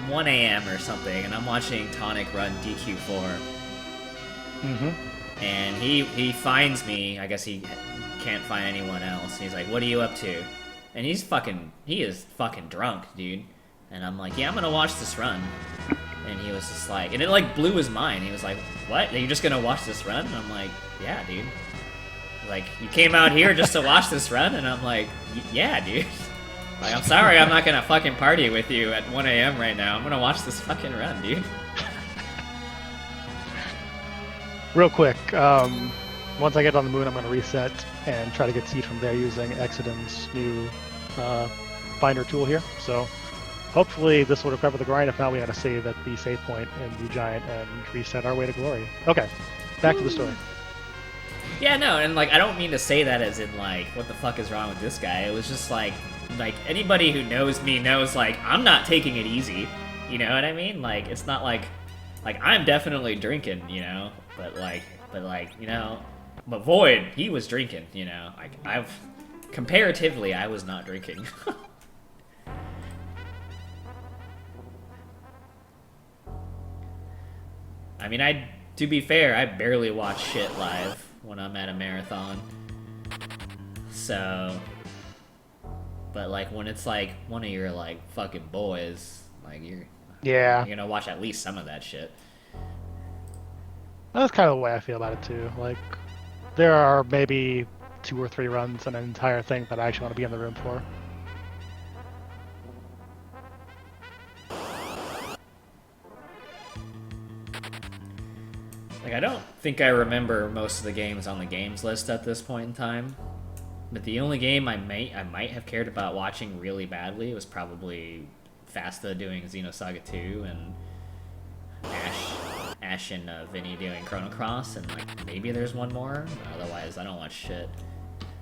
1 a.m. or something, and I'm watching Tonic run DQ4. Mm-hmm. And he finds me. I guess he can't find anyone else. He's like, "What are you up to?" And he is fucking drunk, dude. And I'm like, "Yeah, I'm gonna watch this run." And he was just like, and it like blew his mind. He was like, "What? Are you just gonna watch this run?" And I'm like, "Yeah, dude." Like, you came out here just to watch this run? And I'm like, "Yeah, dude." Like, I'm sorry, I'm not gonna fucking party with you at 1 a.m. right now. I'm gonna watch this fucking run, dude. Real quick, once I get on the moon, I'm going to reset and try to get seed from there using Exodon's new binder tool here. So hopefully this will recover the grind. If not, we got to save at the save point in the giant and reset our way to glory. Okay, back to the story. Yeah, no, and like, I don't mean to say that as in like, what the fuck is wrong with this guy? It was just like anybody who knows me knows like, I'm not taking it easy. You know what I mean? Like, it's not like I'm definitely drinking, you know? But you know, but Void, he was drinking, you know? Like, comparatively, I was not drinking. I mean, to be fair, I barely watch shit live when I'm at a marathon. So, but like, when it's like one of your like fucking boys, like you're gonna watch at least some of that shit. That's kind of the way I feel about it too. Like, there are maybe 2 or 3 runs in an entire thing that I actually want to be in the room for. Like, I don't think I remember most of the games on the games list at this point in time. But the only game I might have cared about watching really badly was probably Fasta doing Xenosaga 2 and Ash and Vinny doing Chrono Cross, and like maybe there's one more. Otherwise, I don't watch shit.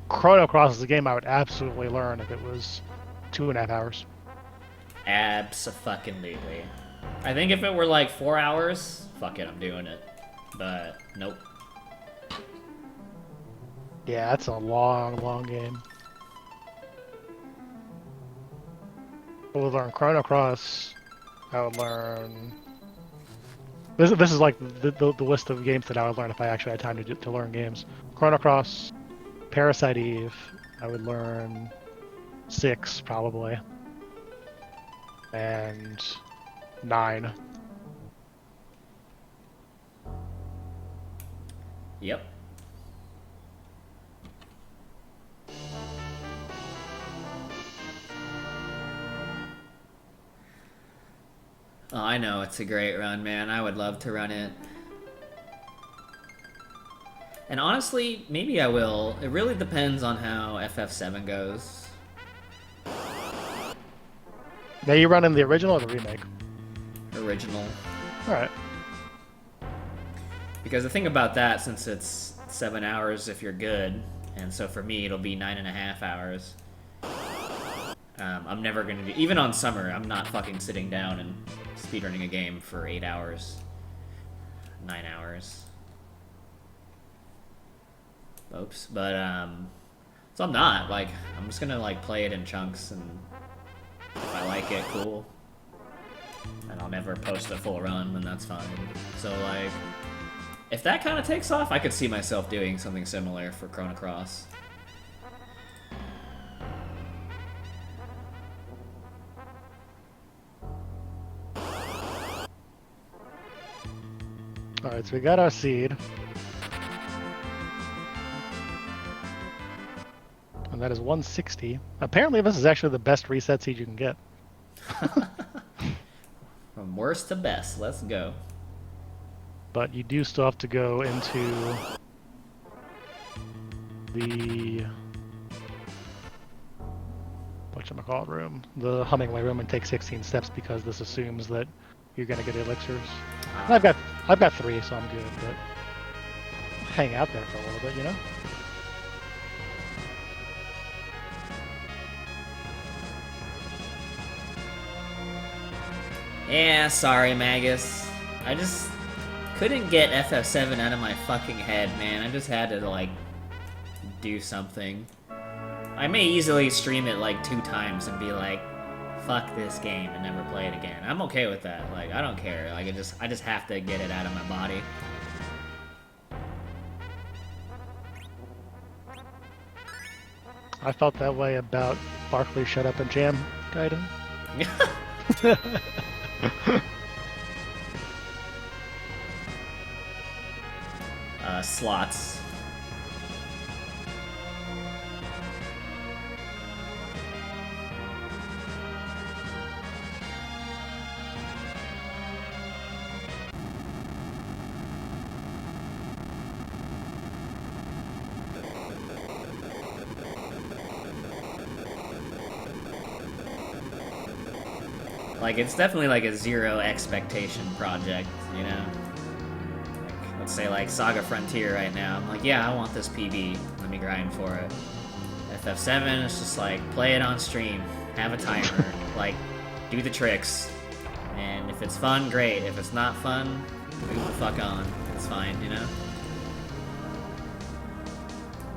Chrono Cross is a game I would absolutely learn if it was 2.5 hours. Abso-fucking-lutely. I think if it were like 4 hours, fuck it, I'm doing it. But nope. Yeah, that's a long game. I would learn Chrono Cross. I would learn. This is like the list of games that I would learn if I actually had time to learn games. Chrono Cross, Parasite Eve. I would learn 6 probably, and 9. Yep. Oh, I know, it's a great run, man. I would love to run it. And honestly, maybe I will. It really depends on how FF7 goes. Now you running the original or the remake? Original. Alright. Because the thing about that, since it's 7 hours if you're good, and so for me it'll be 9.5 hours. I'm never gonna do, even on summer, I'm not fucking sitting down and speedrunning a game for 8 hours. 9 hours. Oops, but so I'm not, like, I'm just gonna like play it in chunks, and if I like it, cool. And I'll never post a full run, and that's fine. So like, if that kind of takes off, I could see myself doing something similar for Chrono Cross. Alright, so we got our seed. And that is 160. Apparently this is actually the best reset seed you can get. From worst to best, let's go. But you do still have to go into the whatchamacallit room, the Hummingway room, and take 16 steps because this assumes that you're gonna get elixirs. And I've got 3, so I'm good, but hang out there for a little bit, you know? Yeah, sorry, Magus. I just couldn't get FF7 out of my fucking head, man. I just had to, like, do something. I may easily stream it, like, 2 times and be like, fuck this game and never play it again. I'm okay with that. Like, I don't care. Like, I just have to get it out of my body. I felt that way about Barkley Shut Up and Jam Gaiden. Slots. Like, it's definitely like a zero expectation project, you know? Like, let's say like Saga Frontier right now, I'm like, yeah, I want this PB, let me grind for it. FF7, it's just like, play it on stream, have a timer, like, do the tricks. And if it's fun, great. If it's not fun, move the fuck on. It's fine, you know?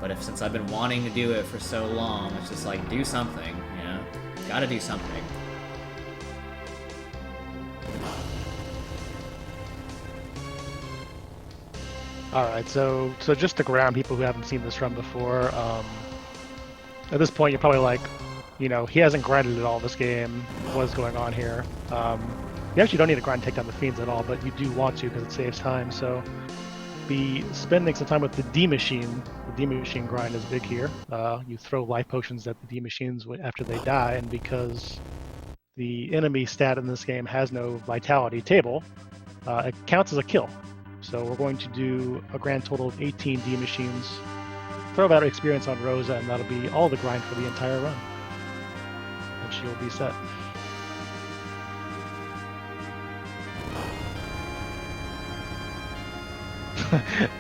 But since I've been wanting to do it for so long, it's just like, do something, you know? Gotta do something. Alright, so just to ground people who haven't seen this run before, at this point you're probably like, you know, he hasn't grinded at all this game, what is going on here? You actually don't need to grind and take down the fiends at all, but you do want to because it saves time, so be spending some time with the D-Machine. The D-Machine grind is big here. You throw life potions at the D-Machines after they die, and because the enemy stat in this game has no vitality table, it counts as a kill. So we're going to do a grand total of 18 D-Machines. Throw that experience on Rosa, and that'll be all the grind for the entire run. And she'll be set.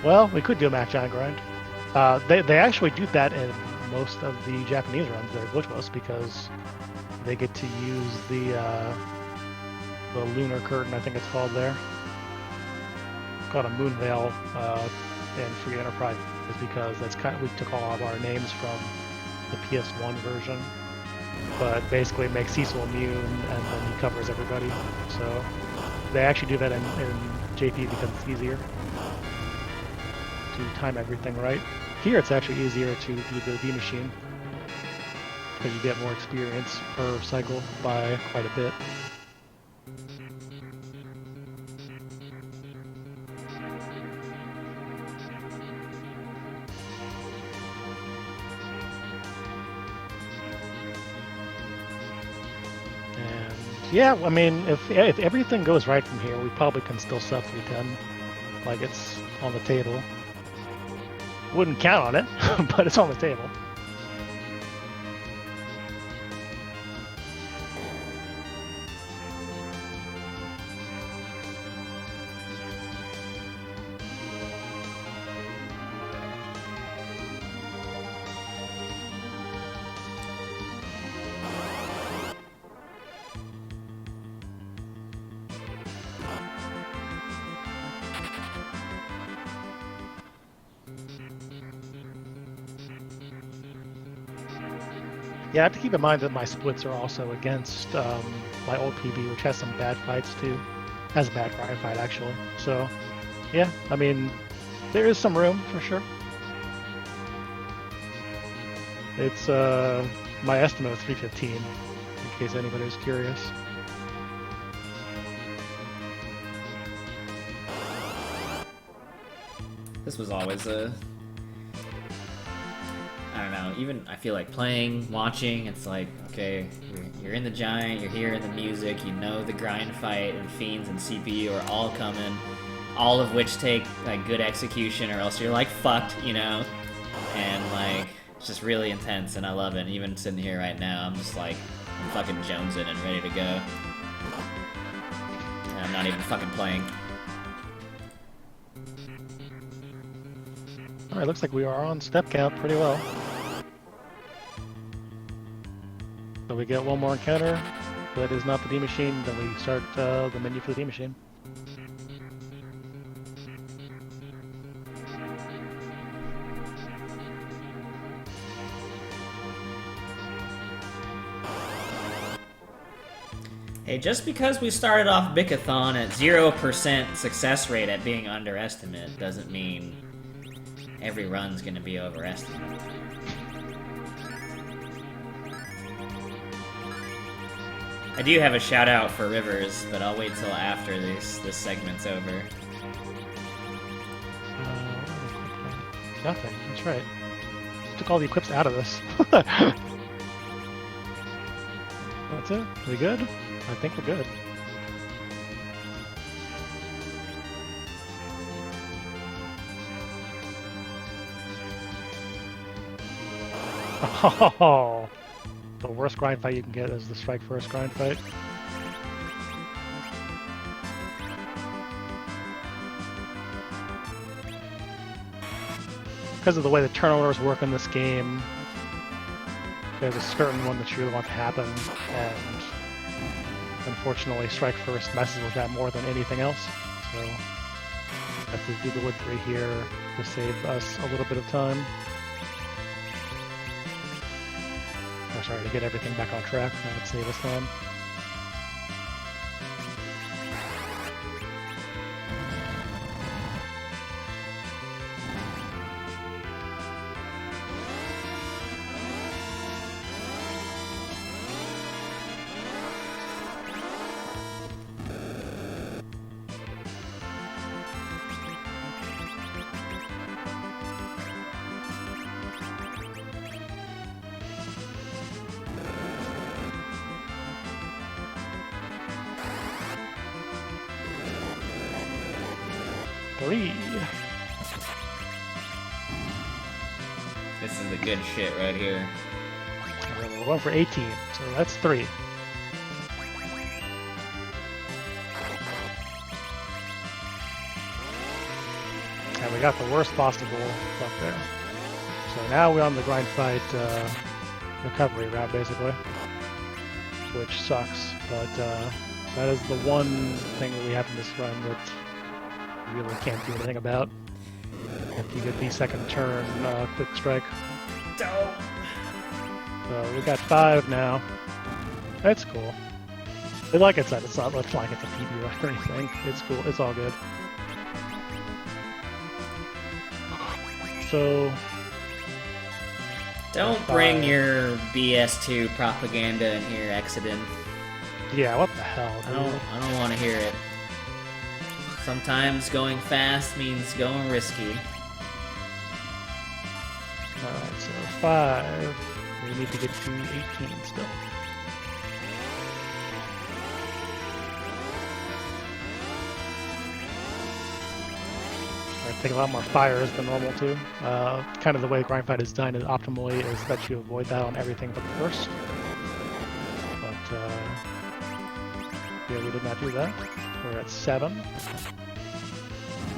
Well, we could do a Mac Giant grind. They actually do that in most of the Japanese runs. They're glitchless because they get to use the the lunar curtain, I think it's called there. It's called a moon veil in Free Enterprise, because that's we took all of our names from the PS1 version, but basically it makes Cecil immune and then he covers everybody. So they actually do that in JP because it's easier to time everything right. Here it's actually easier to do the D machine because you get more experience per cycle by quite a bit. Yeah, I mean, if everything goes right from here, we probably can still sub 310. Like, it's on the table. Wouldn't count on it, but it's on the table. Yeah, I have to keep in mind that my splits are also against my old PB, which has some bad fights too. Has a bad grind fight actually. So, yeah, I mean, there is some room for sure. It's my estimate of 315, in case anybody's curious. This was always a... I don't know, even I feel like playing, watching, it's like, okay, you're in the giant, you're hearing the music, you know the grind fight and fiends and CPU are all coming, all of which take like good execution or else you're like fucked, you know? And like, it's just really intense and I love it. And even sitting here right now, I'm just like, I'm fucking jonesing and ready to go. And I'm not even fucking playing. Alright, looks like we are on step count pretty well. So we get one more encounter that is not the D machine, then we start the menu for the D machine. Hey, just because we started off bichathon at 0% success rate at being underestimate doesn't mean every run's gonna be overestimate. I do have a shout out for Rivers, but I'll wait till after this segment's over. Nothing, that's right. Took all the equips out of this. That's it? We good? I think we're good. Oh, the worst grind fight you can get is the strike first grind fight. Because of the way the turnovers work in this game, there's a certain one that you really want to happen, and unfortunately strike first messes with that more than anything else. So I have to do the wood 3 here to save us a little bit of time. Or sorry, to get everything back on track. That would save us time. This is the good shit right here. We're going for 18, so that's 3. And we got the worst possible stuff there. So now we're on the grind fight recovery route, basically. Which sucks, but That is the one thing that we have in this run that we really can't do anything about. If you get the second turn quick strike. Don't. So we got 5 now. That's cool. Like I said, it's not like it's a PB or anything. It's cool. It's all good. So Don't bring your BS2 propaganda in here, Exodus. yeah, what the hell? Dude? I don't want to hear it. Sometimes going fast means going risky. Alright, so 5. We need to get to 18 still. Take a lot more fires than normal too. Kind of the way Grind Fight is done optimally is that you avoid that on everything but the first. But yeah, we did not do that. We're at 7.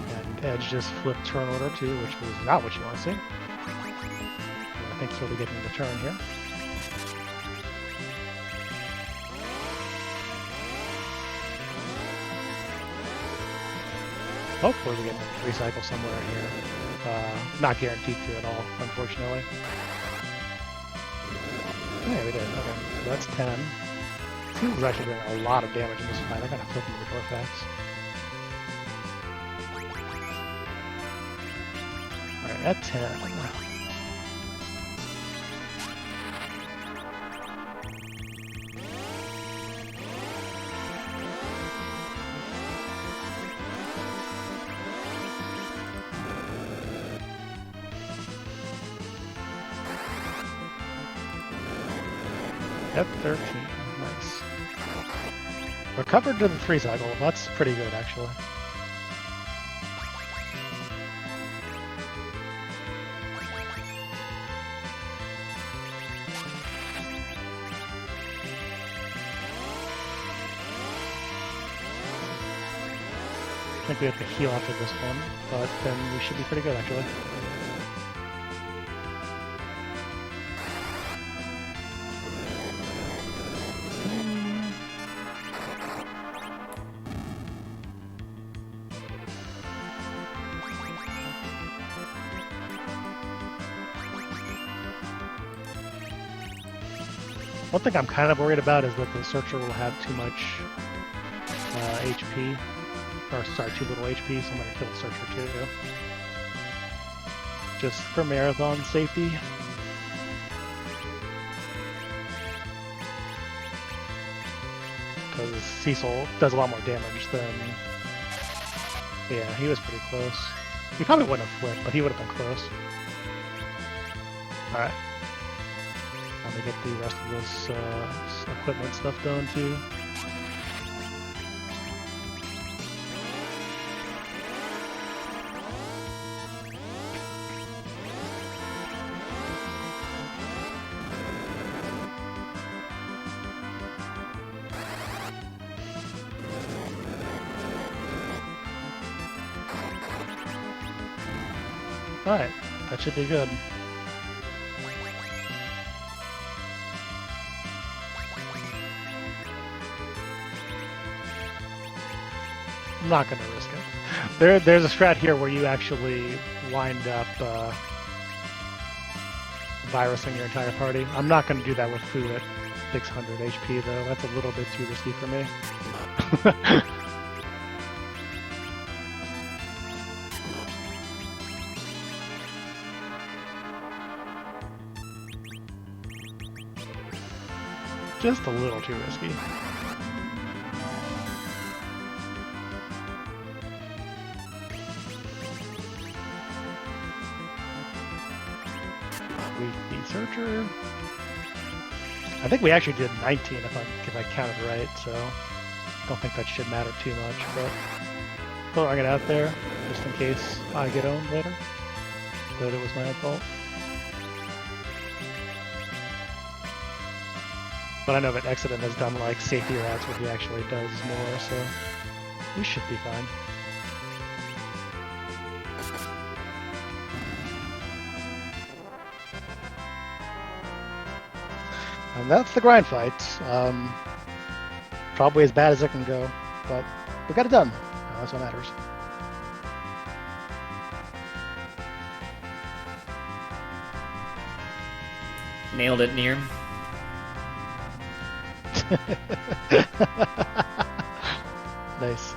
And Edge just flipped turn order 2, which was not what you want to see. I think he'll be getting the turn here. Hopefully we get a recycle somewhere in here. Not guaranteed to at all, unfortunately. Yeah, we did. Okay, so that's 10. Seems is actually doing a lot of damage in this fight. I gotta flip him the door facts. Alright, at 10. At 13, nice. Recovered to the 3 cycle, that's pretty good actually. I think we have to heal after this one, but then we should be pretty good actually. One thing I'm kind of worried about is that the Searcher will have too much HP. Or, sorry, too little HP, so I'm going to kill the Searcher too. Just for marathon safety. Because Cecil does a lot more damage than... Yeah, he was pretty close. He probably wouldn't have flipped, but he would have been close. Alright. Let me get the rest of this equipment stuff done too. Alright, that should be good. I'm not going to risk it. There's a strat here where you actually wind up virusing your entire party. I'm not going to do that with Fu at 600 HP though. That's a little bit too risky for me. Just a little too risky. Searcher. I think we actually did 19 if I counted right, so I don't think that should matter too much, but throwing it out there just in case I get owned later, that it was my own fault. But I know that Exodus has done like safety routes where he actually does more, so we should be fine. And that's the grind fight. Probably as bad as it can go, but we got it done. That's what matters. Nailed it, Near. Nice.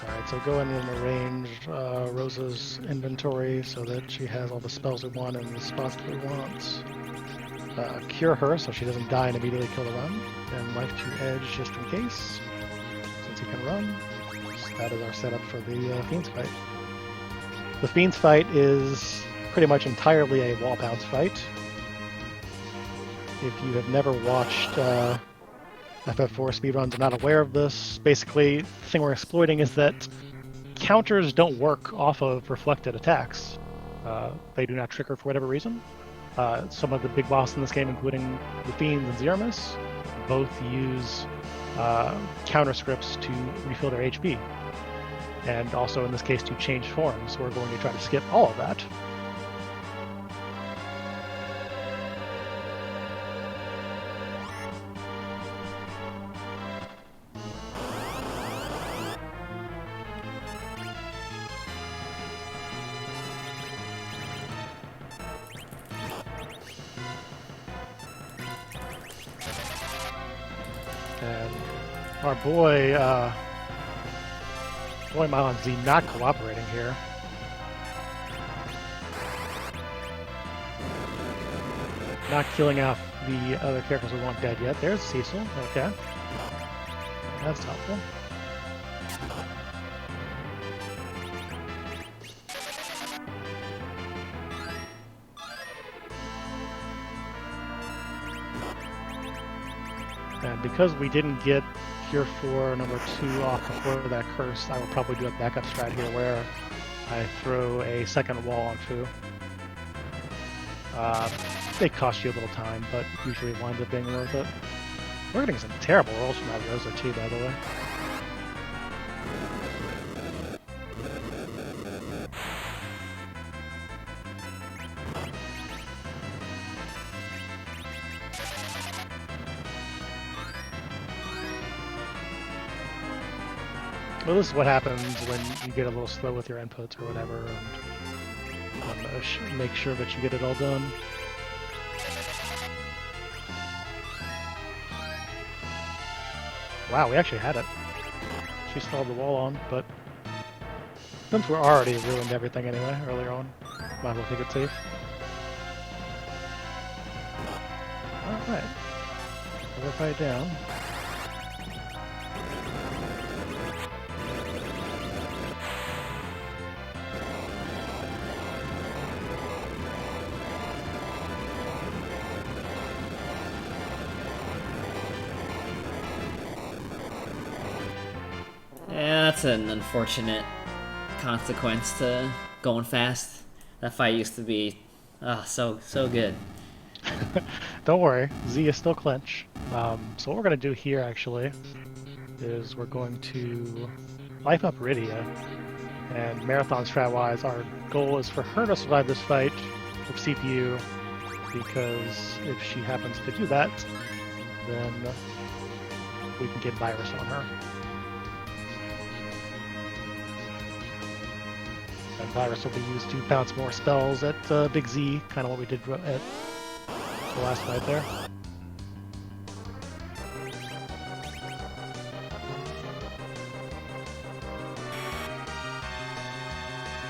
Alright, so go in and arrange Rosa's inventory so that she has all the spells we want and the spots that we want. Cure her so she doesn't die and immediately kill the run. And life to Edge just in case, since he can run. So that is our setup for the Fiends fight. The Fiends fight is pretty much entirely a wall bounce fight. If you have never watched FF4 speedruns, are not aware of this, basically the thing we're exploiting is that counters don't work off of reflected attacks. They do not trigger for whatever reason. Some of the big bosses in this game, including the Fiends and Zeramis, both use counter scripts to refill their HP. And also, in this case, to change forms. We're going to try to skip all of that. And our boy Milon Z not cooperating here. Not killing off the other characters we want dead yet. There's Cecil. Okay. That's helpful. And because we didn't get Cure 4 number 2 off before that curse, I will probably do a backup strat here where I throw a second wall on Fu. They cost you a little time, but usually winds up being worth it. We're getting some terrible rolls from that Rosa too, by the way. Well, this is what happens when you get a little slow with your inputs or whatever, and I'm gonna make sure that you get it all done. Wow, we actually had it. She stalled the wall on, but since we're already ruined everything anyway earlier on, might as well take it safe. Alright. Another fight down. Yeah, that's an unfortunate consequence to going fast. That fight used to be, so good. Don't worry, Z is still clinch. So what we're going to do here, actually, is we're going to life up Rydia. And marathon strat-wise, our goal is for her to survive this fight with CPU, because if she happens to do that, then we can get virus on her. And virus will be used to bounce more spells at Big Z, kind of what we did at the last fight there.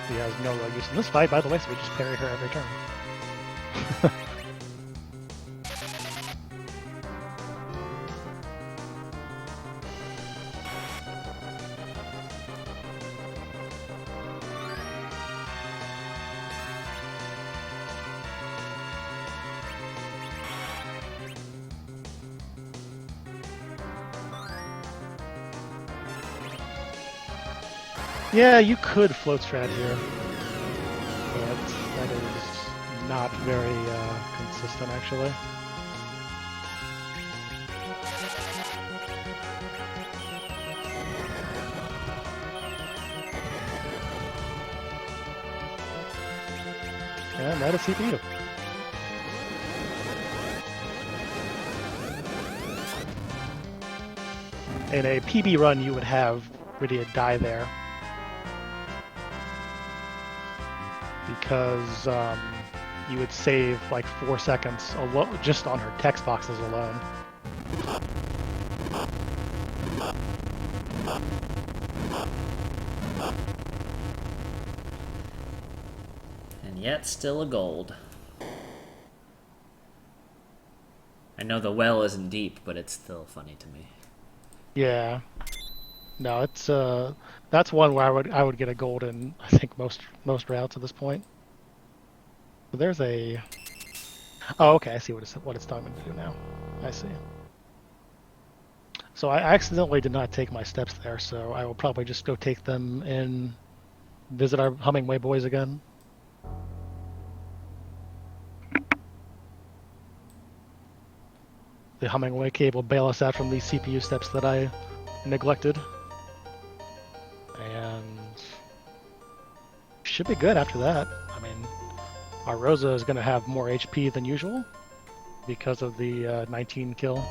He has no real use in this fight, by the way, so we just parry her every turn. Yeah, you could float strat here, but that is not very consistent, actually. And that is CPU. In a PB run, you would have Rydia die there. Because you would save like 4 seconds just on her text boxes alone. And yet, still a gold. I know the well isn't deep, but it's still funny to me. Yeah. No, it's that's one where I would get a gold in I think most routes at this point. But there's a oh okay, I see what it's telling me to do now. I see. So I accidentally did not take my steps there, so I will probably just go take them and visit our Hummingway boys again. The Hummingway cave will bail us out from these CPU steps that I neglected. And should be good after that. I mean, our Rosa is going to have more HP than usual because of the 19 kill.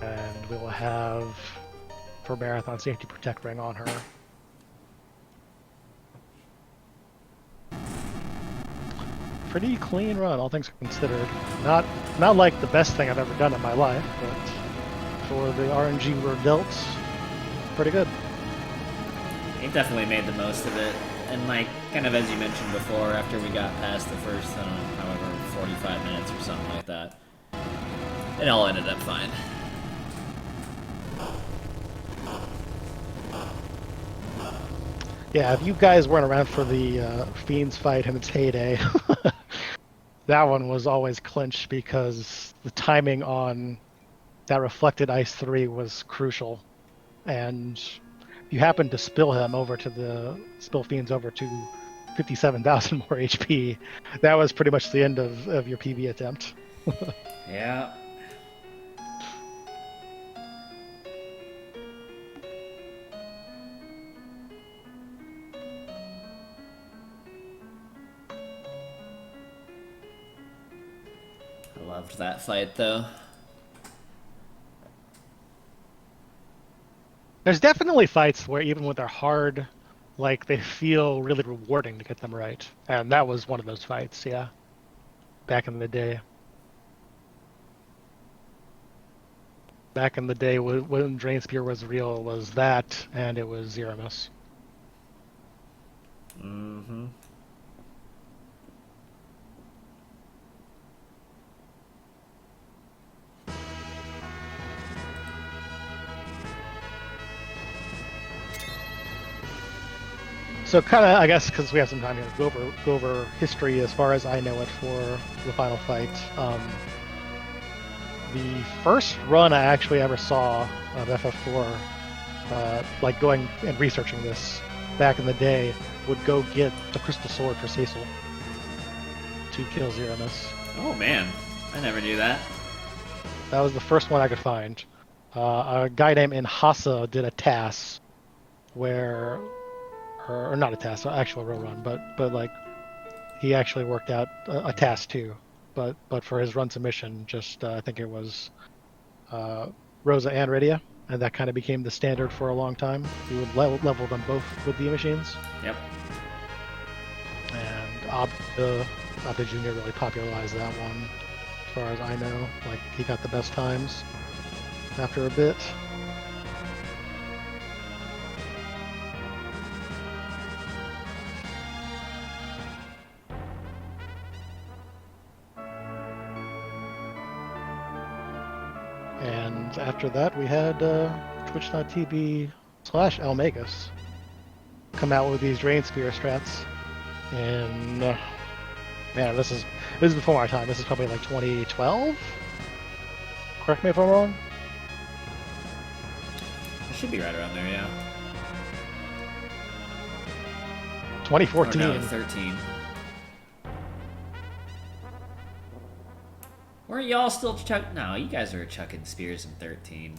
And we will have, for Marathon, Safety Protect Ring on her. Pretty clean run, all things considered. Not like the best thing I've ever done in my life, but for the RNG we're dealt, pretty good. He definitely made the most of it. And like, kind of as you mentioned before, after we got past the first, I don't know, however, 45 minutes or something like that, it all ended up fine. Yeah, if you guys weren't around for the Fiends fight in its heyday, that one was always clinched because the timing on that reflected Ice 3 was crucial. And you happened to spill Fiends over to 57,000 more HP. That was pretty much the end of your PB attempt. Yeah. I loved that fight, though. There's definitely fights where even when they're hard, like they feel really rewarding to get them right. And that was one of those fights, yeah. Back in the day. Back in the day when Drain Spear was real, it was that, and it was Zero Miss. Mm-hmm. So kind of, I guess, because we have some time here, go over history as far as I know it for the final fight. The first run I actually ever saw of FF4, like going and researching this back in the day, would go get the Crystal Sword for Cecil to kill Zero Miss. Oh man, I never knew that. That was the first one I could find. A guy named Inhasa did a task where, or not a task, an actual real run, but like he actually worked out a task too. But for his run submission, just I think it was Rosa and Rydia, and that kind of became the standard for a long time. You would level them both with the machines. Yep. And Abda Jr. really popularized that one, as far as I know. Like, he got the best times after a bit. And after that, we had twitch.tv/Almagus come out with these Drain Spear strats. And man, this is before my time. This is probably like 2012. Correct me if I'm wrong. It should be right around there, yeah. 2014. Or no, 13. Weren't y'all still No, you guys were chucking spears in 13.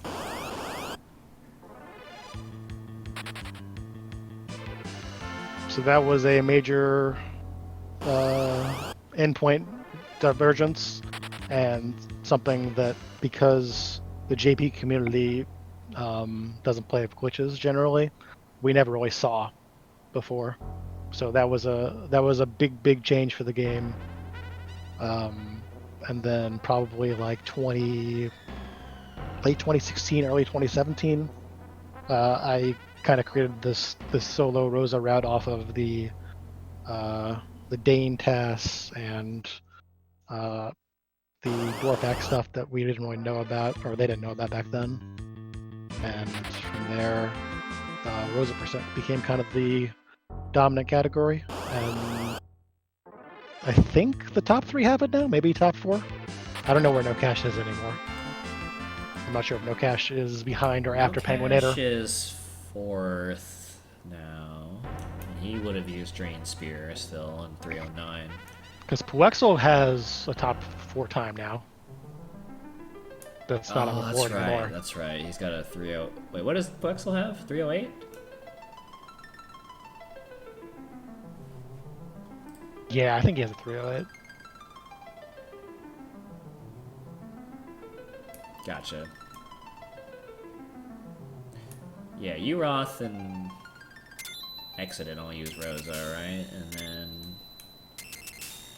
So that was a major endpoint divergence, and something that, because the JP community doesn't play with glitches generally, we never really saw before. So that was a big change for the game. And then probably like late 2016, early 2017, I kind of created this solo Rosa route off of the Dane tasks and the Dwarf Axe stuff that we didn't really know about, or they didn't know about back then. And from there, Rosa percent became kind of the dominant category, and I think the top 3 have it now, maybe top 4. I don't know where No Cash is anymore. I'm not sure if No Cash is behind or after Penguinator. Cash is 4th now. He would have used Drain Spear still in 309. Because Puexel has a top 4 time now. That's not on the board anymore. That's right. He's got a 30. Wait, what does Puexel have? 308? Yeah, I think he has a 308. Gotcha. Yeah, Uroth and Exodus all use Rosa, right? And then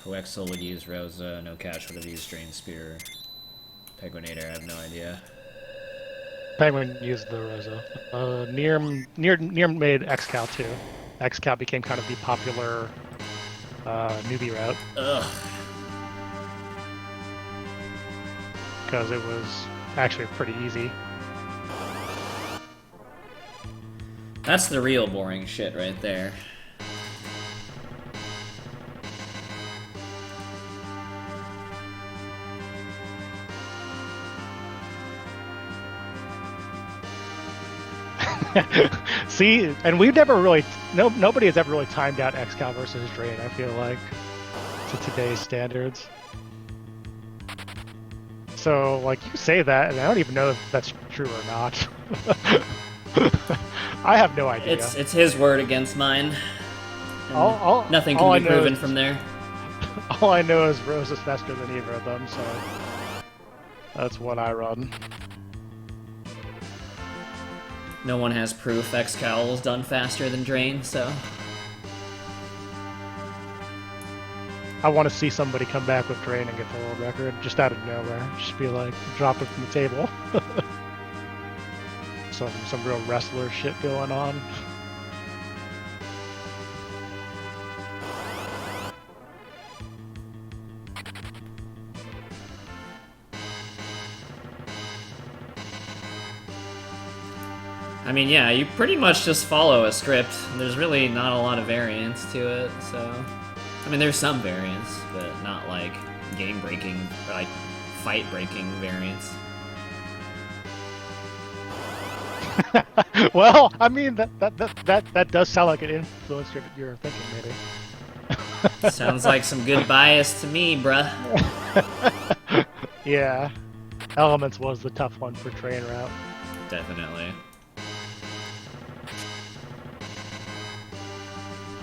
Puexel would use Rosa, No Cash would have used Drain Spear. Penguinator, I have no idea. Penguin used the Rosa. Nier made XCal too. XCal became kind of the popular newbie route. Ugh. Because it was actually pretty easy. That's the real boring shit right there. See, and we've never really, nobody has ever really timed out XCal versus Drain, I feel like, to today's standards. So, like, you say that, and I don't even know if that's true or not. I have no idea. It's his word against mine. Nothing can be proven from there. All I know is Rose is faster than either of them, so that's what I run. No one has proof XCal was done faster than Drain, so... I want to see somebody come back with Drain and get the world record, just out of nowhere. Just be like, drop it from the table. some real wrestler shit going on. I mean, yeah, you pretty much just follow a script. There's really not a lot of variance to it, so... I mean, there's some variance, but not like game-breaking, like fight-breaking variance. Well, I mean, that does sound like it influenced your thinking, maybe. Sounds like some good bias to me, bruh. Yeah. Elements was the tough one for Train Route. Definitely.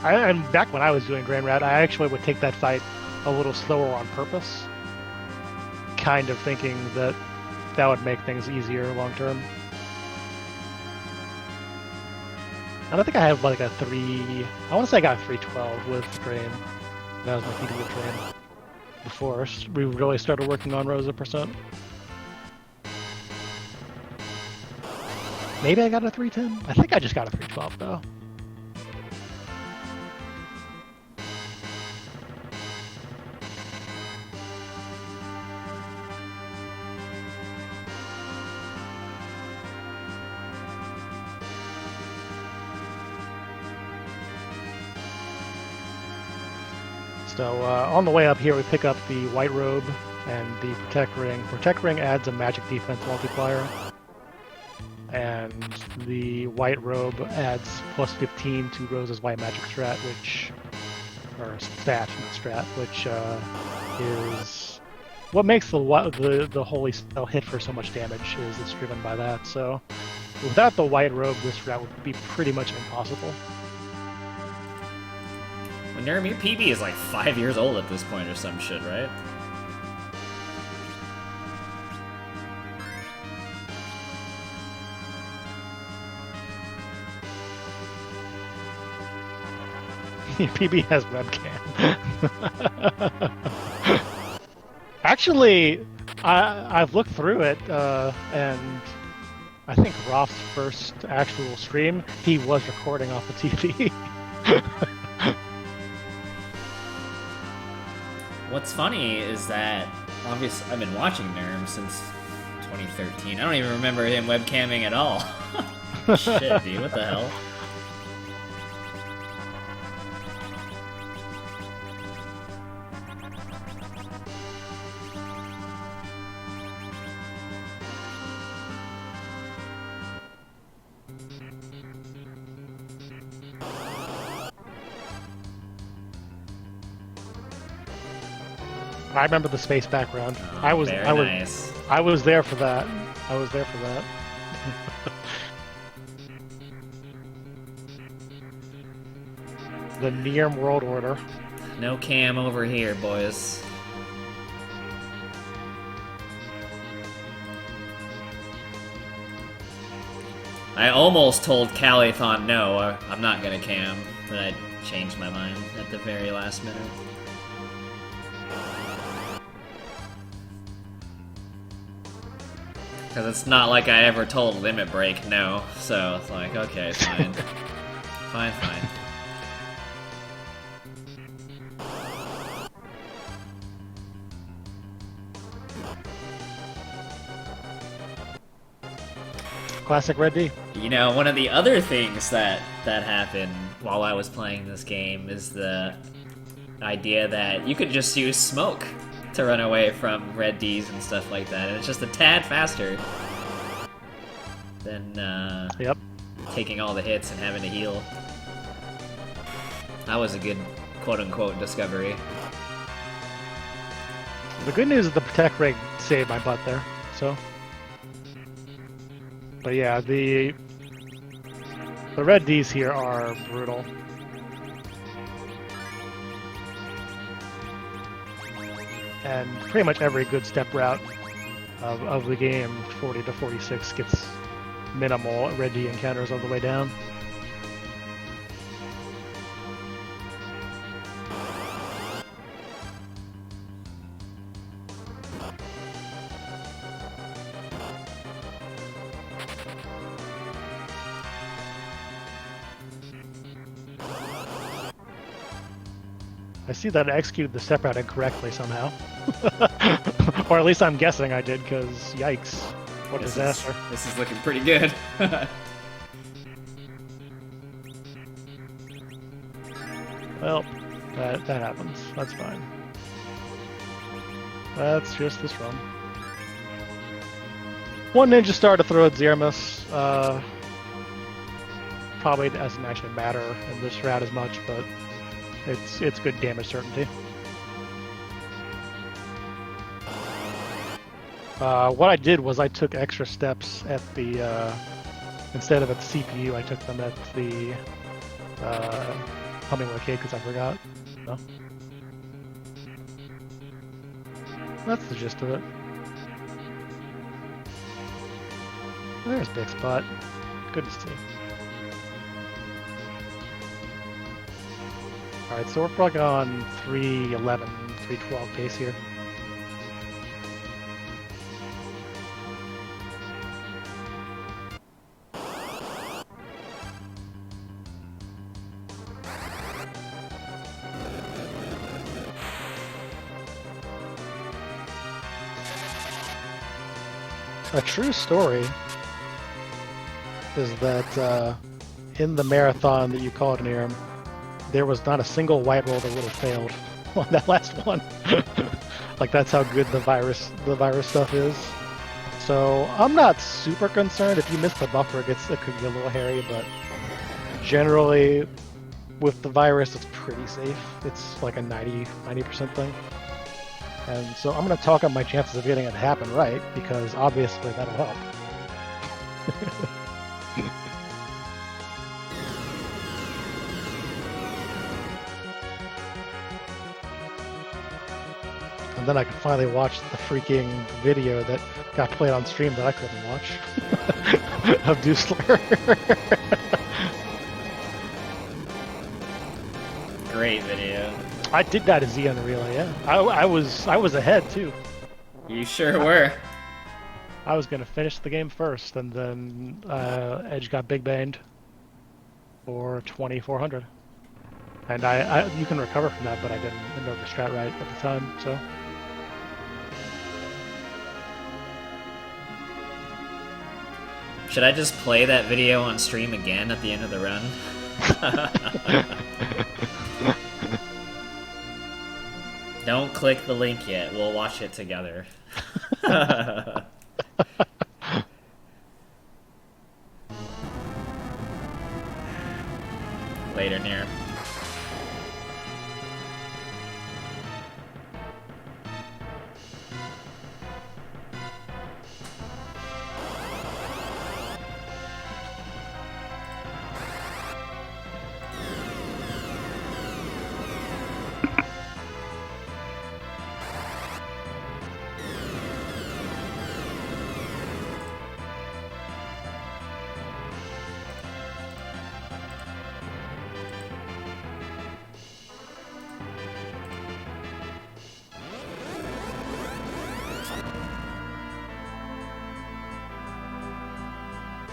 And back when I was doing Grand Route, I actually would take that fight a little slower on purpose, kind of thinking that that would make things easier long term. I don't think I have like a 3... I want to say I got a 312 with Train. That was my PD with Train. Before we really started working on Rosa percent. Maybe I got a 310? I think I just got a 312 though. So on the way up here, we pick up the White Robe and the Protect Ring. Protect Ring adds a magic defense multiplier, and the White Robe adds plus 15 to Rose's White Magic strat, or stat, not strat, which is what makes the Holy Spell hit for so much damage. Is it's driven by that. So without the White Robe, this strat would be pretty much impossible. Well, Nerm, your PB is like 5 years old at this point or some shit, right? PB has webcam. Actually, I've looked through it, and I think Roth's first actual stream, he was recording off the TV. What's funny is that, obviously, I've been watching Nerm since 2013. I don't even remember him webcamming at all. Shit, dude, what the hell? I remember the space background. Oh, I was nice. I was there for that. I was there for that. The Nearm World Order. No cam over here, boys. I almost told Calathon no, I'm not gonna cam, but I changed my mind at the very last minute. Because it's not like I ever told Limit Break no, so it's like, okay, fine. Fine. Classic Red D. You know, one of the other things that happened while I was playing this game is the idea that you could just use smoke to run away from red Ds and stuff like that, and it's just a tad faster than Yep. taking all the hits and having to heal. That was a good quote-unquote discovery. The good news is the Protect Rig saved my butt there, so. But yeah, the red Ds here are brutal. And pretty much every good step route of the game, 40 to 46, gets minimal red D encounters all the way down. I see that I executed the step route incorrectly somehow. Or at least I'm guessing I did, because yikes. What a disaster. This is looking pretty good. Well, that happens. That's fine. That's just this run. One ninja star to throw at Zeramus. Probably doesn't actually matter in this route as much, but it's good damage certainty. What I did was I took extra steps at the instead of at the CPU, I took them at the humming arcade because I forgot. So. That's the gist of it. There's Big Spot. Good to see. Alright, so we're probably on 311, 312 pace here. A true story is that in the marathon that you called Niram, there was not a single white roll that would have failed on that last one. Like that's how good the virus stuff is. So I'm not super concerned. If you miss the buffer, it could be a little hairy, but generally with the virus, it's pretty safe. It's like a 90% thing. And so I'm going to talk up my chances of getting it to happen right, because obviously that'll help. and then I could finally watch the freaking video that got played on stream that I couldn't watch of Dusler. Great video. I did that as the Unreal, yeah. I was ahead too. You sure were. I was gonna finish the game first, and then Edge got big banged for 2400. And you can recover from that, but I didn't know the strat right at the time, so. Should I just play that video on stream again at the end of the run? Don't click the link yet. We'll watch it together. Later, Nier.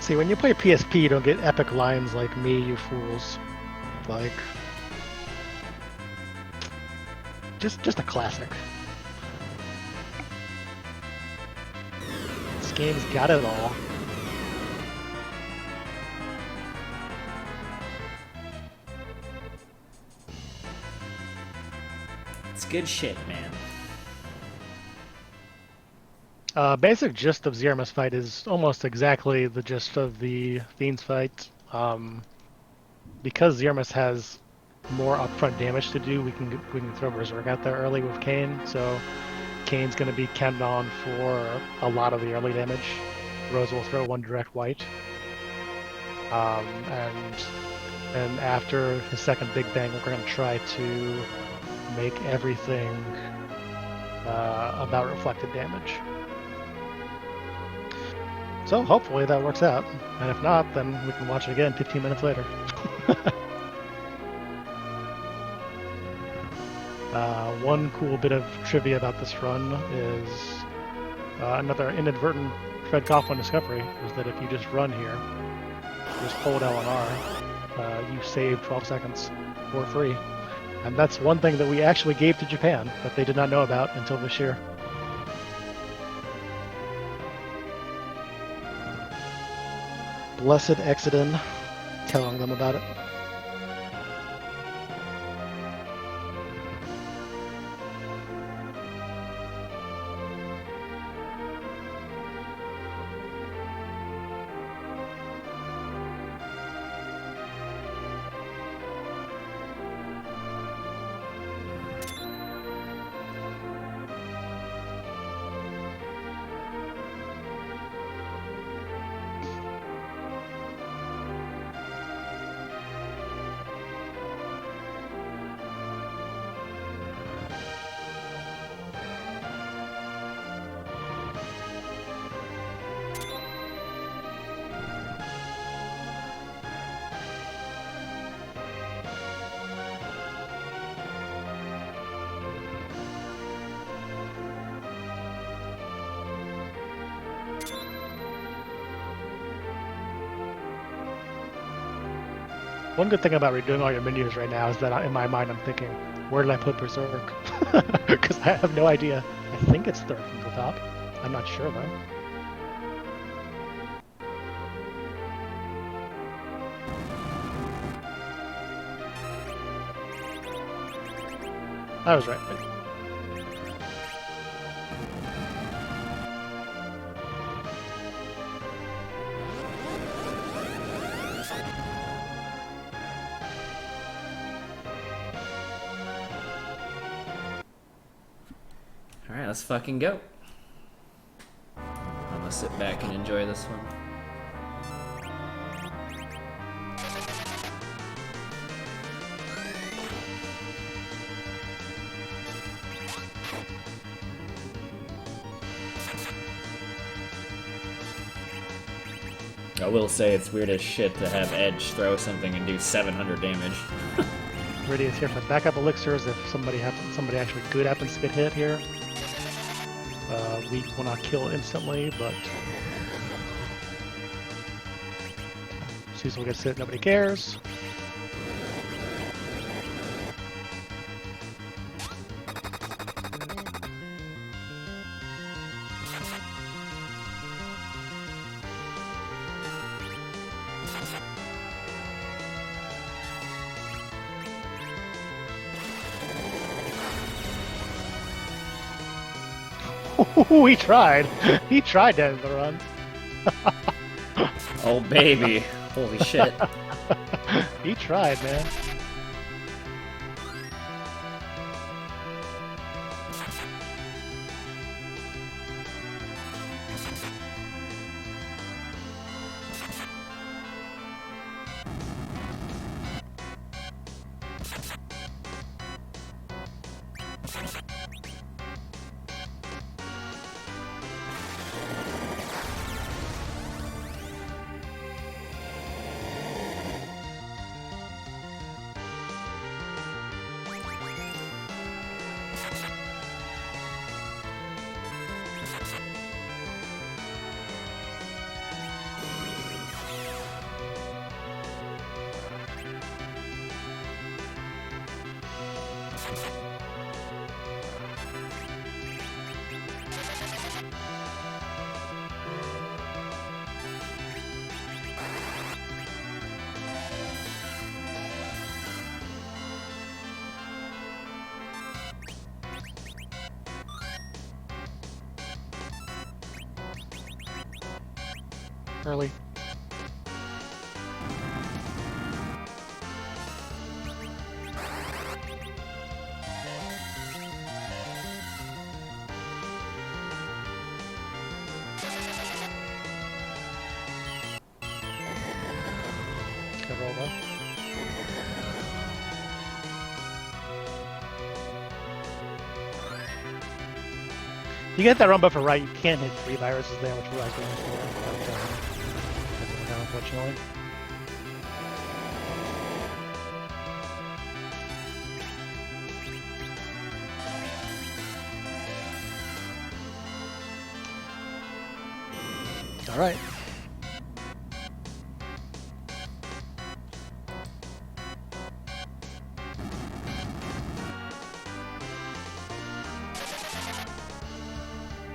See, when you play PSP, you don't get epic lines like me, you fools. Like, just a classic. This game's got it all. It's good shit, man. Basic gist of Zierma's fight is almost exactly the gist of the Fiend's fight. Because Zierma's has more upfront damage to do, we can throw Berserk out there early with Kane, so Kane's going to be counted on for a lot of the early damage. Rose will throw one direct white. And after his second Big Bang, we're going to try to make everything about reflected damage. So hopefully that works out, and if not, then we can watch it again 15 minutes later. One cool bit of trivia about this run is another inadvertent Fred Coughlin discovery is that if you just run here, just hold L and R, you save 12 seconds for free. And that's one thing that we actually gave to Japan that they did not know about until this year. Blessed Exodin telling them about it. One good thing about redoing all your menus right now is that in my mind I'm thinking, where did I put Berserk? Because I have no idea. I think it's third from the top. I'm not sure though. I was right. Alright, let's fucking go. I'm gonna sit back and enjoy this one. I will say it's weird as shit to have Edge throw something and do 700 damage. Radius here for backup elixirs if somebody actually good happens to get hit here. Weak will not kill instantly, but Cecil gets hit, nobody cares. Ooh, he tried. He tried to end the run. Oh baby, holy shit. He tried, man. Early. Good roll though. You get that run buffer right, you can hit 3 viruses there, which I was going for, but unfortunately. All right.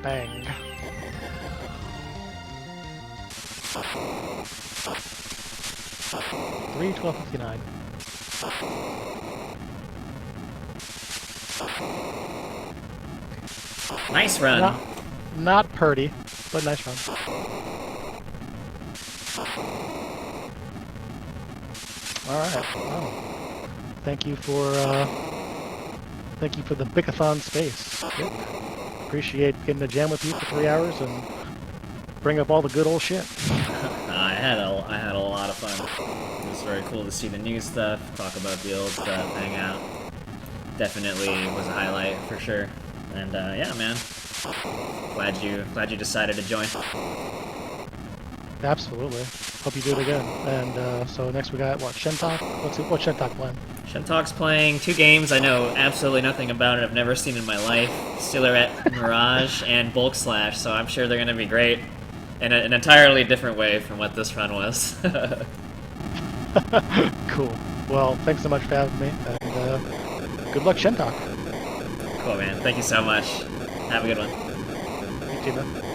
Bang. Three 1259. Nice run. Not purdy, but nice run. All right. Oh. Thank you for the bichathon space. Good. Appreciate getting to jam with you for 3 hours and bring up all the good old shit. I had a lot of fun. It was very cool to see the new stuff, talk about the old stuff, hang out. Definitely was a highlight for sure. And yeah, man, glad you decided to join. Absolutely. Hope you do it again. And so next we got what, Shentok? What's Shentok playing? Shentok's playing 2 games I know absolutely nothing about and I've never seen in my life. Stealerette Mirage and Bulk Slash, so I'm sure they're going to be great in an entirely different way from what this run was. Cool. Well, thanks so much for having me, and good luck, Shentok. Cool, man. Thank you so much. Have a good one. You too, man.